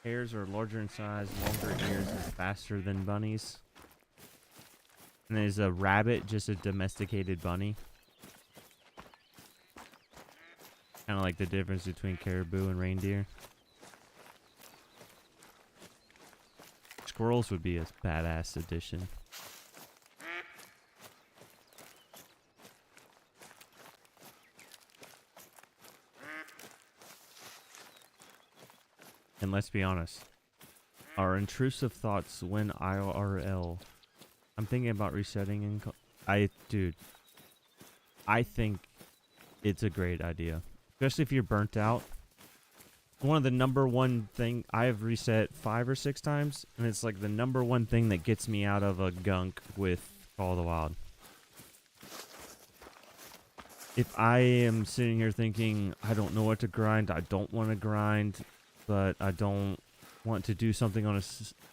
Hares are larger in size, longer ears, and faster than bunnies. And is a rabbit just a domesticated bunny? Kind of like the difference between caribou and reindeer. Squirrels would be a badass addition. And let's be honest, our intrusive thoughts when IRL. I'm thinking about resetting and dude, I think it's a great idea, especially if you're burnt out. One of the number one thing I have reset 5 or 6 times, and it's like the number one thing that gets me out of a gunk with Call of the Wild. If I am sitting here thinking I don't know what to grind, I don't want to grind, but I don't want to do something on a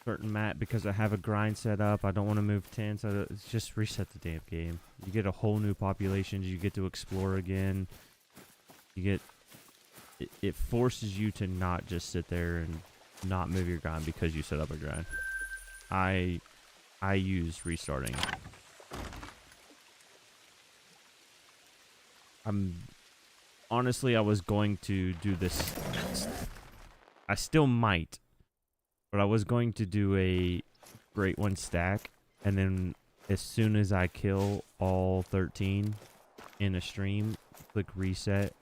certain map because I have a grind set up, I don't want to move 10, so just reset the damn game. You get a whole new population, you get to explore again. You get it forces you to not just sit there and not move your grind because you set up a grind. I use restarting. Honestly, I was going to do this. I still might, but I was going to do a Great One stack, and then as soon as I kill all 13 in a stream, click reset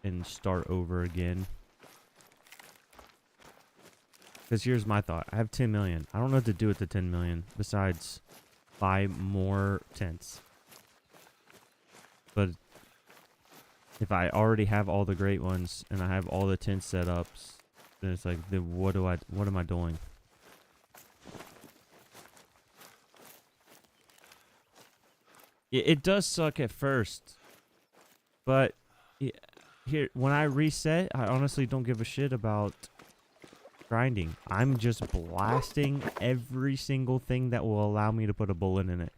and start over again. Because here's my thought. I have 10 million. I don't know what to do with the 10 million besides buy more tents. But if I already have all the great ones and I have all the tent setups, then it's like, what am I doing? It does suck at first, but here, when I reset, I honestly don't give a shit about grinding. I'm just blasting every single thing that will allow me to put a bullet in it.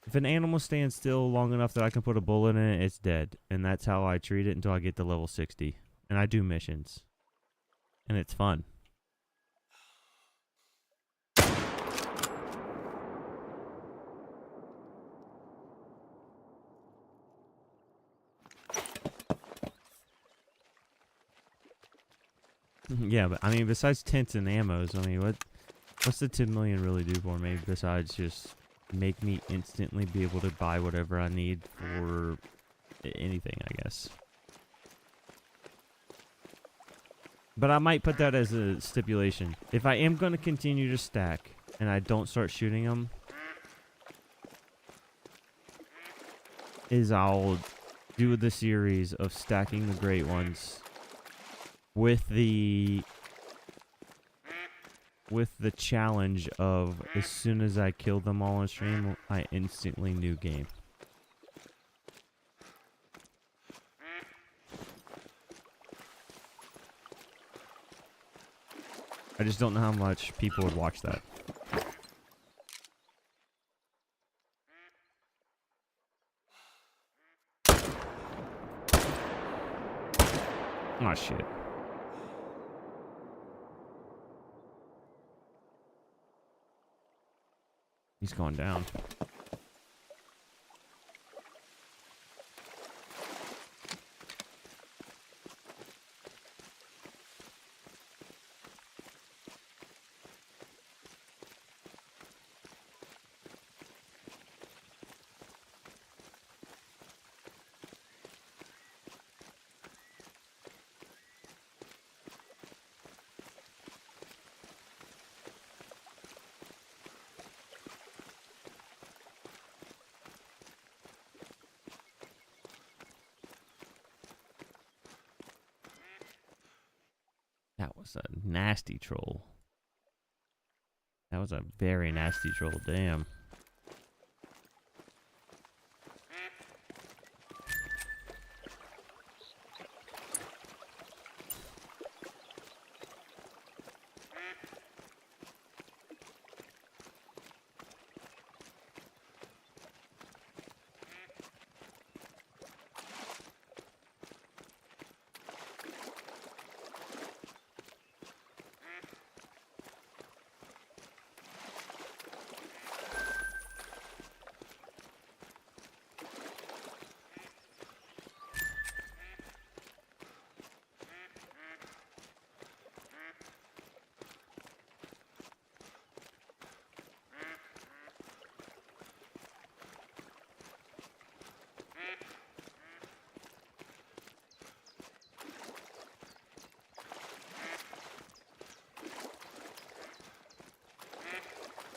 If an animal stands still long enough that I can put a bullet in it, it's dead. And that's how I treat it until I get to level 60. And I do missions. And it's fun. Yeah, but I mean, besides tents and ammos, I mean, what's the 10 million really do for me besides just make me instantly be able to buy whatever I need for anything, I guess. But I might put that as a stipulation. If I am going to continue to stack and I don't start shooting them, is I'll do the series of stacking the great ones with the challenge of as soon as I kill them all on stream, I instantly new game. I just don't know how much people would watch that. Oh shit. He's going down. That was a nasty troll. That was a very nasty troll, damn.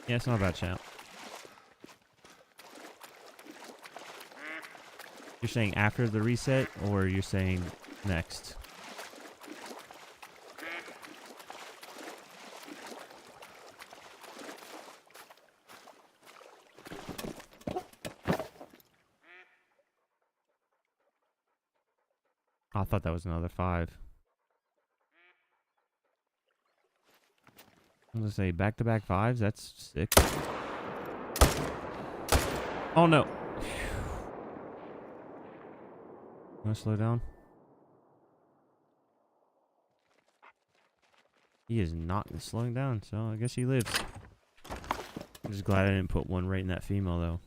Yeah, it's not a bad shout. You're saying after the reset, or you're saying next? I thought that was another 5. I'm gonna say back-to-back 5s. That's sick. Oh no! Wanna slow down? He is not slowing down, so I guess he lives. I'm just glad I didn't put one right in that female though.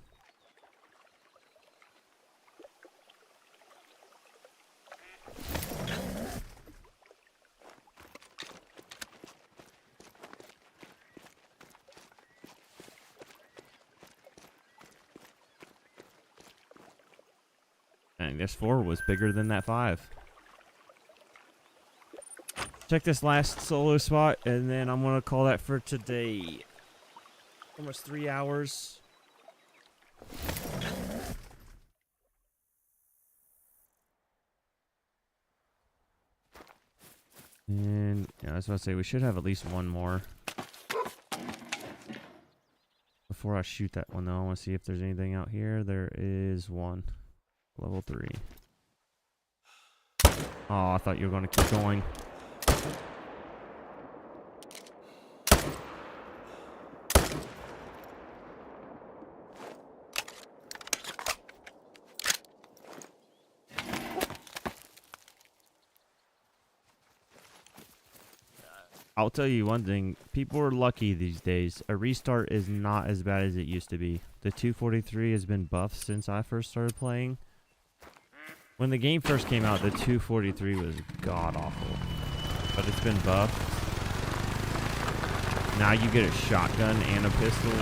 I guess 4 was bigger than that 5. Check this last solo spot, and then I'm gonna call that for today. Almost 3 hours. And yeah, I was about to say we should have at least one more before I shoot that one though. I want to see if there's anything out here. There is one. Level 3. Oh, I thought you were going to keep going. I'll tell you one thing. People are lucky these days. A restart is not as bad as it used to be. The 243 has been buffed since I first started playing. When the game first came out, the 243 was god-awful. but it's been buffed. Now you get a shotgun and a pistol.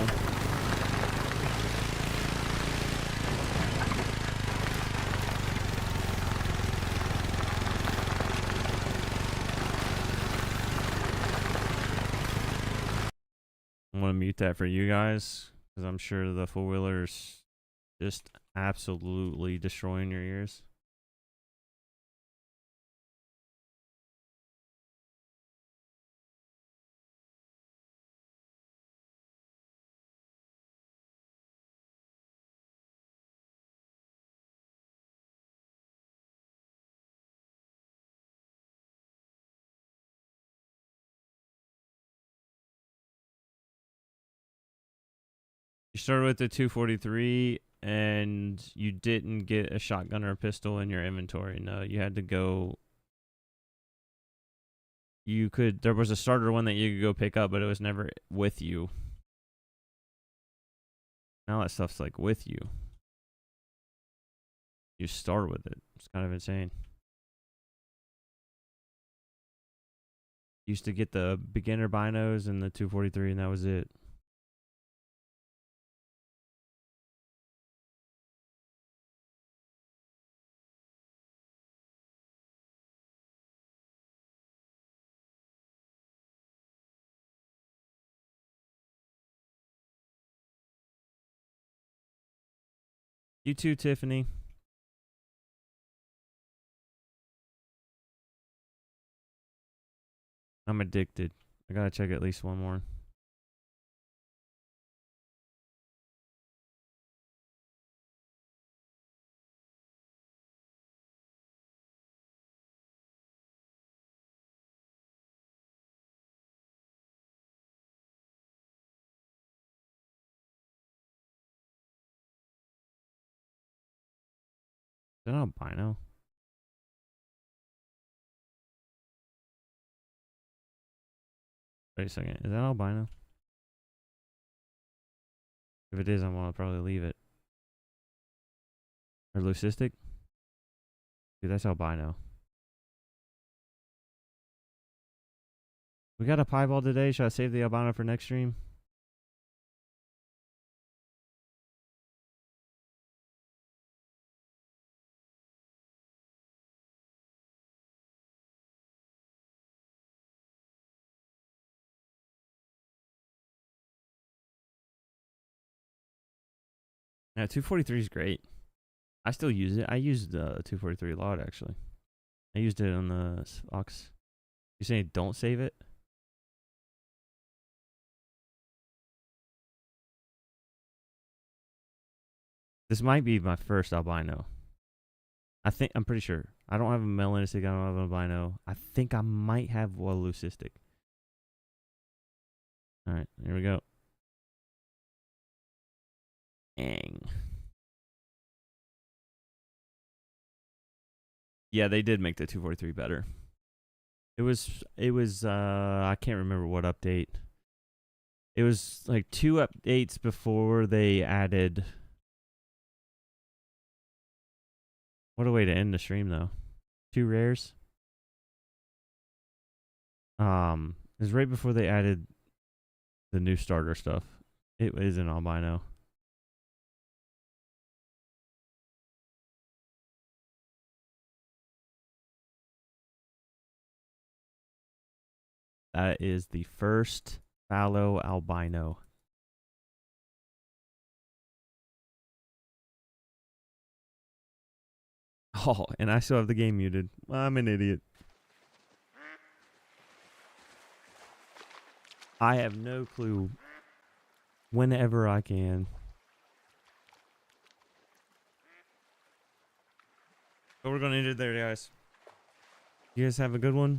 I'm gonna mute that for you guys, because I'm sure the four-wheeler's just absolutely destroying your ears. You started with the 243 and you didn't get a shotgun or a pistol in your inventory. No, you had to go. There was a starter one that you could go pick up, but it was never with you. Now that stuff's like with you. You start with it. It's kind of insane. Used to get the beginner binos and the 243, and that was it. You too, Tiffany. I'm addicted. I gotta check at least one more. Is that albino? Wait a second. Is that albino? If it is, I'm gonna probably leave it. Or leucistic? Dude, that's albino. We got a piebald today. Should I save the albino for next stream? Yeah, 243 is great. I still use it. I used 243 a lot, actually. I used it on the Ox. You saying don't save it? This might be my first albino. I'm pretty sure. I don't have a melanistic. I don't have an albino. I think I might have a leucistic. All right, here we go. Dang. Yeah, they did make the 243 better. It was I can't remember what update. It was like 2 updates before they added. What a way to end the stream though. 2 rares. It was right before they added the new starter stuff. It is an albino. That is the first fallow albino. Oh, and I still have the game muted. I'm an idiot. I have no clue. Whenever I can. But we're going to end it there, guys. You guys have a good one.